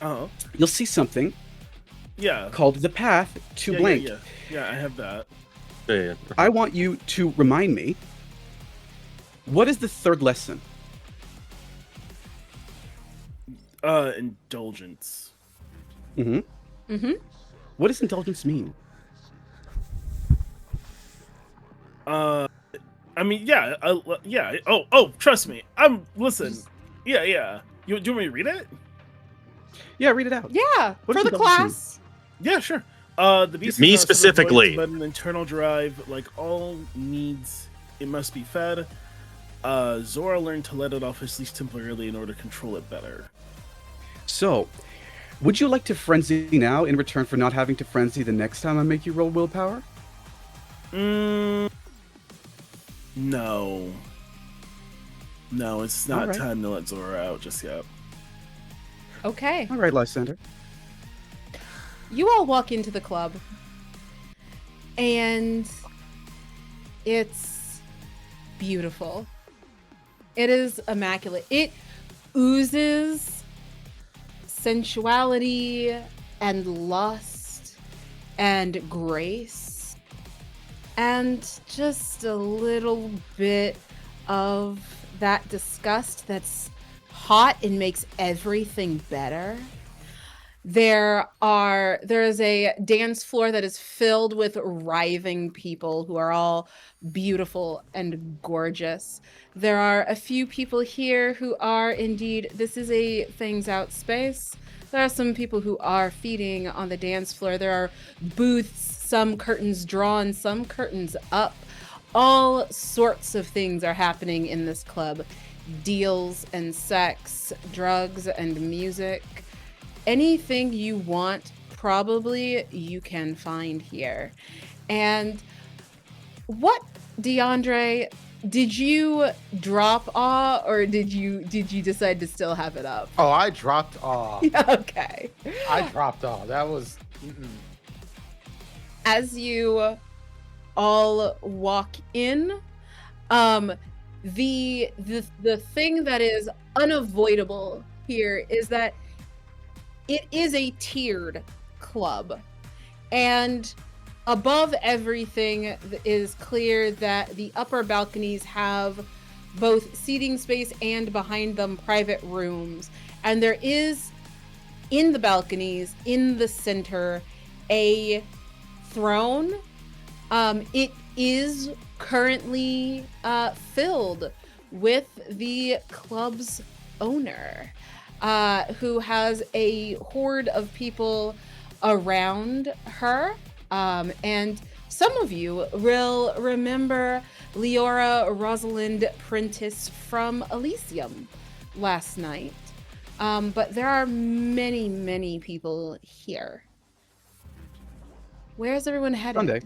Oh,
you'll see something
yeah.
called the path to
Yeah,
blank.
Yeah, I have that.
Yeah.
I want you to remind me, what is the third lesson?
Indulgence.
Mm-hmm.
Mm-hmm.
What does indulgence mean?
I mean, yeah, yeah. Oh, trust me. Listen. Yeah. Do you want me to read it?
Yeah, read it out.
Yeah,
What
for
does
the
indulgence
class.
Yeah, sure. The beast
Me
is not sort of
specifically.
void, but an internal drive, like all needs, it must be fed. Zora learned to let it off at least temporarily in order to control it better.
So, would you like to frenzy now in return for not having to frenzy the next time I make you roll willpower?
No. No, it's not
Alright.
time to let Zora out just yet.
Okay.
All right, Lysander.
You all walk into the club, and it's beautiful. It is immaculate. It oozes sensuality and lust and grace and just a little bit of that disgust that's hot and makes everything better. There is a dance floor that is filled with writhing people who are all beautiful and gorgeous. There are a few people here who are indeed, this is a things out space. There are some people who are feeding on the dance floor. There are booths, some curtains drawn, some curtains up. All sorts of things are happening in this club. Deals and sex, drugs and music. Anything you want, probably you can find here. And what, DeAndre, did you drop awe or did you decide to still have it up?
Oh, I dropped off.
Okay.
I dropped off. That was.
As you all walk in, the thing that is unavoidable here is that it is a tiered club, and above everything is clear that the upper balconies have both seating space and behind them private rooms, and there is in the balconies in the center a throne. It is currently filled with the club's owner, who has a horde of people around her. And some of you will remember Leora Rosalind Prentice from Elysium last night. But there are many, many people here. Where's everyone headed?
Sunday.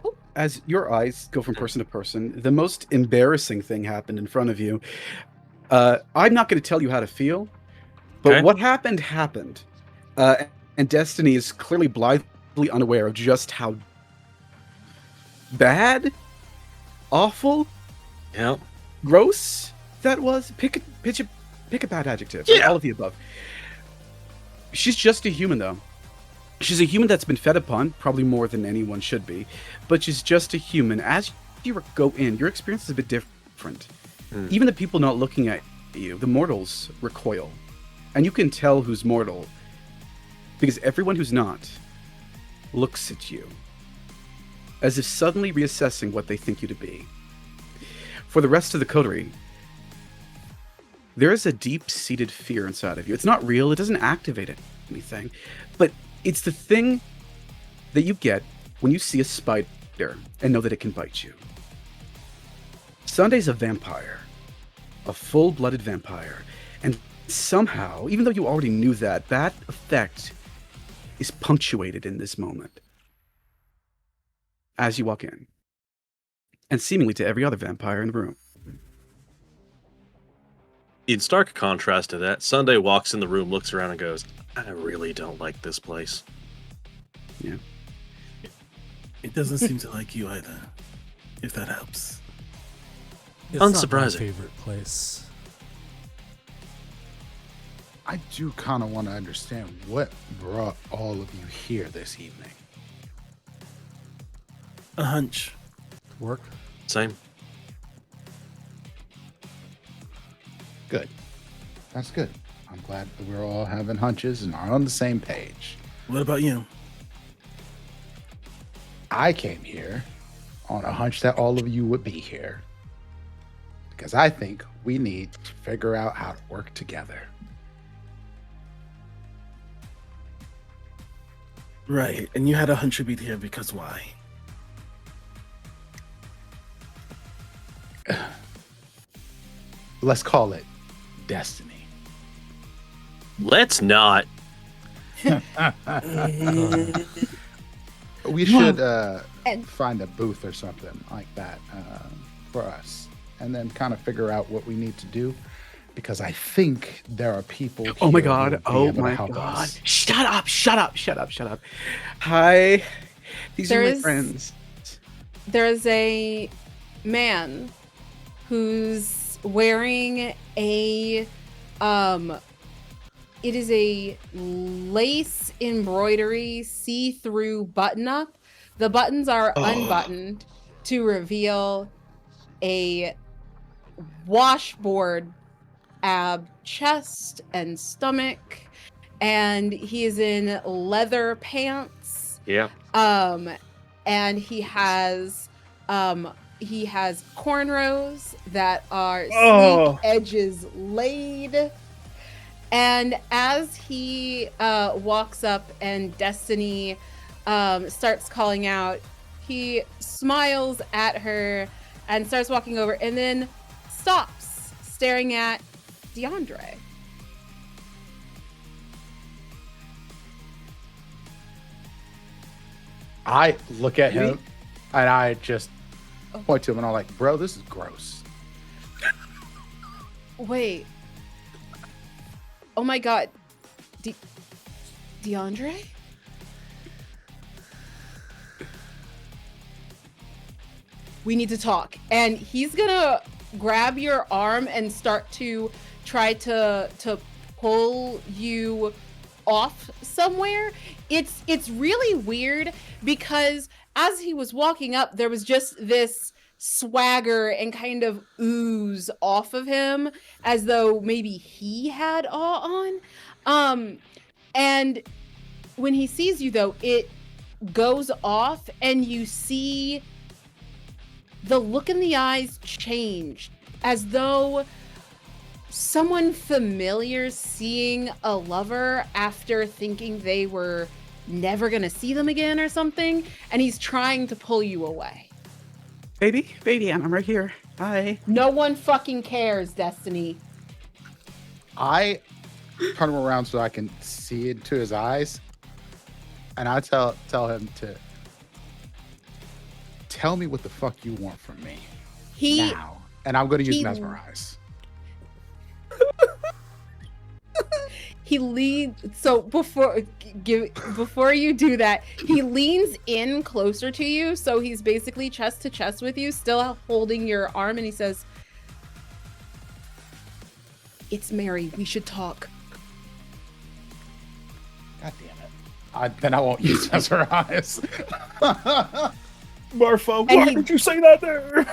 Oh.
As your eyes go from person to person, the most embarrassing thing happened in front of you. I'm not going to tell you how to feel, but
Okay.
what happened happened. And Destiny is clearly blithely unaware of just how bad, awful,
Yeah.
gross that was. Pick a bad adjective.
Yeah.
All of the above. She's just a human, though. She's a human that's been fed upon, probably more than anyone should be, but she's just a human. As you go in, your experience is a bit different. Even the people not looking at you, the mortals, recoil. And you can tell who's mortal, because everyone who's not looks at you, as if suddenly reassessing what they think you to be. For the rest of the coterie, there is a deep-seated fear inside of you. It's not real, it doesn't activate anything, but it's the thing that you get when you see a spider and know that it can bite you. Sunday's a vampire, a full-blooded vampire, and somehow, even though you already knew that, that effect is punctuated in this moment. As you walk in, and seemingly to every other vampire in the room.
In stark contrast to that, Sunday walks in the room, looks around, and goes, I really don't like this place.
Yeah.
It doesn't seem to like you either, if that helps.
It's not my
Unsurprising.
favorite place.
I do kind of want to understand what brought all of you here this evening.
A hunch.
Work.
Same.
Good. That's good. I'm glad that we're all having hunches and are on the same page.
What about you?
I came here on a hunch that all of you would be here because I think we need to figure out how to work together.
Right, and you had a hunch you'd be here because why?
Let's call it destiny.
Let's not.
We should
And-
find a booth or something like that for us, and then kind of figure out what we need to do. Because I think there are people.
Oh my
here who
god.
would be
Oh
able to
my
help
god.
us.
Shut up. Shut up. Shut up. Shut up. Hi. These
There
are my
is-
friends.
There's a man who's wearing a it is a lace embroidery see-through button-up. The buttons are unbuttoned to reveal a washboard ab chest and stomach, and he is in leather pants.
Yeah.
And he has cornrows that are sleek edges laid. And as he walks up and Destiny starts calling out, he smiles at her and starts walking over and then stops staring at DeAndre.
I look at him and I just point to him and I'm like, bro, this is gross.
Wait. Oh my god. DeAndre? We need to talk. And he's gonna grab your arm and start to try to pull you off somewhere. It's really weird because as he was walking up, there was just this swagger and kind of ooze off of him as though maybe he had awe on. And when he sees you, though, it goes off and you see the look in the eyes change, as though someone familiar seeing a lover after thinking they were never gonna see them again or something, and he's trying to pull you away.
Baby, I'm right here. Hi.
No one fucking cares, Destiny.
I turn him around so I can see into his eyes, and I tell him to tell me what the fuck you want from me now, and I'm going to use mesmerize.
He leans, so before you do that, he leans in closer to you, so he's basically chest to chest with you, still holding your arm, and he says, "It's Mary, we should talk."
God damn it. Then I won't use mesmerize.
Marfa, why did you say that there?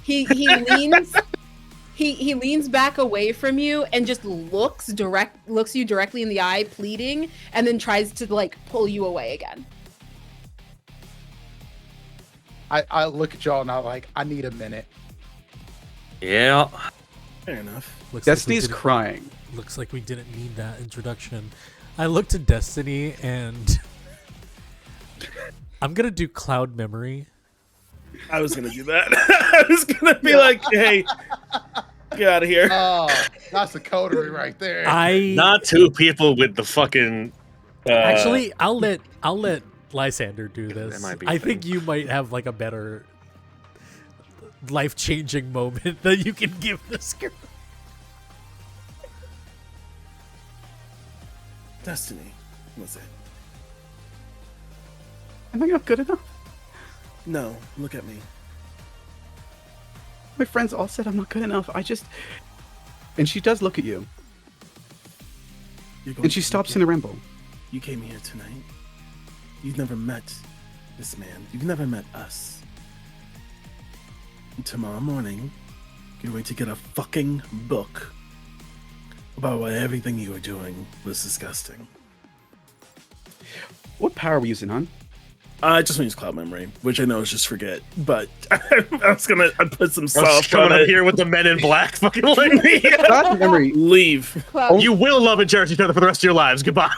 He leans he leans back away from you and just looks you directly in the eye, pleading, and then tries to like pull you away again.
I look at y'all and I'm like, I need a minute.
Yeah.
Fair enough.
Destiny's crying.
Looks like we didn't need that introduction. I looked at Destiny and I'm gonna do cloud memory.
I was gonna do that. I was gonna be like, hey, get out of here.
Oh, that's a coterie right there.
Not two people with the fucking.
Actually, I'll let Lysander do this.
That might be
I think you might have like a better life-changing moment that you can give this girl.
Destiny, what's it?
Am I not good enough?
No, look at me.
My friends all said I'm not good enough. And she does look at you. And she stops in a ramble.
You came here tonight. You've never met this man. You've never met us. And tomorrow morning, you're going to get a fucking book about why everything you were doing was disgusting.
What power are we using, hon?
I just want to use cloud memory, which I know is just forget, but I was gonna put some
I was
soft
showing
on
up
it.
here with the men in black fucking like
Cloud memory.
Leave.
You will love and cherish each other for the rest of your lives. Goodbye.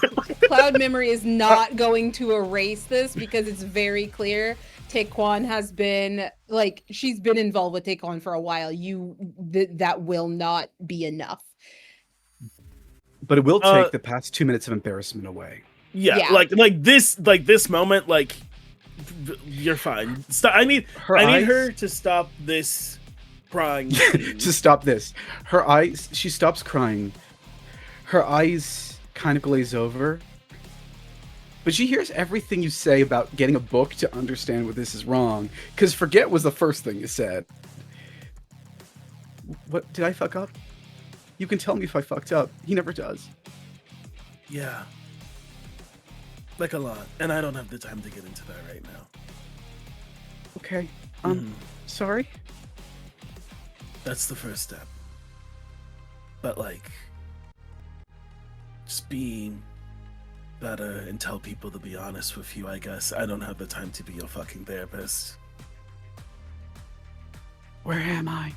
Cloud memory is not going to erase this because it's very clear Taekwon has been like she's been involved with Taekwon for a while. That will not be enough.
But it will take the past 2 minutes of embarrassment away.
Yeah. like this moment, like you're fine. Stop. I need her to stop this crying.
To stop this. Her eyes, she stops crying. Her eyes kind of glaze over. But she hears everything you say about getting a book to understand what this is wrong. Because forget was the first thing you said. What, did I fuck up? You can tell me if I fucked up. He never does.
Yeah. Like a lot. And I don't have the time to get into that right now.
Okay. Sorry?
That's the first step. But like, just be better and tell people to be honest with you, I guess. I don't have the time to be your fucking therapist.
Where am I?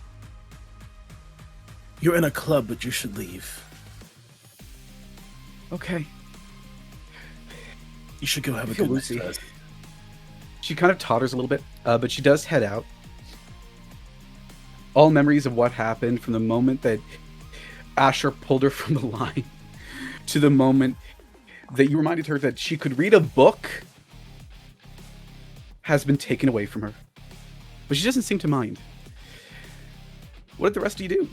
You're in a club, but you should leave.
Okay.
You should go have a
feel
good
woozy.
night's rest.
She kind of totters a little bit, but she does head out. All memories of what happened from the moment that Asher pulled her from the line to the moment that you reminded her that she could read a book has been taken away from her. But she doesn't seem to mind. What did the rest of you do?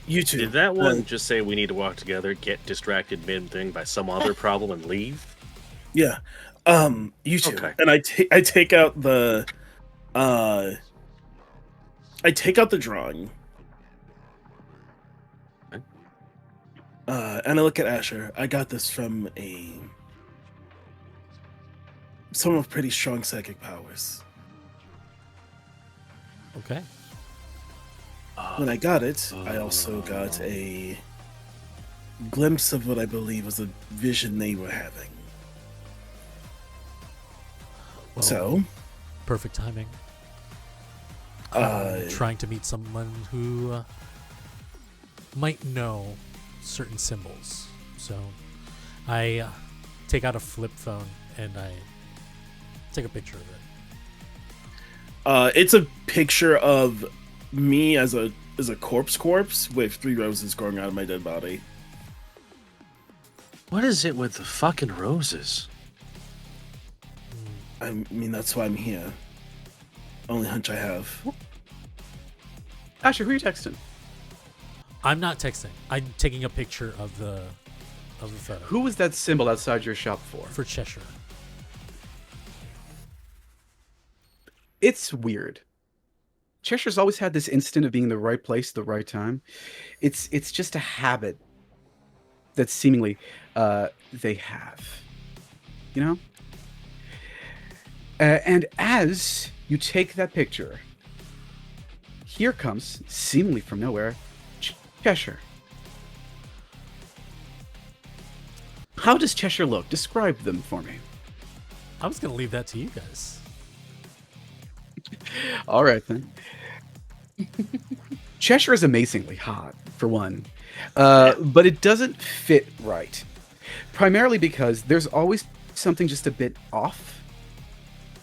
You two.
Did that one just say we need to walk together, get distracted mid-thing by some other problem, and leave?
Yeah. You two.
Okay.
And I take out the I take out the drawing And I look at Asher. I got this from someone with pretty strong psychic powers.
Okay.
When I got it, I also got a glimpse of what I believe was a vision they were having.
Well,
So,
perfect timing. Trying to meet someone who might know certain symbols. So I take out a flip phone and I take a picture of it.
it's a picture of me as a corpse with 3 roses growing out of my dead body.
What is it with the fucking roses?
I mean, that's why I'm here. Only hunch I have.
Asher, who are you texting?
I'm not texting. I'm taking a picture of the photo.
Who was that symbol outside your shop for?
For Cheshire.
It's weird. Cheshire's always had this instinct of being in the right place at the right time. It's just a habit that seemingly they have. You know? And as you take that picture, here comes, seemingly from nowhere, Cheshire. How does Cheshire look? Describe them for me.
I was going to leave that to you guys.
All right, then. Cheshire is amazingly hot, for one. But it doesn't fit right. Primarily because there's always something just a bit off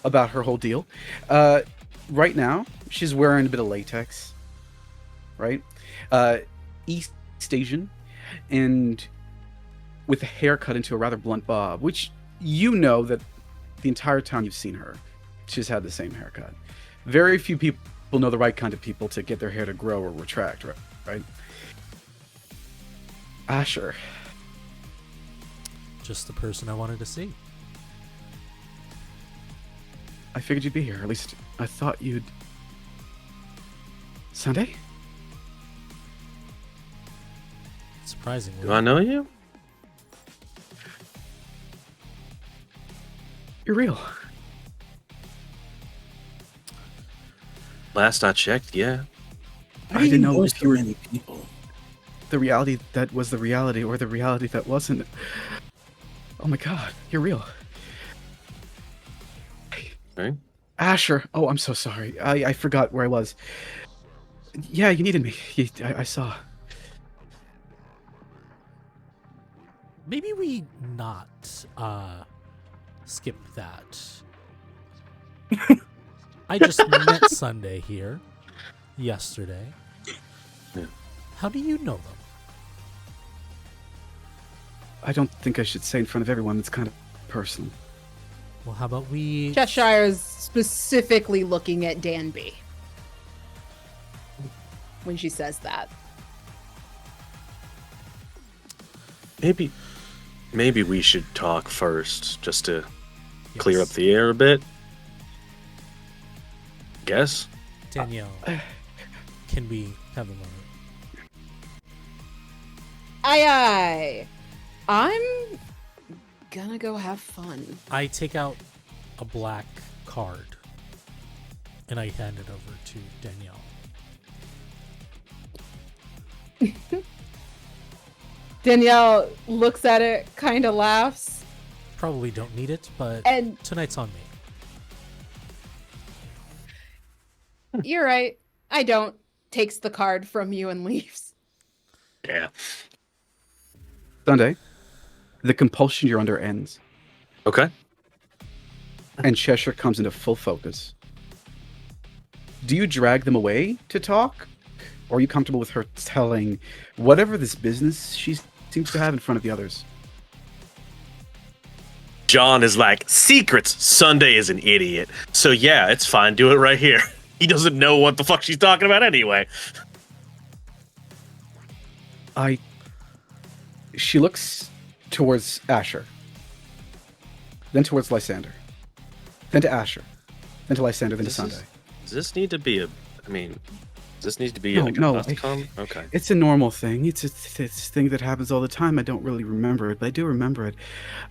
about her whole deal. Right now, she's wearing a bit of latex. Right? East Asian. And with the hair cut into a rather blunt bob, which you know that the entire time you've seen her, she's had the same haircut. Very few people know the right kind of people to get their hair to grow or retract, right? Asher.
Just the person I wanted to see.
I figured you'd be here. At least I thought you'd... Sunday?
Surprisingly.
Do I know you?
You're real.
Last I checked, yeah.
I didn't know
if
if
you
you
were
were
many people.
the reality that was the reality or the reality that wasn't. Oh my god, you're real.
Right?
Asher. Oh, I'm so sorry. I forgot where I was. Yeah, you needed me. I saw.
Maybe we not skip that. I just met Sunday here yesterday.
Yeah.
How do you know them?
I don't think I should say in front of everyone. It's kind of personal.
Well, how about we...
Cheshire's specifically looking at Danby when she says that.
Maybe we should talk first, just to clear up
Yes.
the air a bit. Guess?
Danielle, can we have a moment?
Aye. I'm gonna go have fun.
I take out a black card and I hand it over to Danielle.
Danielle looks at it, kind of laughs.
Probably don't need it, but
And
tonight's on me.
you're right. I don't. Takes the card from you and leaves.
Yeah.
Sunday, the compulsion you're under ends,
Okay.
and Cheshire comes into full focus. Do you drag them away to talk? Or are you comfortable with her telling whatever this business she seems to have in front of the others?
John is like, secrets! Sunday is an idiot. So yeah, it's fine. Do it right here. He doesn't know what the fuck she's talking about anyway.
She looks towards Asher, then towards Lysander, then to Asher, then to Lysander, then to Sunday.
Does this need to be a... I mean, Does this need to be
No,
like a
no,
custom? Okay.
It's a normal thing. It's a thing that happens all the time. I don't really remember it, but I do remember it.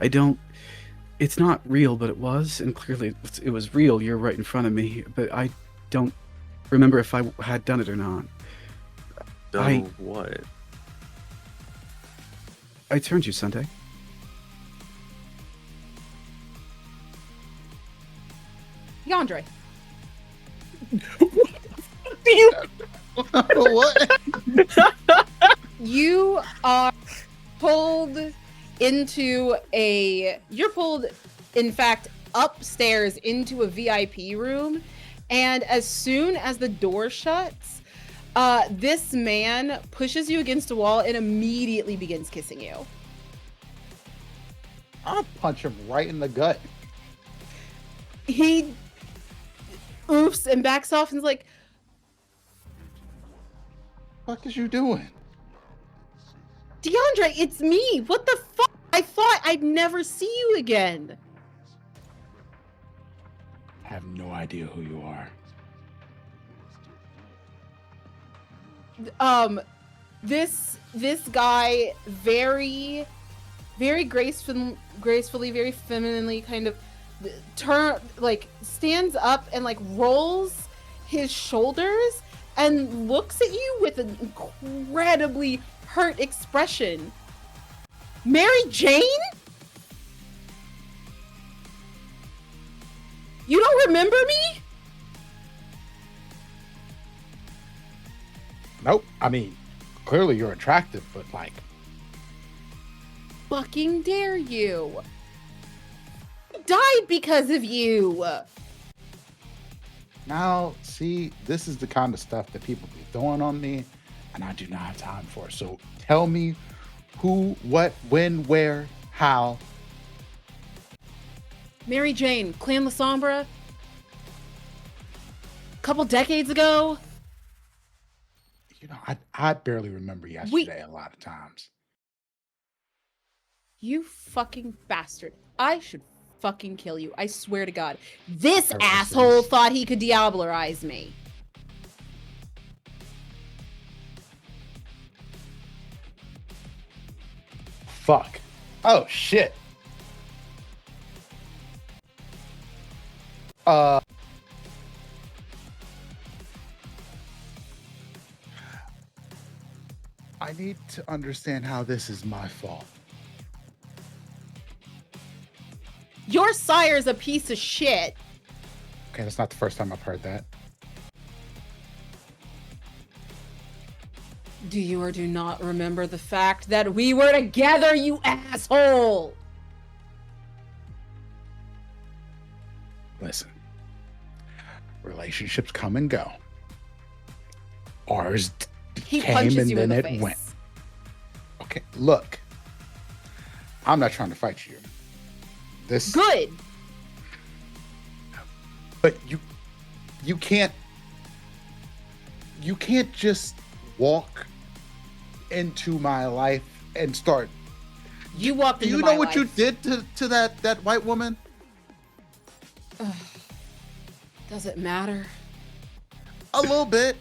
I don't. It's not real, but it was, and clearly it was real. You're right in front of me, but I don't remember if I had done it or not.
Done what?
I turned you Sunday.
Yandre.
What?
You are pulled into you're pulled, in fact, upstairs into a VIP room. And as soon as the door shuts, this man pushes you against a wall and immediately begins kissing you.
I'll punch him right in the gut.
He oofs and backs off and is like,
What the fuck is you doing?
DeAndre, it's me. What the fuck? I thought I'd never see you again.
I have no idea who you are.
This guy very gracefully, very femininely kind of stands up and rolls his shoulders and looks at you with an incredibly hurt expression. Mary Jane? You don't remember me?
Nope. I mean, clearly you're attractive, but
Fucking dare you. I died because of you.
now, see, this is the kind of stuff that people be throwing on me, and I do not have time for. So tell me who, what, when, where, how.
Mary Jane, Clan La Sombra. A couple decades ago.
You know, I barely remember yesterday a lot of times.
You fucking bastard. I should fucking kill you. I swear to God. This
Ever
asshole
since-
thought he could diablerize me.
Fuck. Oh, shit. I need to understand how this is my fault.
Your sire's a piece of shit.
Okay, that's not the first time I've heard that.
Do you or do not remember the fact that we were together, you asshole?
Listen, relationships come and go. Ours
He
came
punches
and
you in
then
the
it
face.
went. Okay, look, I'm not trying to fight you. This
Good.
but you can't just walk into my life and start.
You walked
Do
into
you
my
know what you
life.
did to that white woman?
Does it matter?
A little bit.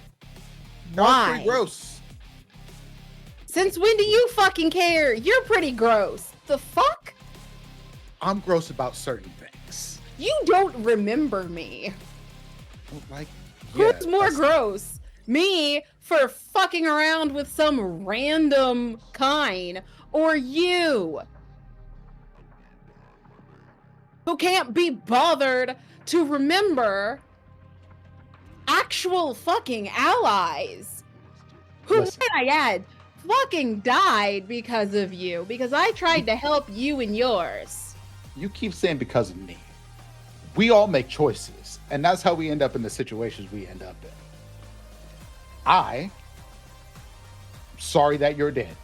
That was
Why?
pretty gross.
Since when do you fucking care? You're pretty gross. The fuck?
I'm gross about certain things.
You don't remember me.
Like,
Who's more
that's-
gross? Me for fucking around with some random kind, or you who can't be bothered to remember actual fucking allies who,
Listen.
might I add, fucking died because of you, because I tried to help you and yours.
You keep saying because of me. We all make choices, and that's how we end up in the situations we end up in. I'm sorry that you're dead.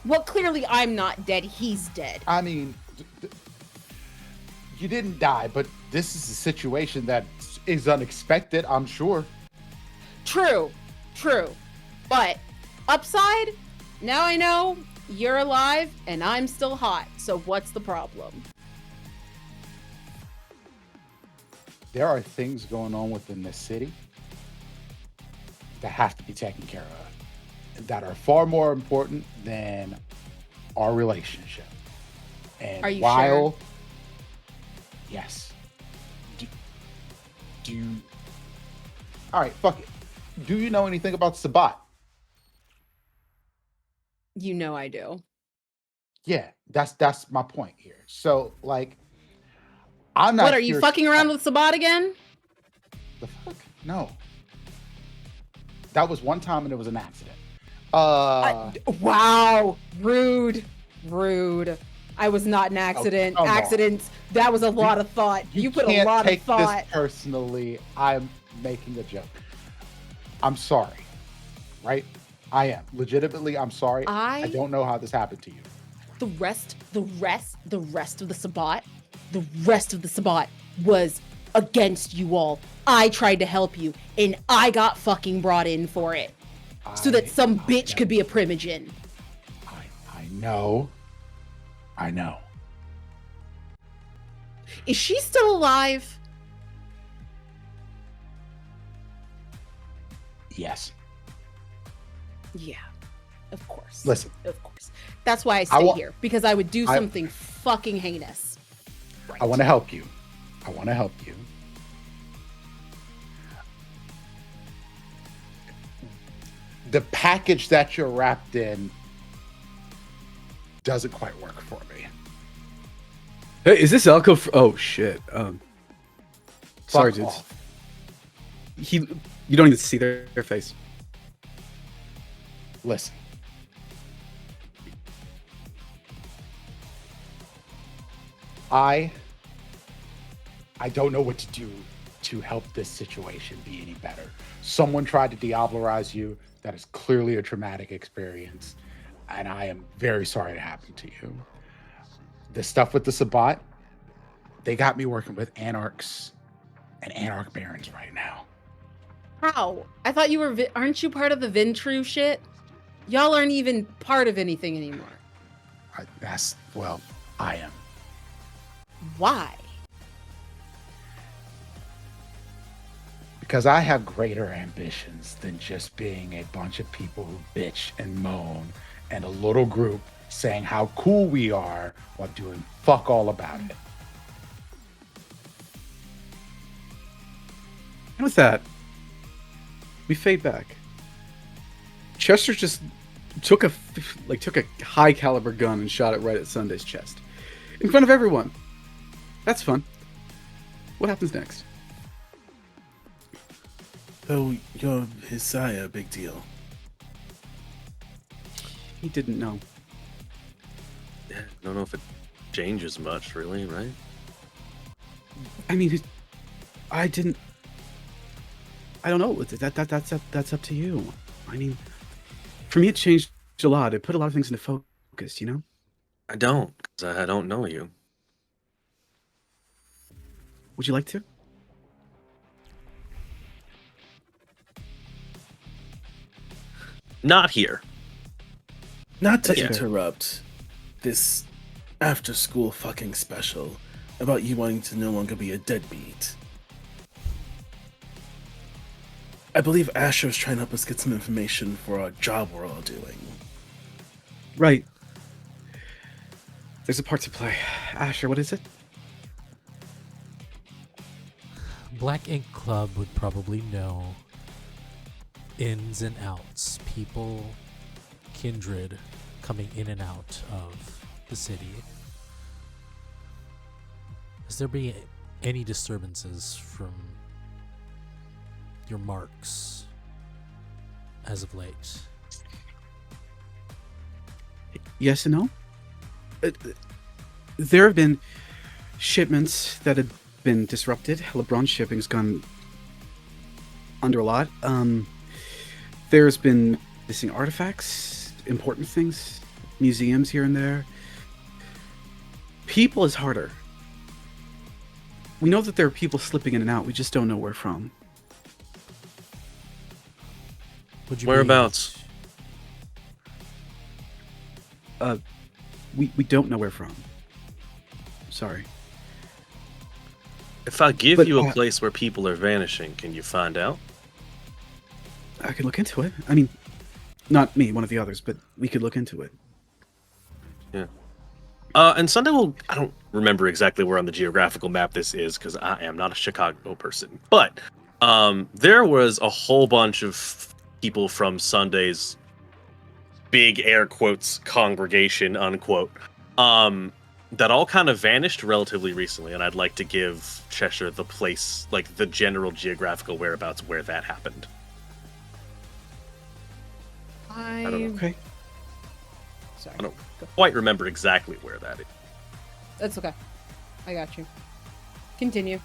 Well, clearly I'm not dead, he's dead.
I mean, you didn't die, but this is a situation that is unexpected, I'm sure.
True. But upside, now I know you're alive and I'm still hot. So what's the problem?
There are things going on within this city that have to be taken care of, that are far more important than our relationship. And
Are you
while, yes, do you, all right, fuck it. Do you know anything about Sabat?
You know I do.
Yeah, that's my point here. So, like, I'm not.
What, are you
here
fucking
to-
around with Sabat again?
The fuck? No. That was one time and it was an accident.
Wow. Rude. I was not an accident.
come on.
Accidents. That was a lot of thought. You put a
can't
lot of
take
thought.
this personally. I'm making a joke. I'm sorry. Right? I am. Legitimately, I'm sorry. I don't know how this happened to you.
The rest of the Sabbat was against you all. I tried to help you, and I got fucking brought in for it. So that some bitch could be a primogen.
I know.
Is she still alive?
Yes.
Yeah. Of course.
Listen.
Of course. That's why I stay here. Because I would do
I-
something fucking heinous.
I want to help you. The package that you're wrapped in doesn't quite work for me.
Hey, is this Elko? Oh shit. Sorry,
Fuck
dudes.
off.
You don't even see their face.
Listen. I don't know what to do to help this situation be any better. Someone tried to diablerize you. That is clearly a traumatic experience, and I am very sorry it happened to you. The stuff with the Sabbat, they got me working with anarchs and anarch barons right now.
How? I thought you were. Aren't you part of the Ventru shit? Y'all aren't even part of anything anymore.
I am.
Why?
Because I have greater ambitions than just being a bunch of people who bitch and moan and a little group saying how cool we are while doing fuck all about it.
And with that, we fade back. Chester just took a high caliber gun and shot it right at Sunday's chest, in front of everyone. That's fun. What happens next?
So you're his sire, big deal.
He didn't know.
Yeah, I don't know if it changes much, really, right?
I mean, I don't know. That's up to you. I mean, for me, it changed a lot. It put a lot of things into focus. You know.
I don't, because I don't know you.
Would you like to?
Not here.
Not to
That's fair.
interrupt this after-school fucking special about you wanting to no longer be a deadbeat. I believe Asher's trying to help us get some information for our job we're all doing.
Right. There's a part to play. Asher, what is it?
Black Ink Club would probably know ins and outs, people, kindred coming in and out of the city. Has there been any disturbances from your marks as of late?
Yes and no. There have been shipments that have been disrupted. LeBron shipping's gone under a lot. There's been missing artifacts, important things, museums here and there. People is harder. We know that there are people slipping in and out. We just don't know where from.
Would you
Whereabouts?
We don't know where from. Sorry.
If I give
But,
you a place where people are vanishing, can you find out?
I could look into it. I mean, not me, one of the others, but we could look into it.
Yeah. And Sunday I don't remember exactly where on the geographical map this is because I am not a Chicago person. But there was a whole bunch of people from Sunday's big air quotes congregation, unquote, that all kind of vanished relatively recently. And I'd like to give Cheshire the place, like the general geographical whereabouts where that happened. I don't know.
Okay.
Sorry.
I don't quite remember exactly where that is.
That's okay. I got you. Continue.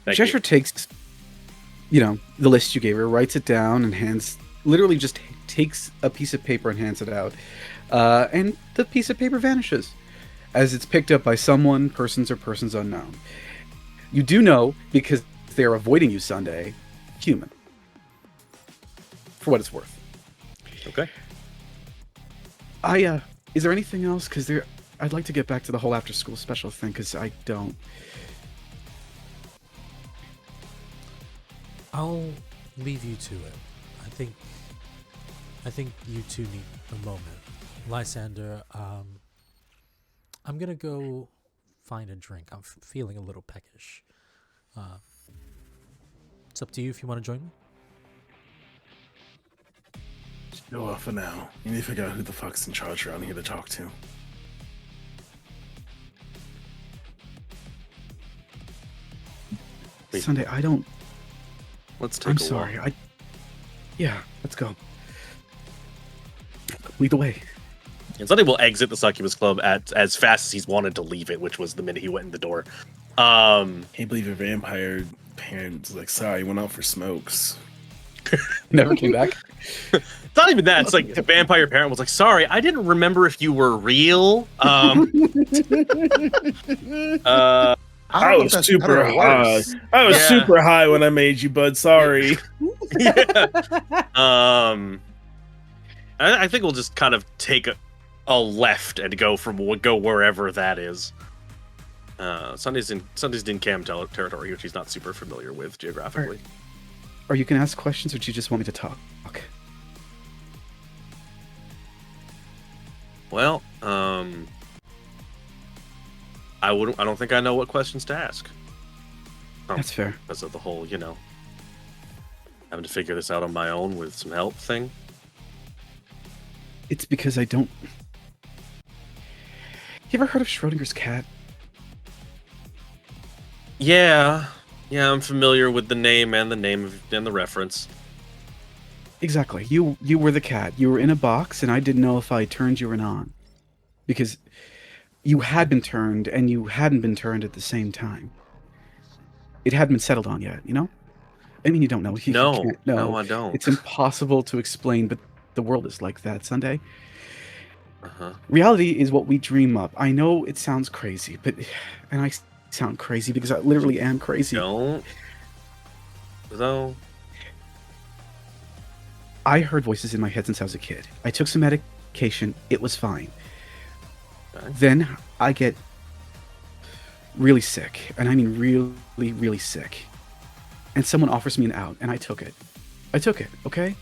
Thank
Cheshire
you.
takes, the list you gave her, writes it down, and literally just takes a piece of paper and hands it out. And the piece of paper vanishes as it's picked up by persons unknown. You do know, because they're avoiding you Sunday, human. For what it's worth.
Okay.
Is there anything else? Because I'd like to get back to the whole after-school special thing, because I don't.
I'll leave you to it. I think you two need a moment. Lysander, I'm gonna go find a drink. I'm feeling a little peckish. It's up to you if you want to join me.
Go off for now. You need to figure out who the fuck's in charge around here to talk to.
Wait.
Sunday, I don't.
Let's take
I'm
a
sorry.
walk.
Yeah, let's go. Lead the way.
And Sunday will exit the Succubus Club as fast as he's wanted to leave it, which was the minute he went in the door.
Can't believe your vampire parents was like, sorry, went out for smokes.
Never came back.
It's not even that. It's like the vampire parent was like, sorry, I didn't remember if you were real.
I was super high. I was super high when I made you, bud. Sorry.
Yeah. I think we'll just kind of take a left and go wherever that is. Sunday's in Cam territory, which he's not super familiar with geographically.
Or you can ask questions, or do you just want me to talk?
Well, I don't think I know what questions to ask.
That's fair.
Because of the whole, having to figure this out on my own with some help thing.
It's because I don't. You ever heard of Schrodinger's cat?
Yeah, I'm familiar with the name and the reference.
Exactly. You were the cat. You were in a box, and I didn't know if I turned you or not. Because you had been turned, and you hadn't been turned at the same time. It hadn't been settled on yet, I mean, you don't know. You can't know.
No, I don't.
It's impossible to explain, but the world is like that, Sunday.
Uh-huh.
Reality is what we dream up. I know it sounds crazy, and I sound crazy because I literally am crazy.
Don't. Though.
I heard voices in my head since I was a kid. I took some medication. It was fine.
Okay.
Then I get really sick, and I mean really, really sick. And someone offers me an out, and I took it. Okay?
Okay.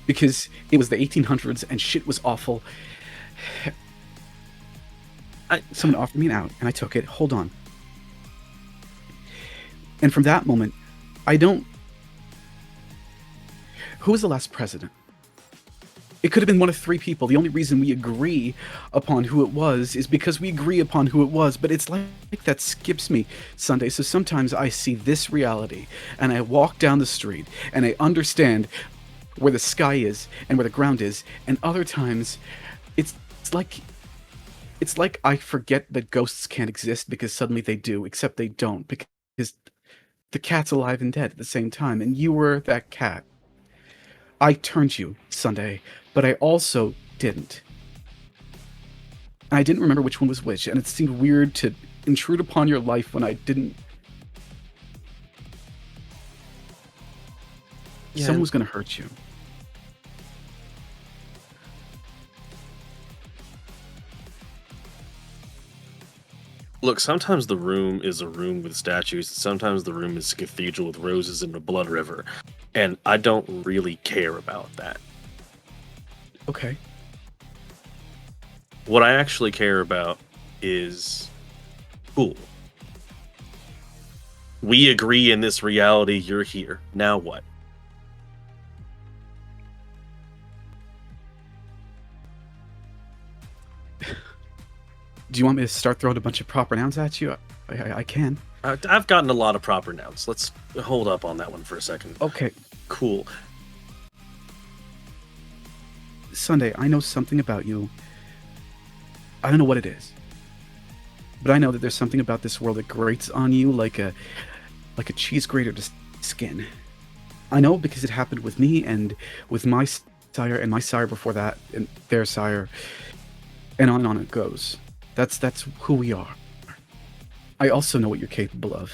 Because it was the 1800s, and shit was awful. Someone offered me an out, and I took it. Hold on. And from that moment, I don't... Who was the last president? It could have been one of three people. The only reason we agree upon who it was is because we agree upon who it was. But it's like that skips me Sunday. So sometimes I see this reality, and I walk down the street, and I understand where the sky is and where the ground is. And other times, it's like I forget that ghosts can't exist because suddenly they do, except they don't, because the cat's alive and dead at the same time, and you were that cat. I turned you, Sunday, but I also didn't. And I didn't remember which one was which, and it seemed weird to intrude upon your life when I didn't.
Yeah.
Someone was going to hurt you.
Look, sometimes the room is a room with statues. Sometimes the room is a cathedral with roses and a blood river. And I don't really care about that.
Okay.
What I actually care about is cool. We agree in this reality, you're here. Now what?
Do you want me to start throwing a bunch of proper nouns at you? I can.
I've gotten a lot of proper nouns. Let's hold up on that one for a second.
Okay.
Cool.
Sunday, I know something about you. I don't know what it is. But I know that there's something about this world that grates on you like a cheese grater to skin. I know because it happened with me and with my sire and my sire before that and their sire. And on it goes. That's who we are. I also know what you're capable of.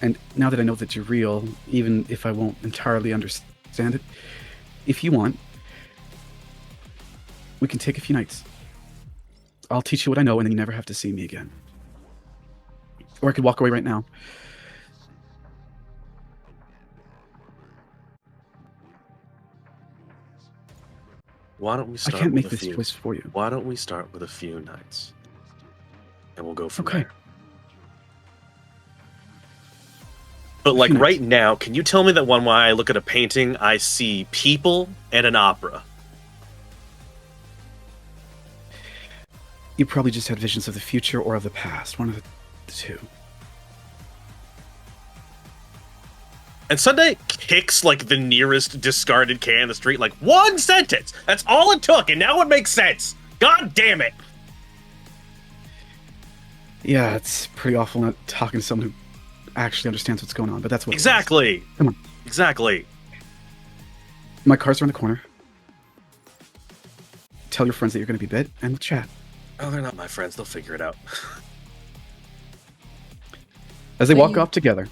And now that I know that you're real, even if I won't entirely understand it, if you want, we can take a few nights. I'll teach you what I know and then you never have to see me again. Or I could walk away right now.
Why don't we
I
start
can't
with
make
a
this
few?
choice for you.
Why don't we start with a few nights? And we'll go from
Okay.
there. But like
few
right
nights.
now, can you tell me that when I look at a painting, I see people and an opera?
You probably just had visions of the future or of the past. One of the two.
And Sunday kicks like the nearest discarded can in the street, like one sentence. That's all it took, and now it makes sense. God damn it!
Yeah, it's pretty awful not talking to someone who actually understands what's going on, but that's what it was.
Exactly.
Come on.
Exactly.
My car's around the corner. Tell your friends that you're going to be bit, and we'll chat.
Oh, they're not my friends. They'll figure it out.
As they
So
walk
you-
off together,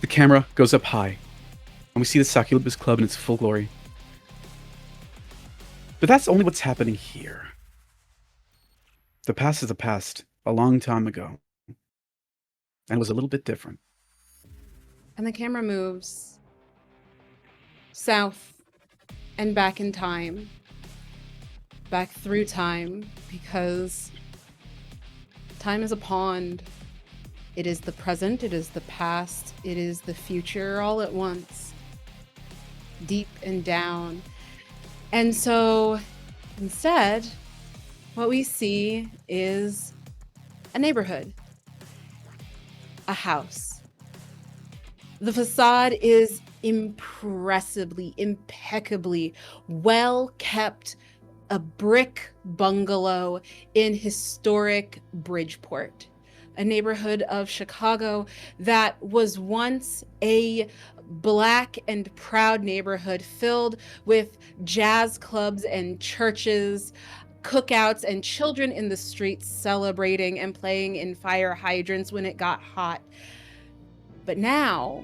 the camera goes up high, and we see the Succubus Club in its full glory. But that's only what's happening here. The past is the past, a long time ago. And it was a little bit different.
And the camera moves south and back in time, back through time, because time is a pond. It is the present, it is the past, it is the future all at once, deep and down. And so instead, what we see is a neighborhood, a house. The facade is impressively, impeccably well kept, a brick bungalow in historic Bridgeport, a neighborhood of Chicago that was once a Black and proud neighborhood filled with jazz clubs and churches, cookouts, and children in the streets celebrating and playing in fire hydrants when it got hot. But now,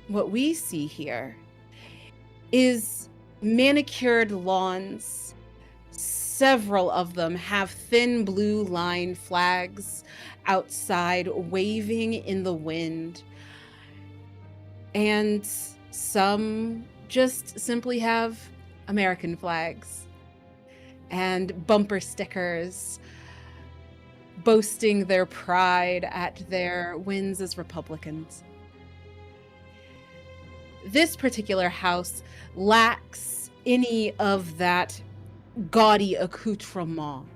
what we see here is manicured lawns. Several of them have thin blue line flags outside waving in the wind. And some just simply have American flags and bumper stickers boasting their pride at their wins as Republicans. This particular house lacks any of that gaudy accoutrement.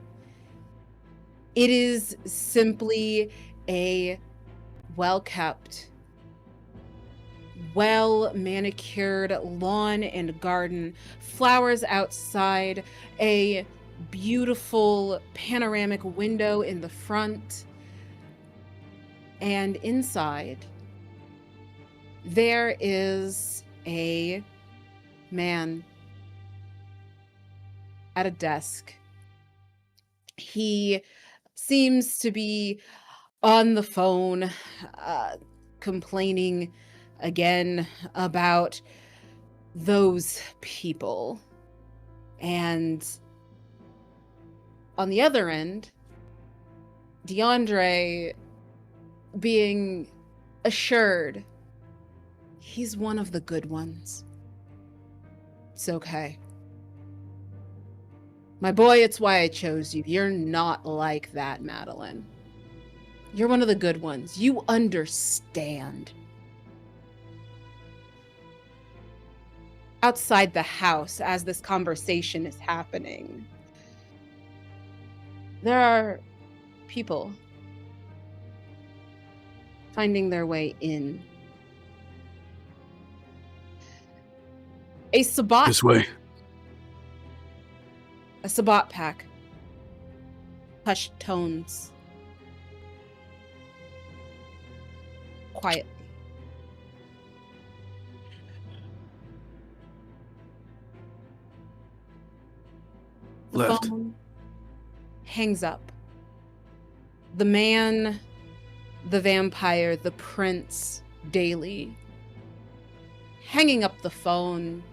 It is simply a well-kept, well-manicured lawn and garden, flowers outside, a beautiful panoramic window in the front, and inside there is a man at a desk. He seems to be on the phone, complaining again about those people. And on the other end, DeAndre being assured he's one of the good ones. It's okay. My boy, it's why I chose you. You're not like that, Madeline. You're one of the good ones. You understand. Outside the house, as this conversation is happening, there are people finding their way in. A Sabbat.
This way.
A Sabbat pack. Hushed tones. Quietly. The
Left.
phone hangs up. The man, the vampire, the prince, Daly, hanging up the phone,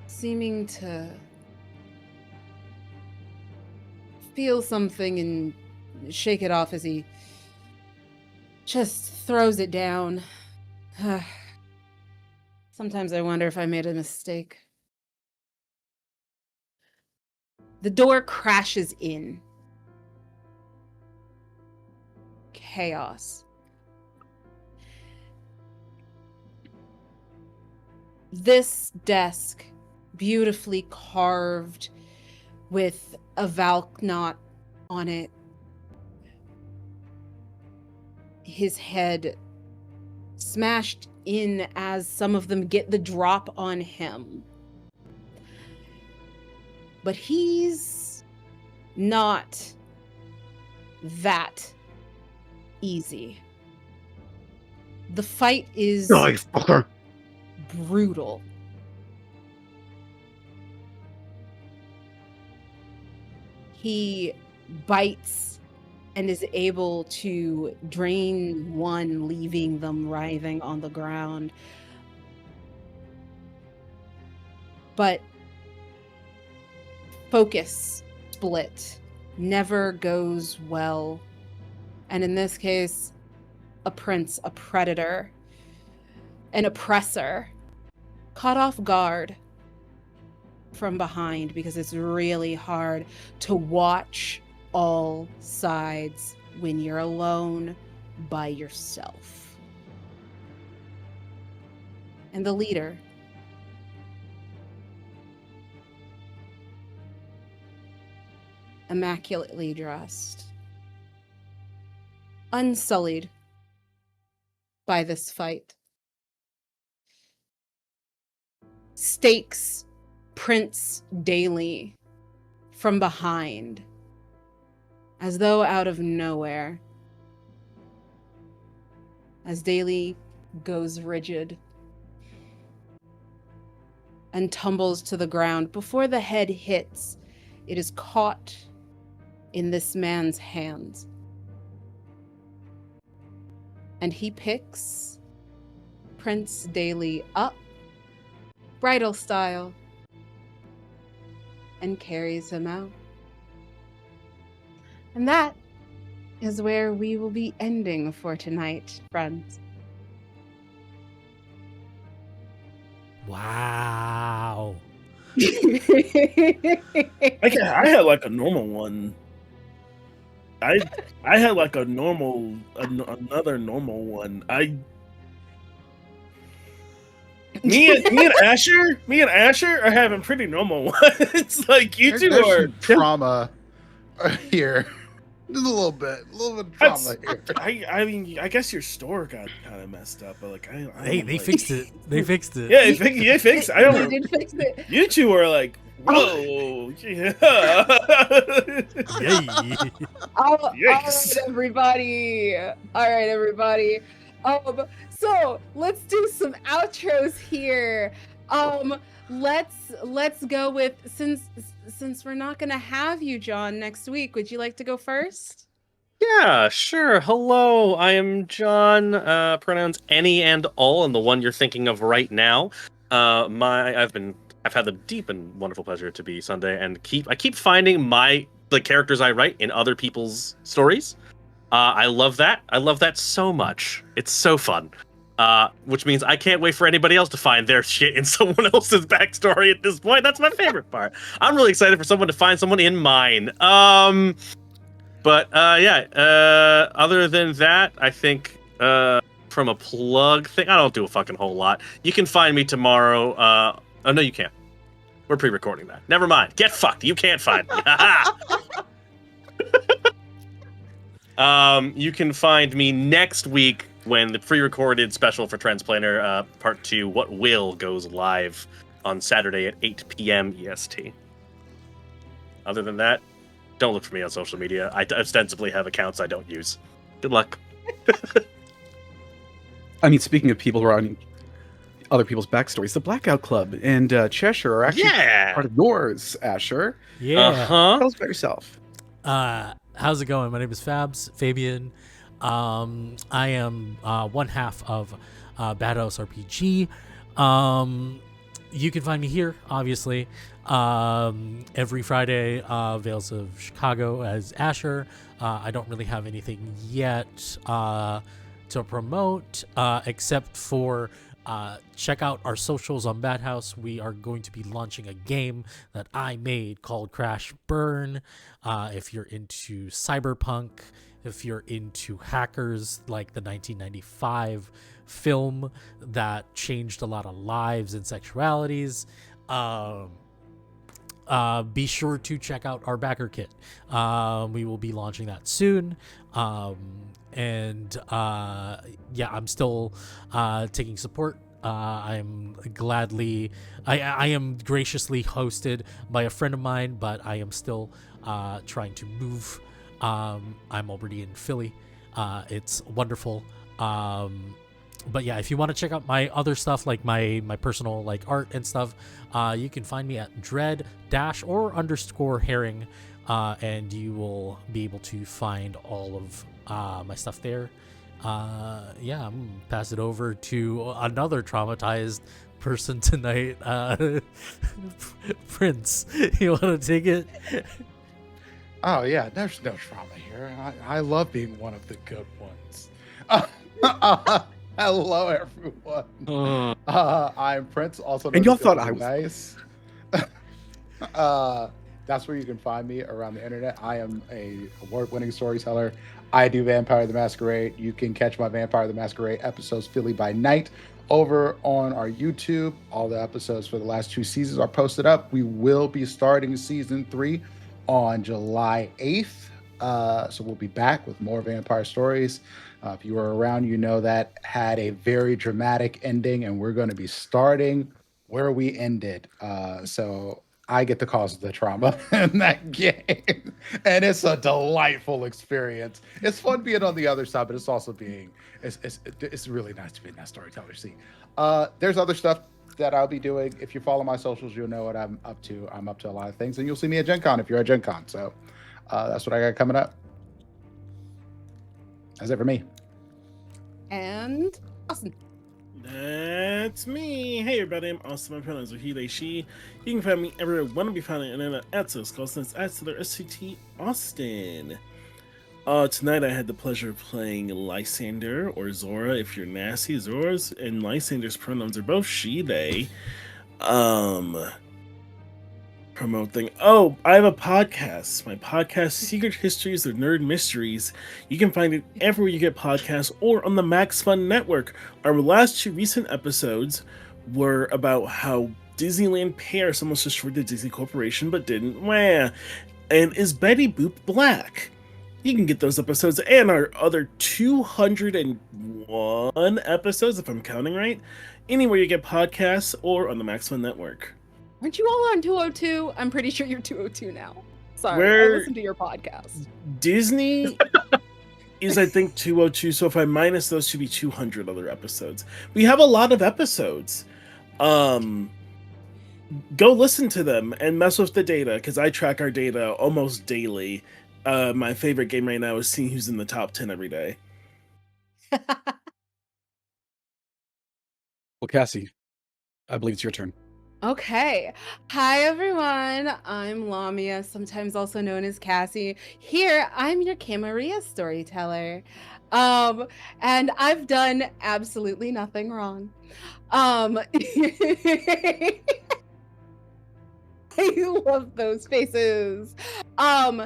seeming to feel something and shake it off as he just throws it down. Sometimes I wonder if I made a mistake. The door crashes in. Chaos. This desk, beautifully carved with a Valknot on it. His head smashed in as some of them get the drop on him. But he's not that easy. The fight is
fucker.
brutal. He bites and is able to drain one, leaving them writhing on the ground. But focus split never goes well. And in this case, a prince, a predator, an oppressor, caught off guard from behind, because it's really hard to watch all sides when you're alone by yourself. And the leader, immaculately dressed, unsullied by this fight, stakes Prince Daly from behind, as though out of nowhere, as Daly goes rigid and tumbles to the ground. Before the head hits, it is caught in this man's hands. And he picks Prince Daly up, bridal style, and carries him out. And that is where we will be ending for tonight, friends.
Wow.
I had like a normal one. I had like a normal another normal one. Me and Asher are having pretty normal ones. It's like you two
There's
are
some trauma here. Just a little bit of trauma here.
I mean, I guess your store got kind of messed up, but like
They fixed it. They fixed it.
Yeah, they fixed. I
They
don't.
did fix it.
You two are like, whoa, yeah.
Yay.
All
Yikes.
right, everybody. So let's do some outros here. Let's go with, since we're not gonna have you, John, next week. Would you like to go first?
Yeah, sure. Hello, I am John. Pronouns any and all, and the one you're thinking of right now. I've had the deep and wonderful pleasure to be Sunday, and I keep finding my the characters I write in other people's stories. I love that. I love that so much. It's so fun. Which means I can't wait for anybody else to find their shit in someone else's backstory at this point. That's my favorite part. I'm really excited for someone to find someone in mine. But other than that, I think from a plug thing, I don't do a fucking whole lot. You can find me tomorrow. Oh, no, you can't. We're pre-recording that. Never mind. Get fucked. You can't find me. You can find me next week when the pre-recorded special for Transplanter Part 2, What Will, goes live on Saturday at 8 p.m. EST. Other than that, don't look for me on social media. I ostensibly have accounts I don't use. Good luck.
I mean, speaking of people writing other people's backstories, the Blackout Club and Cheshire are actually part of yours, Asher.
Yeah.
Uh-huh.
Tell us about yourself.
How's it going? My name is Fabian. I am one half of Bad House RPG. You can find me here, obviously, every Friday, Vales of Chicago as Asher. I don't really have anything yet to promote, except for check out our socials on Bad House. We are going to be launching a game that I made called Crash Burn. If you're into cyberpunk, if you're into hackers, like the 1995 film that changed a lot of lives and sexualities, be sure to check out our backer kit. We will be launching that soon. I'm still taking support. I am graciously hosted by a friend of mine, but I am still trying to move. I'm already in Philly. It's wonderful. But yeah, if you want to check out my other stuff, like my personal like art and stuff, you can find me at dread-or_herring, and you will be able to find all of my stuff there. I'm gonna pass it over to another traumatized person tonight, Prince. You want to take it?
Oh yeah, there's no trauma here. I love being one of the good ones. Hello everyone. I'm Prince, also known
And y'all
as
thought
Good
I was
nice. That's where you can find me around the internet. I am a award-winning storyteller. I do Vampire the Masquerade. You can catch my Vampire the Masquerade episodes Philly by Night over on our YouTube. All the episodes for the last 2 seasons are posted up. We will be starting season 3 on July 8th. So we'll be back with more vampire stories. If you were around, you know that had a very dramatic ending, and we're going to be starting where we ended. So I get to cause the trauma in that game, and it's a delightful experience. It's fun being on the other side, but it's also it's really nice to be in that storyteller seat. There's other stuff that I'll be doing. If you follow my socials, you'll know what I'm up to. I'm up to a lot of things, and you'll see me at Gen Con if you're at Gen Con. So that's what I got coming up. That's it for me.
And Austin.
That's me. Hey everybody, I'm Austin. My pronouns are he, they, she. You can find me everywhere I want to be found on the internet at SCT Austin. Tonight I had the pleasure of playing Lysander, or Zora if you're nasty. Zora's and Lysander's pronouns are both she, they. Promote thing. Oh, I have a podcast. My podcast, Secret Histories of Nerd Mysteries. You can find it everywhere you get podcasts or on the Max Fun Network. Our last 2 recent episodes were about how Disneyland Paris almost destroyed the Disney Corporation but didn't. Wah. And is Betty Boop black? You can get those episodes and our other 201 episodes, if I'm counting right, anywhere you get podcasts or on the Max Fun Network.
Aren't you all on 202? I'm pretty sure you're 202 now. Sorry, I listened to your podcast.
Disney is, I think, 202, so if I minus those, should be 200 other episodes. We have a lot of episodes. Go listen to them and mess with the data, because I track our data almost daily. My favorite game right now is seeing who's in the top 10 every day.
Well, Cassie, I believe it's your turn.
Okay. Hi, everyone. I'm Lamia, sometimes also known as Cassie. Here, I'm your Camarilla storyteller. Um, and I've done absolutely nothing wrong. I love those faces. Um,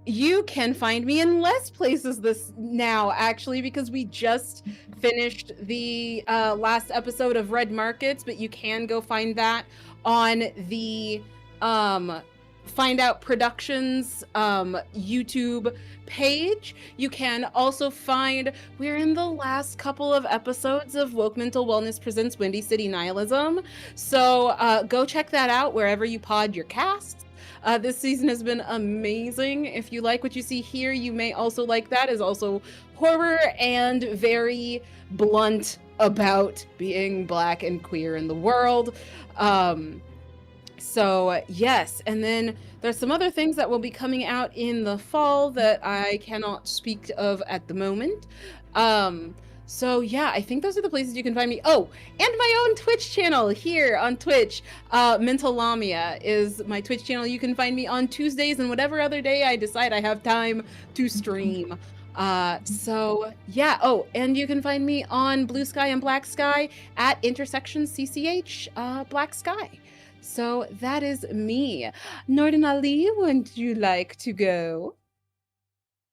you can find me in less places this now, actually, because we just finished the last episode of Red Markets, but you can go find that on the Find Out Productions YouTube page. You can also find we're in the last couple of episodes of Woke Mental Wellness Presents Windy City Nihilism. So go check that out wherever you pod your casts. This season has been amazing. If you like what you see here, you may also like that. Is also horror and very blunt about being Black and queer in the world. So yes, and then there's some other things that will be coming out in the fall that I cannot speak of at the moment. So yeah, I think those are the places you can find me. Oh, and my own Twitch channel here on Twitch. Mental Lamia is my Twitch channel. You can find me on Tuesdays and whatever other day I decide I have time to stream. So yeah. Oh, and you can find me on Blue Sky and Black Sky at intersection CCH Black Sky. So that is me. Norden Ali, would you like to go?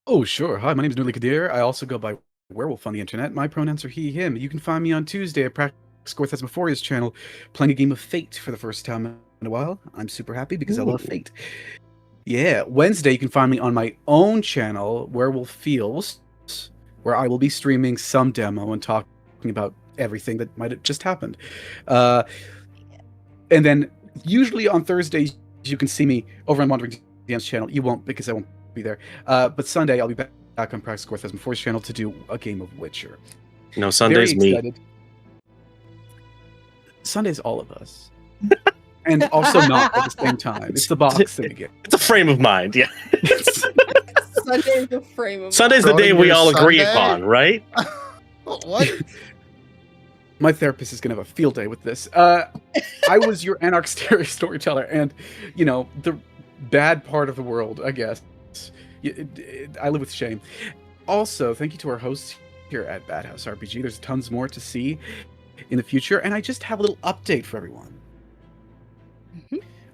Oh, sure. Hi, my name is Nurli Kadir. I also go by Werewolf on the internet. My pronouns are he, him. You can find me on Tuesday at Practice Scorthesmophorea's channel playing a game of Fate for the first time in a while. I'm super happy because I love Fate. Yeah, Wednesday you can find me on my own channel, Werewolf Feels, where I will be streaming some demo and talking about everything that might have just happened. And then usually on Thursdays you can see me over on Wandering DM's channel. You won't because I won't be there. But Sunday I'll be back on Practice Scorthesmophorea's channel to do a game of Witcher.
No, Sunday's me.
Sunday's all of us. And also not at the same time. It's the box that we get.
It's a frame of mind, yeah.
Sunday's the frame of
Sunday's the day we all agree
Sunday?
upon, right?
What?
My therapist is going to have a field day with this. I was your Anarch storyteller, and, you know, the bad part of the world, I guess. I live with shame. Also, thank you to our hosts here at Bad House RPG. There's tons more to see in the future, and I just have a little update for everyone.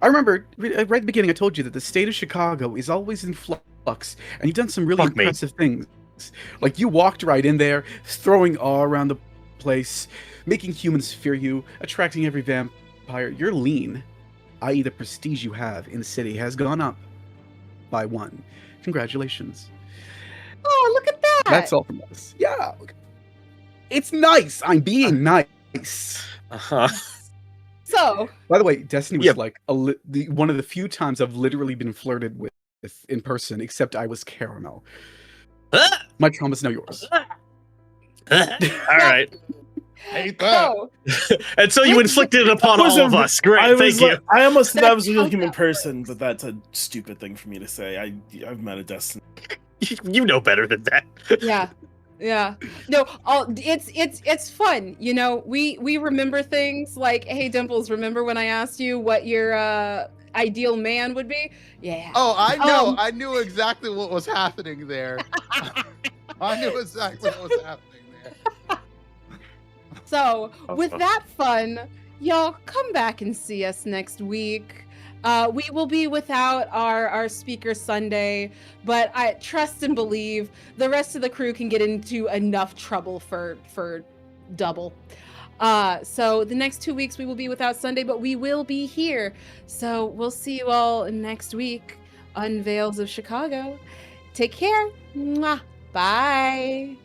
I remember, right at the beginning, I told you that the state of Chicago is always in flux, and you've done some really impressive things. Like, you walked right in there, throwing awe around the place, making humans fear you, attracting every vampire. You're lean, i.e. the prestige you have in the city has gone up by 1. Congratulations.
Oh, look at that!
That's all from us. Yeah. It's nice. I'm being nice.
Uh-huh.
So,
by the way, Destiny was like one of the few times I've literally been flirted with in person, except I was Caramel. My trauma's now yours.
All right.
Hate that.
so
And so you inflicted it upon all of us. Great, thank you.
I almost thought I was a real
That's
human
how that
person,
works.
but that's a stupid thing for me to say. I've met a Destiny.
You know better than that.
yeah. No, it's fun. You know, we remember things like, hey, Dimples, remember when I asked you what your ideal man would be? Yeah.
Oh, I know.
Um,
I knew exactly what was happening there. I knew exactly what was happening there.
So, with that fun, y'all come back and see us next week. We will be without our speaker Sunday, but I trust and believe the rest of the crew can get into enough trouble for double. So the next 2 weeks we will be without Sunday, but we will be here. So we'll see you all next week on Veils of Chicago. Take care. Mwah. Bye.